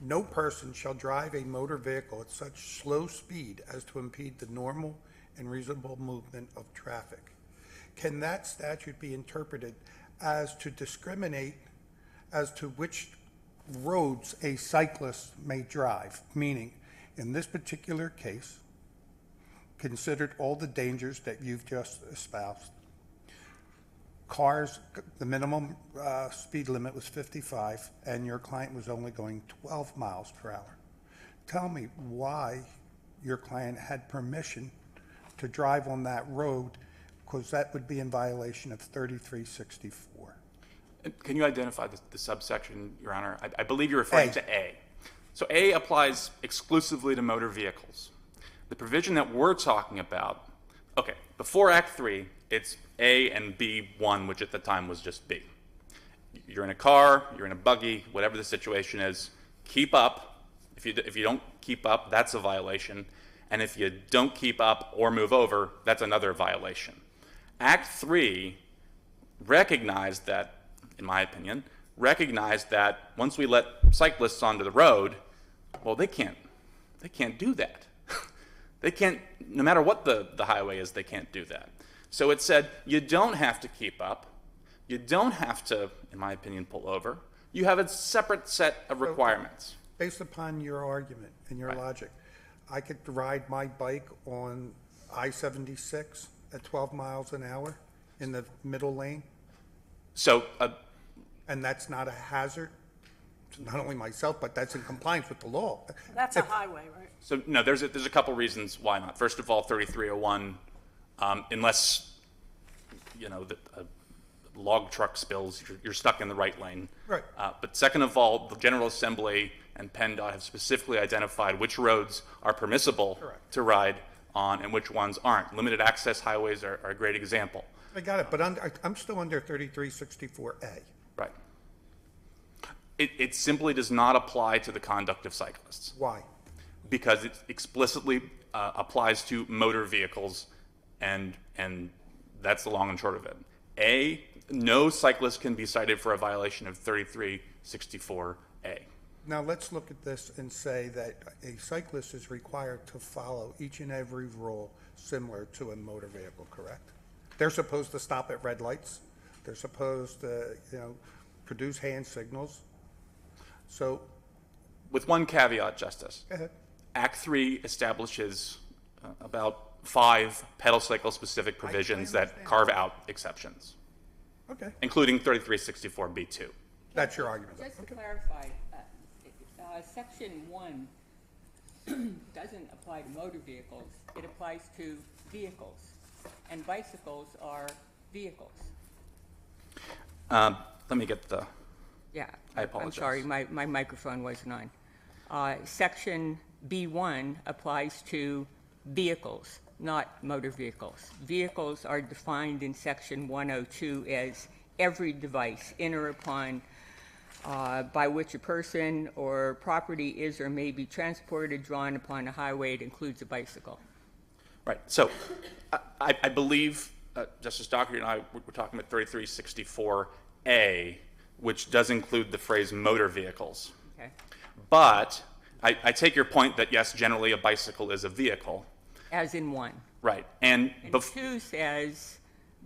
no person shall drive a motor vehicle at such slow speed as to impede the normal and reasonable movement of traffic. Can that statute be interpreted as to discriminate as to which roads a cyclist may drive? Meaning, in this particular case, considered all the dangers that you've just espoused, cars, the minimum speed limit was 55, and your client was only going 12 miles per hour. Tell me why your client had permission to drive on that road, because that would be in violation of 3364. Can you identify the subsection, Your Honor? I believe you're referring to A. So A applies exclusively to motor vehicles. The provision that we're talking about, okay, before Act 3, it's A and B1, which at the time was just B. You're in a car, you're in a buggy, whatever the situation is, keep up. If you don't keep up, that's a violation. And if you don't keep up or move over, that's another violation. Act 3 recognized that, in my opinion, recognized that once we let cyclists onto the road, well, they can't do that. They can't, no matter what the highway is, they can't do that. So it said, you don't have to keep up. You don't have to, in my opinion, pull over. You have a separate set of requirements. Based upon your argument and your logic, I could ride my bike on I-76 at 12 miles an hour in the middle lane? So, and that's not a hazard to not only myself, but that's in compliance with the law. That's a highway, right? So no, there's a couple reasons why not. First of all, 3301, unless a log truck spills, you're stuck in the right lane. Right. But second of all, the General Assembly and PennDOT have specifically identified which roads are permissible to ride on and which ones aren't. Limited access highways are a great example. I got it, but I'm still under 3364A. Right. It simply does not apply to the conduct of cyclists. Why? Because it explicitly applies to motor vehicles, and that's the long and short of it. A, no cyclist can be cited for a violation of 3364A. Now let's look at this and say that a cyclist is required to follow each and every rule similar to a motor vehicle, correct? They're supposed to stop at red lights. They're supposed to, produce hand signals. So, with one caveat, Justice. Go ahead. Act 3 establishes about 5 pedal cycle specific provisions that carve out exceptions. Okay. Including 3364B2. That's your argument. Just to clarify, Section 1 doesn't apply to motor vehicles. It applies to vehicles, and bicycles are vehicles. Let me get the... Yeah, I apologize. I'm sorry, my microphone wasn't on. Section B1 applies to vehicles, not motor vehicles. Vehicles are defined in Section 102 as every device in or upon by which a person or property is or may be transported, drawn upon a highway. It includes a bicycle. Right. So I believe, Justice Doherty and I were talking about 3364A, which does include the phrase motor vehicles. Okay. But I take your point that, yes, generally a bicycle is a vehicle. As in 1. Right. And 2 says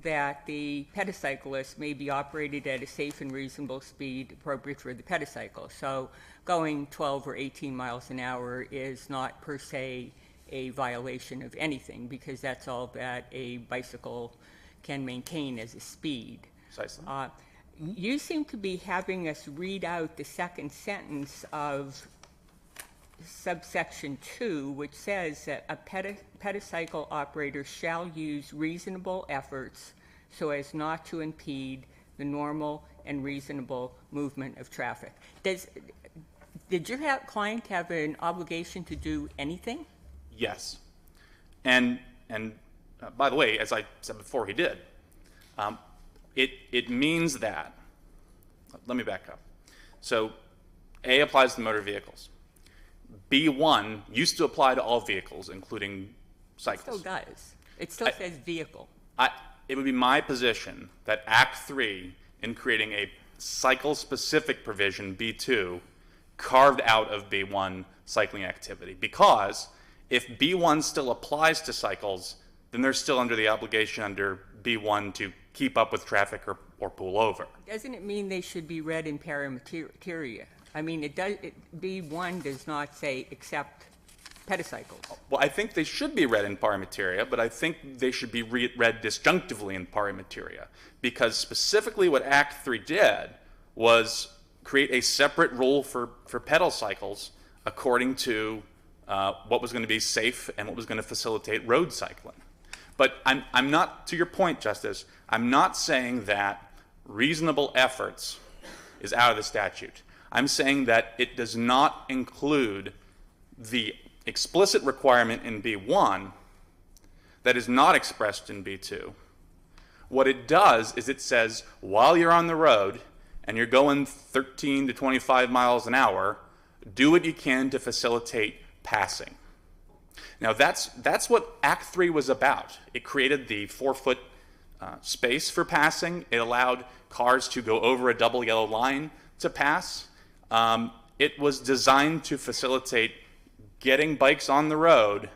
that the pedicyclist may be operated at a safe and reasonable speed appropriate for the pedicycle. So going 12 or 18 miles an hour is not per se a violation of anything, because that's all that a bicycle can maintain as a speed. Precisely. You seem to be having us read out the second sentence of subsection 2, which says that a pedicycle operator shall use reasonable efforts so as not to impede the normal and reasonable movement of traffic. Did your client have an obligation to do anything? Yes. And by the way, as I said before, he did. It means that, let me back up. So A applies to motor vehicles. B1 used to apply to all vehicles, including cycles. It still does. It still says vehicle. It would be my position that Act 3, in creating a cycle-specific provision, B2, carved out of B1 cycling activity. Because if B1 still applies to cycles, then they're still under the obligation under B1 to keep up with traffic or pull over. Doesn't it mean they should be read in paramateria? I mean, B1 does not say except petacycles. Well, I think they should be read in paramateria, but I think they should be read disjunctively in paramateria, because specifically what Act 3 did was create a separate rule for pedal cycles according to what was going to be safe and what was going to facilitate road cycling. But I'm not, to your point, Justice, I'm not saying that reasonable efforts is out of the statute. I'm saying that it does not include the explicit requirement in B1 that is not expressed in B2. What it does is it says, while you're on the road and you're going 13 to 25 miles an hour, do what you can to facilitate passing. Now, that's what Act 3 was about. It created the 4-foot space for passing. It allowed cars to go over a double yellow line to pass. It was designed to facilitate getting bikes on the road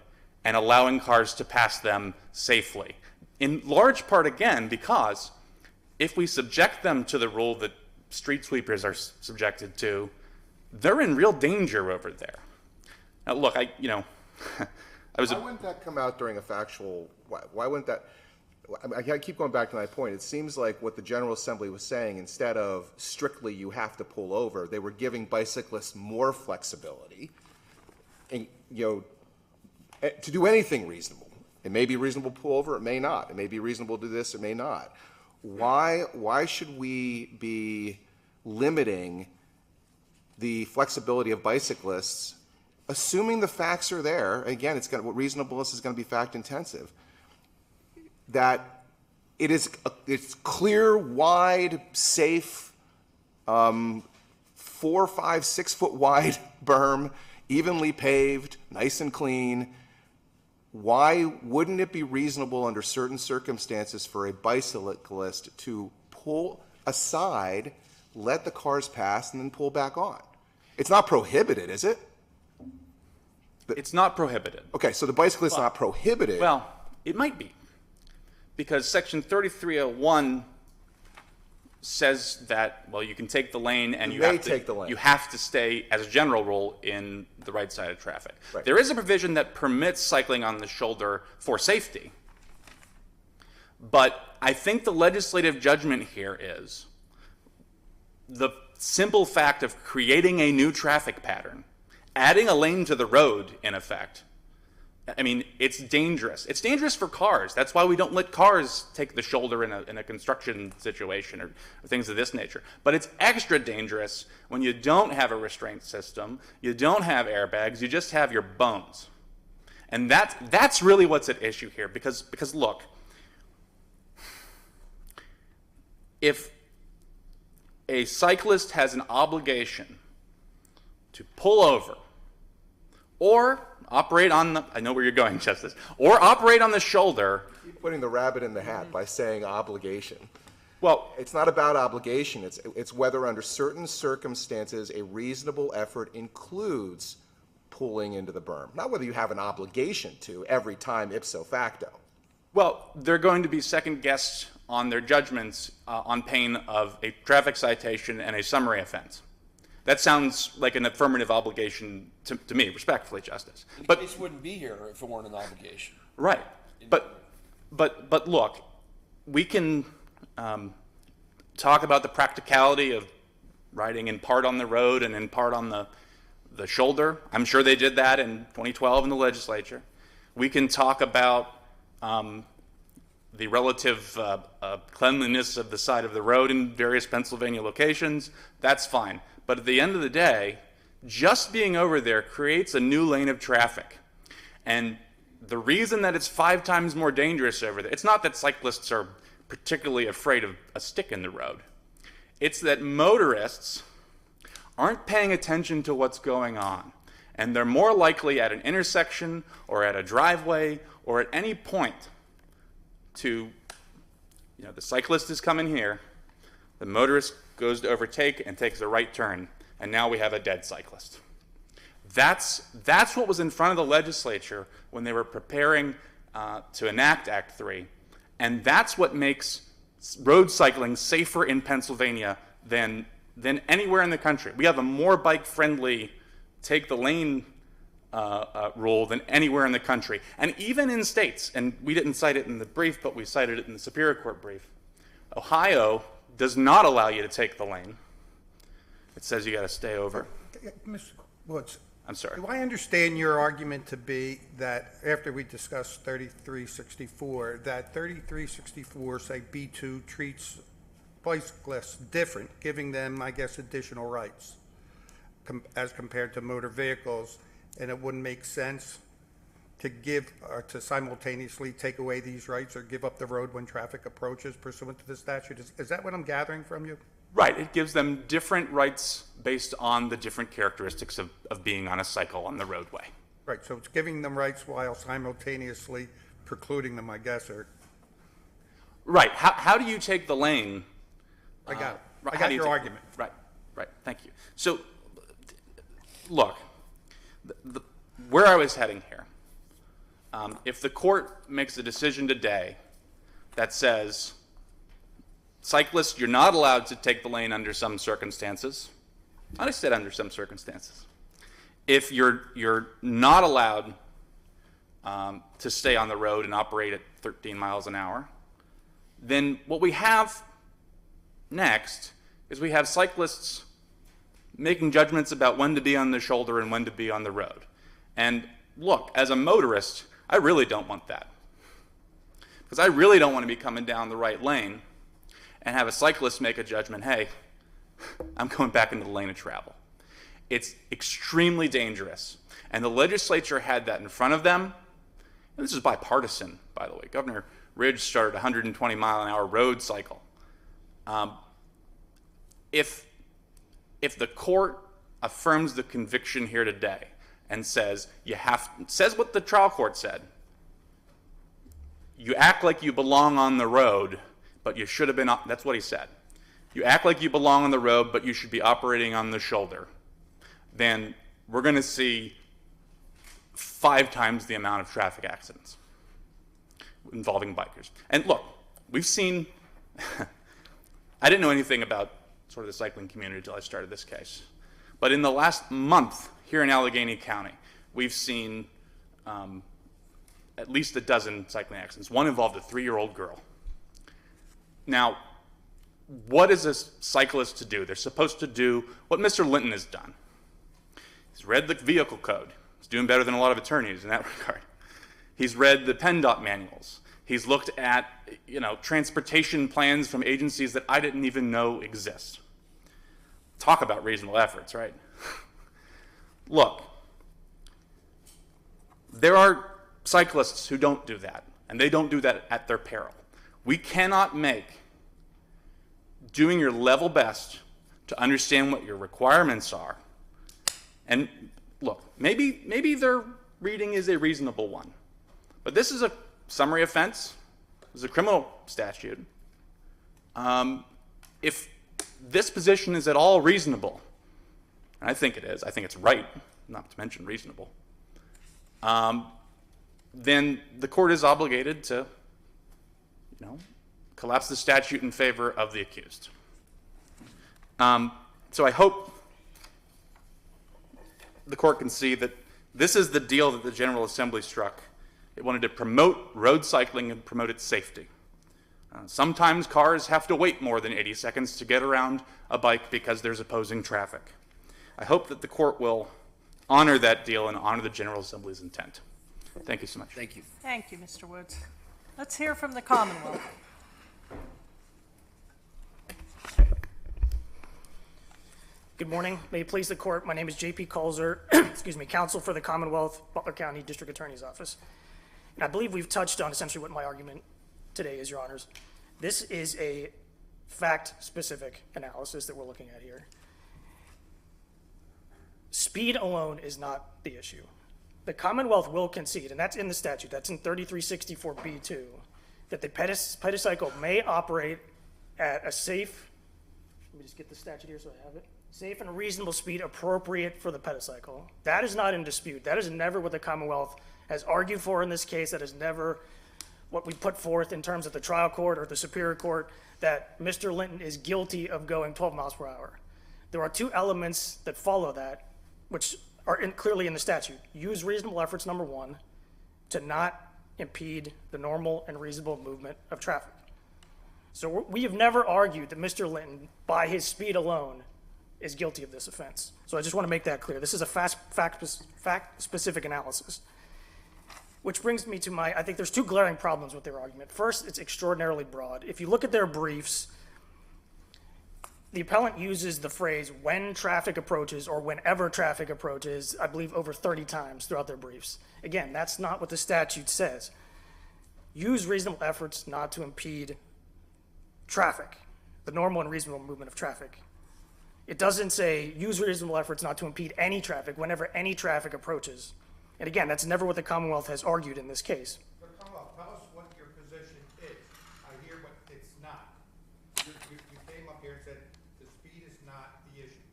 and allowing cars to pass them safely. In large part, again, because if we subject them to the rule that street sweepers are subjected to, they're in real danger over there. Now, look, I was. Why wouldn't that come out during a factual? Why wouldn't that? I keep going back to my point. It seems like what the General Assembly was saying, instead of strictly you have to pull over, they were giving bicyclists more flexibility, and, to do anything reasonable. It may be reasonable to pull over, it may not. It may be reasonable to do this, it may not. Why should we be limiting the flexibility of bicyclists, assuming the facts are there? Again, what reasonableness is going to be fact intensive. That it's clear, wide, safe, 4, 5, 6 foot wide berm, evenly paved, nice and clean. Why wouldn't it be reasonable under certain circumstances for a bicyclist to pull aside, let the cars pass, and then pull back on? It's not prohibited, is it? It's not prohibited. Okay, so the bicyclist's not prohibited. Well, it might be. Because Section 3301 says that, well, you can take the lane and you have to stay, as a general rule, in the right side of traffic. Right. There is a provision that permits cycling on the shoulder for safety. But I think the legislative judgment here is the simple fact of creating a new traffic pattern, adding a lane to the road, in effect. I mean, it's dangerous. It's dangerous for cars. That's why we don't let cars take the shoulder in a construction situation or things of this nature. But it's extra dangerous when you don't have a restraint system, you don't have airbags, you just have your bones. And that's really what's at issue here. Because look, if a cyclist has an obligation to pull over or operate on the, I know where you're going, Justice, or operate on the shoulder. You keep putting the rabbit in the hat by saying obligation. Well, it's not about obligation. It's whether under certain circumstances a reasonable effort includes pulling into the berm. Not whether you have an obligation to every time ipso facto. Well, they're going to be second guessed on their judgments on pain of a traffic citation and a summary offense. That sounds like an affirmative obligation to me, respectfully, Justice. But the case wouldn't be here if it weren't an obligation. Right. But look, we can talk about the practicality of riding in part on the road and in part on the shoulder. I'm sure they did that in 2012 in the legislature. We can talk about the relative cleanliness of the side of the road in various Pennsylvania locations. That's fine. But at the end of the day, just being over there creates a new lane of traffic. And the reason that it's 5 times more dangerous over there, it's not that cyclists are particularly afraid of a stick in the road. It's that motorists aren't paying attention to what's going on. And they're more likely at an intersection or at a driveway or at any point to, the cyclist is coming here, the motorist goes to overtake and takes a right turn, and now we have a dead cyclist. That's what was in front of the legislature when they were preparing to enact Act 3, and that's what makes road cycling safer in Pennsylvania than anywhere in the country. We have a more bike-friendly take the lane rule than anywhere in the country. And even in states, and we didn't cite it in the brief, but we cited it in the Superior Court brief, Ohio does not allow you to take the lane. It says you got to stay over. Mr. Woods. I'm sorry. Do I understand your argument to be that after we discussed 3364, that 3364, say B2, treats bicyclists different, giving them, I guess, additional rights as compared to motor vehicles, and it wouldn't make sense to give or to simultaneously take away these rights or give up the road when traffic approaches pursuant to the statute? Is that what I'm gathering from you? Right. It gives them different rights based on the different characteristics of being on a cycle on the roadway. Right. So it's giving them rights while simultaneously precluding them, I guess, or... Right. How do you take the lane? I got it. Right, I got your argument. Right. Thank you. So, look, where I was heading here, if the court makes a decision today that says, cyclists, you're not allowed to take the lane under some circumstances, I said under some circumstances. If you're not allowed to stay on the road and operate at 13 miles an hour, then what we have next is we have cyclists making judgments about when to be on the shoulder and when to be on the road. And look, as a motorist, I really don't want that. Because I really don't want to be coming down the right lane and have a cyclist make a judgment, hey, I'm going back into the lane of travel. It's extremely dangerous. And the legislature had that in front of them. And this is bipartisan, by the way. Governor Ridge started a 120-mile-an-hour road cycle. If the court affirms the conviction here today and says says what the trial court said, you act like you belong on the road, but you should have been, that's what he said. You act like you belong on the road, but you should be operating on the shoulder. Then we're going to see 5 times the amount of traffic accidents involving bikers. And look, we've seen, I didn't know anything about sort of the cycling community until I started this case. But in the last month here in Allegheny County, we've seen at least a dozen cycling accidents. One involved a 3-year-old girl. Now, what is a cyclist to do? They're supposed to do what Mr. Linton has done. He's read the vehicle code. He's doing better than a lot of attorneys in that regard. He's read the PennDOT manuals. He's looked at, transportation plans from agencies that I didn't even know exist. Talk about reasonable efforts, right? Look, there are cyclists who don't do that, and they don't do that at their peril. We cannot make doing your level best to understand what your requirements are. And look, maybe their reading is a reasonable one, but this is a summary offense. This is a criminal statute. If this position is at all reasonable, and I think it is, I think it's right, not to mention reasonable, then the court is obligated to, collapse the statute in favor of the accused. So I hope the court can see that this is the deal that the General Assembly struck. It wanted to promote road cycling and promote its safety. Sometimes cars have to wait more than 80 seconds to get around a bike because there's opposing traffic. I hope that the court will honor that deal and honor the General Assembly's intent. Thank you so much. Thank you. Thank you, Mr. Woods. Let's hear from the Commonwealth. Good morning. May it please the court, my name is J.P. Colzer, counsel for the Commonwealth, Butler County District Attorney's Office. And I believe we've touched on essentially what my argument today is, Your Honors. This is a fact-specific analysis that we're looking at here. speed alone is not the issue. The Commonwealth will concede, and that's in the statute, that's in 3364B2, that the pedicycle may operate at a safe, let me just get the statute here so I have it, safe and reasonable speed appropriate for the pedicycle. That is not in dispute. That is never what the Commonwealth has argued for in this case. That is never what we put forth in terms of the trial court or the Superior Court, that Mr. Linton is guilty of going 12 miles per hour. There are two elements that follow that, which are clearly in the statute. Use reasonable efforts, number one, to not impede the normal and reasonable movement of traffic. So we have never argued that Mr. Linton, by his speed alone, is guilty of this offense. So I just want to make that clear. This is a fact-specific analysis. Which brings me to I think there's two glaring problems with their argument. First, it's extraordinarily broad. If you look at their briefs, the appellant uses the phrase when traffic approaches or whenever traffic approaches, I believe over 30 times throughout their briefs. Again, that's not what the statute says. Use reasonable efforts not to impede traffic, the normal and reasonable movement of traffic. It doesn't say use reasonable efforts not to impede any traffic whenever any traffic approaches. And again, that's never what the Commonwealth has argued in this case. But Commonwealth, tell us what your position is. I hear what it's not. You came up here and said the speed is not the issue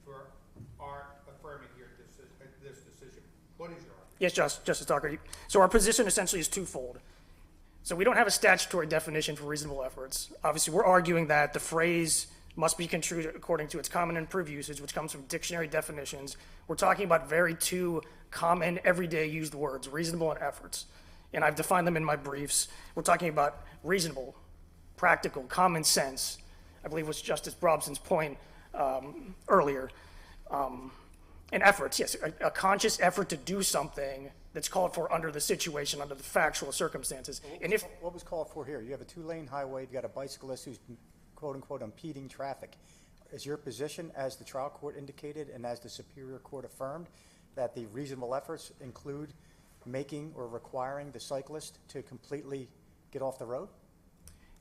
for our affirming here this decision. What is your argument? Yes, Justice Dougherty. So our position essentially is twofold. So we don't have a statutory definition for reasonable efforts. Obviously, we're arguing that the phrase must be construed according to its common and improved usage, which comes from dictionary definitions. We're talking about very two common, everyday used words, reasonable and efforts. And I've defined them in my briefs. We're talking about reasonable, practical, common sense, I believe was Justice Brobson's point earlier. And efforts, yes, a conscious effort to do something that's called for under the situation, under the factual circumstances. And if what was called for here? You have a two-lane highway, you've got a bicyclist who's quote-unquote impeding traffic. Is your position, as the trial court indicated and as the Superior Court affirmed, that the reasonable efforts include making or requiring the cyclist to completely get off the road?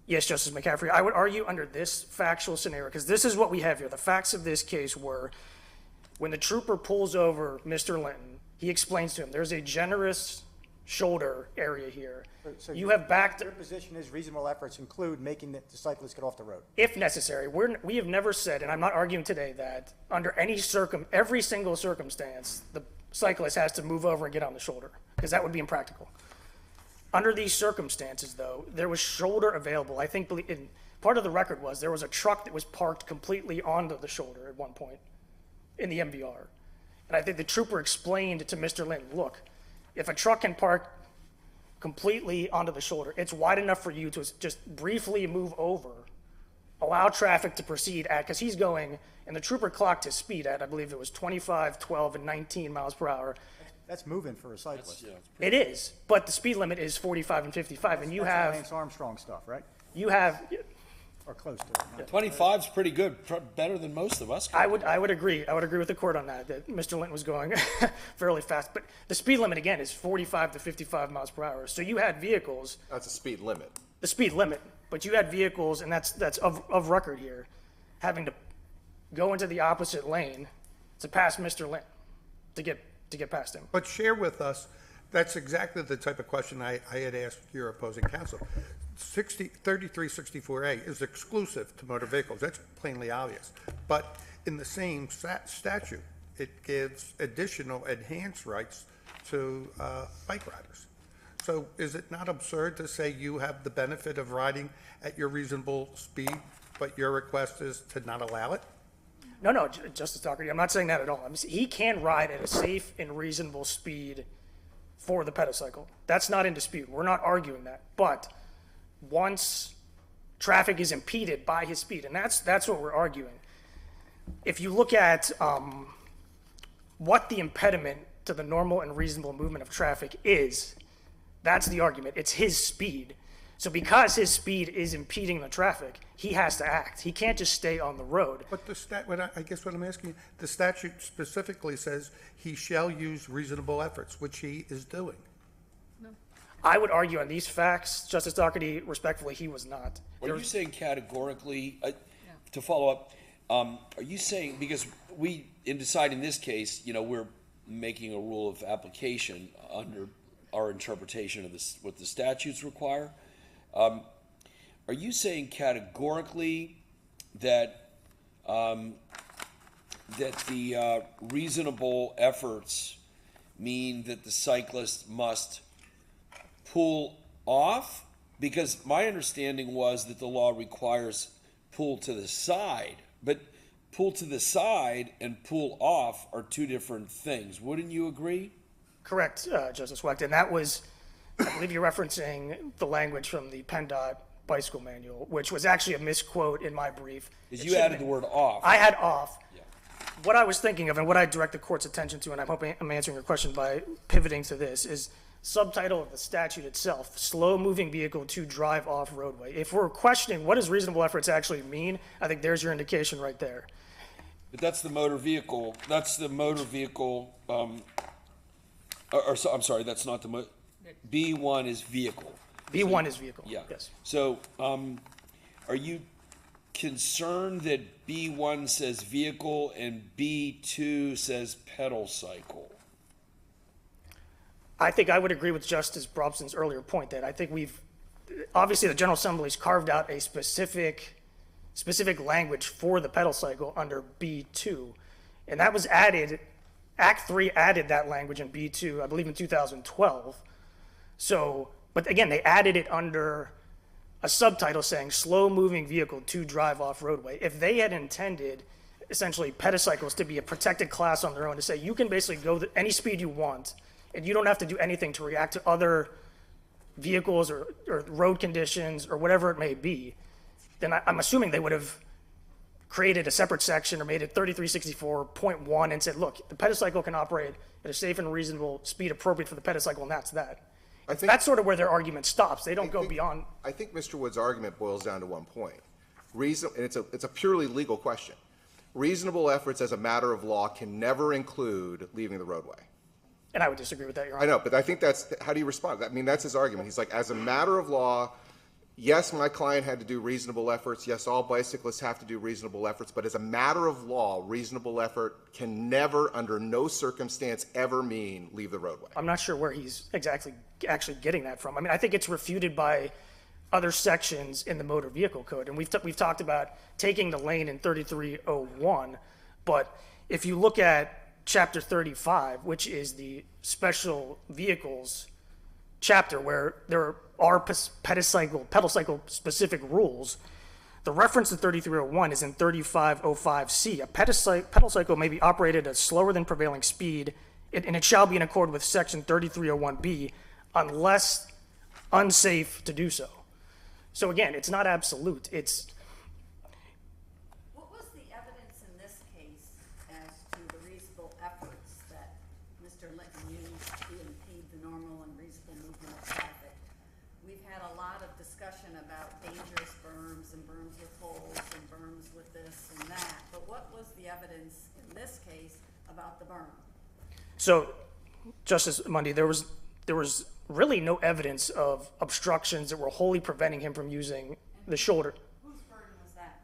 Yes, Justice McCaffrey. I would argue under this factual scenario, because this is what we have here. The facts of this case were when the trooper pulls over Mr. Linton, he explains to him, there's a generous shoulder area here. So you have backed. Your position is reasonable efforts include making the cyclist get off the road? If necessary. We have never said, and I'm not arguing today, that under every single circumstance, the cyclist has to move over and get on the shoulder, because that would be impractical. Under these circumstances, though, there was shoulder available. I think part of the record was there was a truck that was parked completely onto the shoulder at one point in the MVR. And I think the trooper explained to Mr. Linton, look, if a truck can park completely onto the shoulder, it's wide enough for you to just briefly move over, allow traffic to proceed at, because he's going, and the trooper clocked his speed at, I believe it was 25, 12, and 19 miles per hour. That's moving for a cyclist. It is, but the speed limit is 45 and 55, and you have Lance Armstrong stuff, right? You have or close to it. 25 is pretty good, better than most of us. I would agree. I would agree with the court on that Mr. Linton was going fairly fast. But the speed limit, again, is 45 to 55 miles per hour. So you had vehicles. That's a speed limit. The speed limit. But you had vehicles, and that's of record here, having to go into the opposite lane to pass Mr. Linton, to get past him. But share with us, that's exactly the type of question I had asked your opposing counsel. 3364A is exclusive to motor vehicles. That's plainly obvious. But in the same statute, it gives additional enhanced rights to bike riders. So is it not absurd to say you have the benefit of riding at your reasonable speed, but your request is to not allow it? No, Justice Dougherty, I'm not saying that at all. He can ride at a safe and reasonable speed for the pedicycle. That's not in dispute. We're not arguing that. But once traffic is impeded by his speed, and that's what we're arguing. If you look at what the impediment to the normal and reasonable movement of traffic is, that's the argument. It's his speed. So because his speed is impeding the traffic, he has to act. He can't just stay on the road. But I guess what I'm asking you, the statute specifically says he shall use reasonable efforts, which he is doing. I would argue on these facts, Justice Dougherty, respectfully, he was not. Are you saying categorically, to follow up, Are you saying, because in deciding this case, we're making a rule of application under our interpretation of this, what the statutes require. Are you saying categorically that the reasonable efforts mean that the cyclist must pull off? Because my understanding was that the law requires pull to the side, but pull to the side and pull off are two different things. Wouldn't you agree? Correct, Justice Wecht, and that was, I believe you're referencing the language from the PennDOT bicycle manual, which was actually a misquote in my brief. Because you added the word off. I had off. Yeah. What I was thinking of and what I direct the court's attention to, and I'm hoping I'm answering your question by pivoting to this, is subtitle of the statute itself, slow-moving vehicle to drive off roadway. If we're questioning what does reasonable efforts actually mean, I think there's your indication right there. But that's the motor vehicle. That's the motor vehicle. I'm sorry, that's not the B1 is vehicle. B1 is vehicle. Yeah. Yes. So, are you concerned that B1 says vehicle and B2 says pedal cycle? I think I would agree with Justice Brobson's earlier point that I think obviously the General Assembly's carved out a specific language for the pedal cycle under B2, and that was added, Act 3 added that language in B2, I believe in 2012. So, but again, they added it under a subtitle saying slow-moving vehicle to drive off roadway. If they had intended essentially pedicycles to be a protected class on their own, to say you can basically go any speed you want, and you don't have to do anything to react to other vehicles or road conditions or whatever it may be, then I'm assuming they would have created a separate section or made it 3364.1 and said, look, the pedicycle can operate at a safe and reasonable speed appropriate for the pedicycle, and that's that. That's sort of where their argument stops. They don't go beyond. I think Mr. Wood's argument boils down to one point. And it's a purely legal question. Reasonable efforts as a matter of law can never include leaving the roadway. And I would disagree with that, Your Honor. I know, but I think how do you respond? I mean, that's his argument. He's like, as a matter of law, yes, my client had to do reasonable efforts. Yes, all bicyclists have to do reasonable efforts. But as a matter of law, reasonable effort can never, under no circumstance, ever mean leave the roadway. I'm not sure where he's actually getting that from. I mean, I think it's refuted by other sections in the motor vehicle code. And we've talked about taking the lane in 3301. But if you look at Chapter 35, which is the special vehicles chapter where there are pedal cycle specific rules, the reference to 3301 is in 3505C. A pedal cycle may be operated at slower than prevailing speed, and it shall be in accord with section 3301B unless unsafe to do so. So again, it's not absolute. What was the evidence in this case as to the reasonable efforts that Mr. Linton used to impede the normal and reasonable movement of traffic? We've had a lot of discussion about dangerous berms and berms with holes and berms with this and that, but what was the evidence in this case about the berm? So, Justice Mundy, there was really no evidence of obstructions that were wholly preventing him from using the shoulder. Whose burden was that?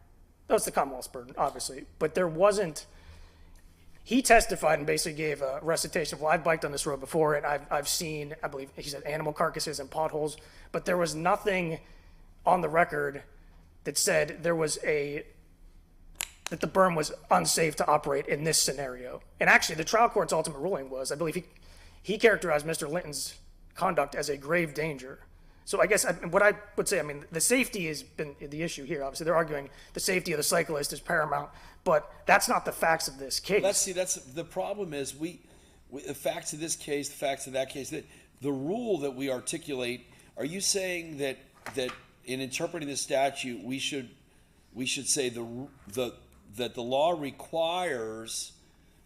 That was the Commonwealth's burden, obviously. But there wasn't. He testified and basically gave a recitation of, well, I've biked on this road before, and I've seen, I believe he said, animal carcasses and potholes, but there was nothing on the record that said that the berm was unsafe to operate in this scenario. And actually, the trial court's ultimate ruling was, I believe he characterized Mr. Linton's conduct as a grave danger. So I guess what I would say, I mean, the safety has been the issue here. Obviously, they're arguing the safety of the cyclist is paramount, but that's not the facts of this case. That's the problem is the facts of this case, the facts of that case, that the rule that we articulate. Are you saying that in interpreting the statute, we should say that the law requires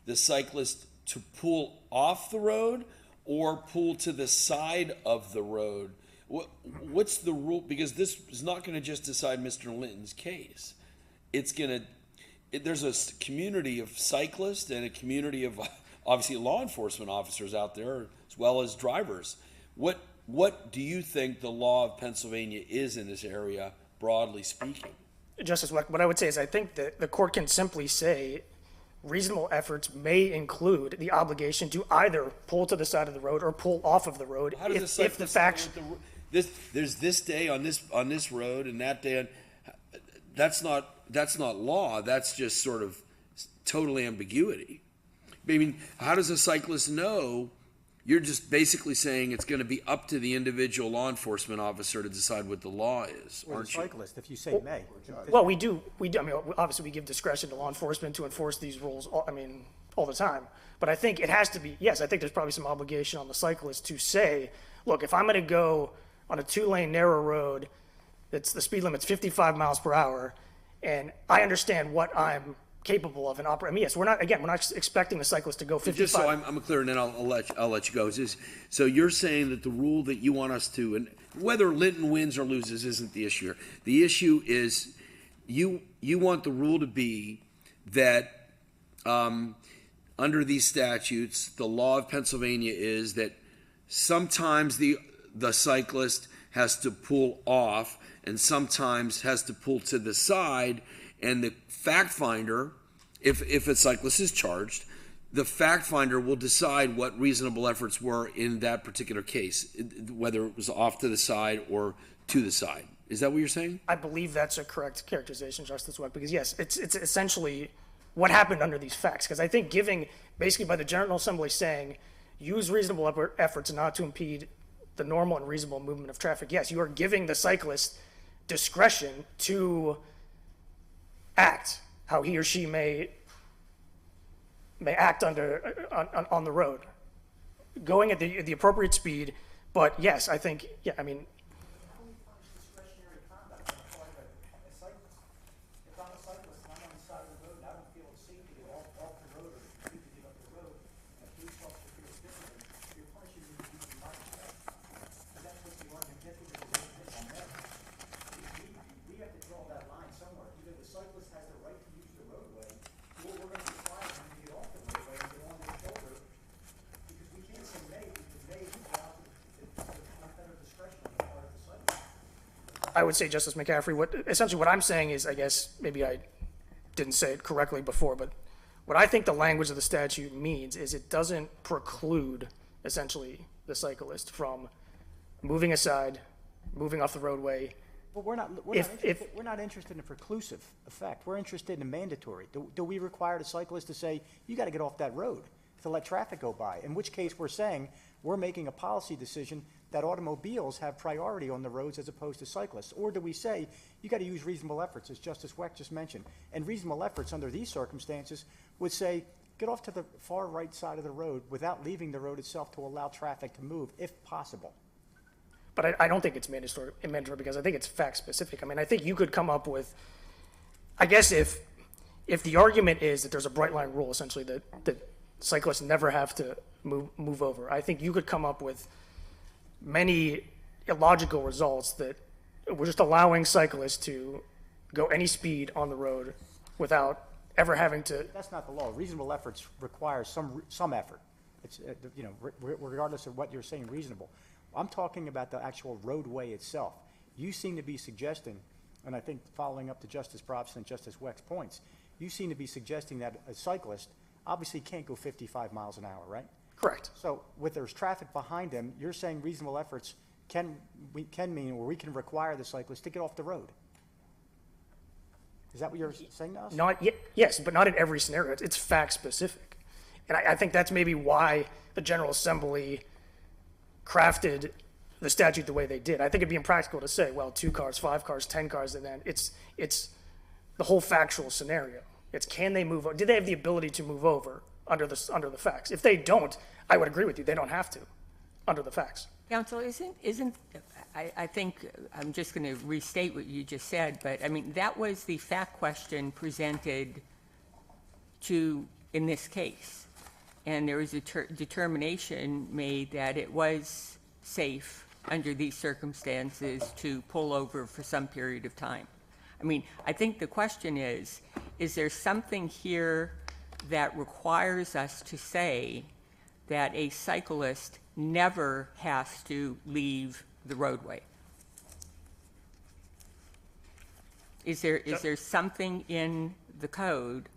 the cyclist to pull off the road or pull to the side of the road? What's the rule? Because this is not going to just decide Mr. Linton's case. There's a community of cyclists and a community of obviously law enforcement officers out there as well as drivers. What do you think the law of Pennsylvania is in this area, broadly speaking? Justice Weck, what I would say is I think that the court can simply say reasonable efforts may include the obligation to either pull to the side of the road or pull off of the road How does if the facts. There's this day on this road and that day on. That's not law. That's just sort of total ambiguity. I mean, how does a cyclist know? You're just basically saying it's going to be up to the individual law enforcement officer to decide what the law is, Or the aren't you? cyclist, if you say may. Well, we do. I mean, obviously, we give discretion to law enforcement to enforce these rules. All the time. But I think it has to be. Yes, I think there's probably some obligation on the cyclist to say, look, if I'm going to go on a 2-lane narrow road, the speed limit's 55 miles per hour, and I understand what I'm capable of and operate. I mean, yes, we're not expecting the cyclist to go 55. Just so I'm clear, and then I'll let you go. So you're saying that the rule that you want us to, and whether Linton wins or loses isn't the issue here. The issue is you want the rule to be that under these statutes, the law of Pennsylvania is that sometimes the cyclist has to pull off and sometimes has to pull to the side, and the fact finder, if a cyclist is charged, the fact finder will decide what reasonable efforts were in that particular case, whether it was off to the side or to the side. Is that what you're saying? I believe that's a correct characterization, Justice Webb, because yes, it's essentially what happened under these facts. Because I think basically by the General Assembly saying, use reasonable efforts not to impede the normal and reasonable movement of traffic, yes, you are giving the cyclist discretion to act how he or she may act on the road, going at the appropriate speed. But yes, I think, yeah, I mean, Discretionary conduct on the part of a cyclist. If I'm a cyclist and I'm on the side of the road and I don't feel safe to get off the road or to get up the road, and a police officer feels differently, you're punishing me for using my respect. And that's what you want to get to the business on that. We have to draw that line somewhere. Either the cyclist has the right to use the roadway, or we're going to require him to get off the roadway and get on their shoulder. Because we can't say may, because may is allowed to have better discretion on the part of the cyclist. I would say, Justice McCaffrey, essentially what I'm saying is, I guess maybe I didn't say it correctly before, but what I think the language of the statute means is it doesn't preclude essentially the cyclist from moving aside, moving off the roadway. But we're not interested in a preclusive effect. We're interested in a mandatory. Do we require the cyclist to say, you got to get off that road to let traffic go by? In which case we're saying we're making a policy decision that automobiles have priority on the roads as opposed to cyclists. Or do we say, you got to use reasonable efforts, as Justice Weck just mentioned. And reasonable efforts under these circumstances would say, get off to the far right side of the road without leaving the road itself to allow traffic to move, if possible. But I don't think it's mandatory because I think it's fact specific. I mean, I think you could come up with, I guess if the argument is that there's a bright line rule essentially that cyclists never have to move over, I think you could come up with many illogical results that we're just allowing cyclists to go any speed on the road without ever having to. That's not the law. Reasonable efforts require some effort. It's regardless of what you're saying reasonable. I'm talking about the actual roadway itself. You seem to be suggesting, and I think following up to Justice Probst and Justice Weck's points, you seem to be suggesting that a cyclist obviously can't go 55 miles an hour, right? Correct. So with there's traffic behind them, you're saying reasonable efforts can mean, or we can require the cyclist to get off the road. Is that what you're saying to us? Yes, but not in every scenario. It's fact specific. And I think that's maybe why the General Assembly crafted the statute the way they did. I think it'd be impractical to say, well, 2 cars, 5 cars, 10 cars, and then it's the whole factual scenario. It's can they move over? Do they have the ability to move over under the facts? If they don't, I would agree with you. They don't have to under the facts. Counsel, I think I'm just going to restate what you just said, but I mean, that was the fact question presented in this case. And there was a determination made that it was safe under these circumstances to pull over for some period of time. I mean, I think the question is there something here that requires us to say that a cyclist never has to leave the roadway? Is there something in the code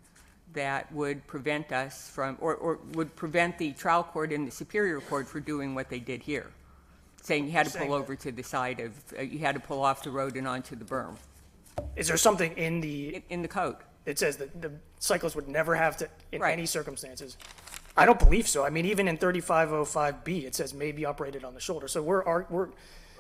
that would prevent us from, or would prevent the trial court and the Superior Court for doing what they did here? Saying you had to pull over to the side of, you had to pull off the road and onto the berm. Is there something in the code? It says that the cyclist would never have to, in Right. any circumstances. I don't believe so. I mean, even in 3505B, it says may be operated on the shoulder. So we're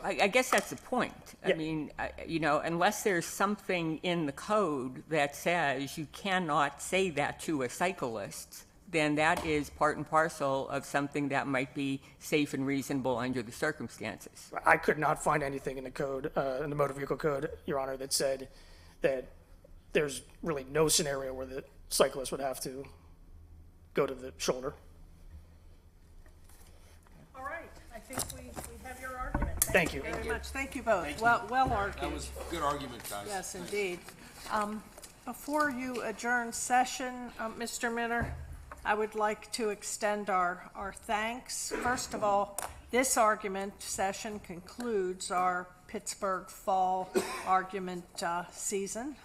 I guess that's the point. I mean, you know, unless there's something in the code that says you cannot say that to a cyclist, then that is part and parcel of something that might be safe and reasonable under the circumstances. I could not find anything in the code, in the motor vehicle code, Your Honor, that said that there's really no scenario where the cyclist would have to go to the shoulder. All right, I think we have your argument. Thank you. Very much. Thank you both. Well argued. That was a good argument, guys. Yes, Thanks. indeed. Before you adjourn session, Mr. Minner, I would like to extend our thanks. First of all, this argument session concludes our Pittsburgh fall argument season.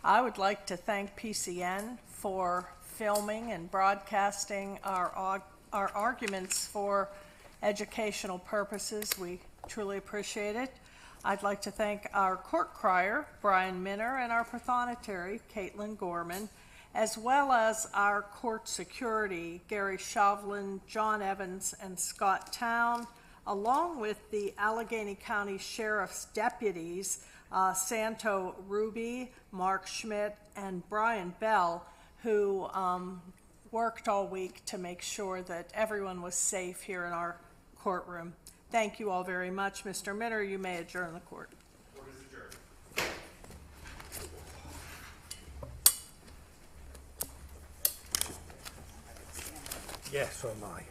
I would like to thank PCN for filming and broadcasting our arguments for educational purposes. We truly appreciate it. I'd like to thank our court crier, Brian Minner, and our prothonotary, Caitlin Gorman, as well as our court security, Gary Shovlin, John Evans, and Scott Town, along with the Allegheny County Sheriff's deputies, Santo Ruby, Mark Schmidt, and Brian Bell, who worked all week to make sure that everyone was safe here in our courtroom. Thank you all very much. Mr. Minner, you may adjourn the court. Court is adjourned. Yes, so am I.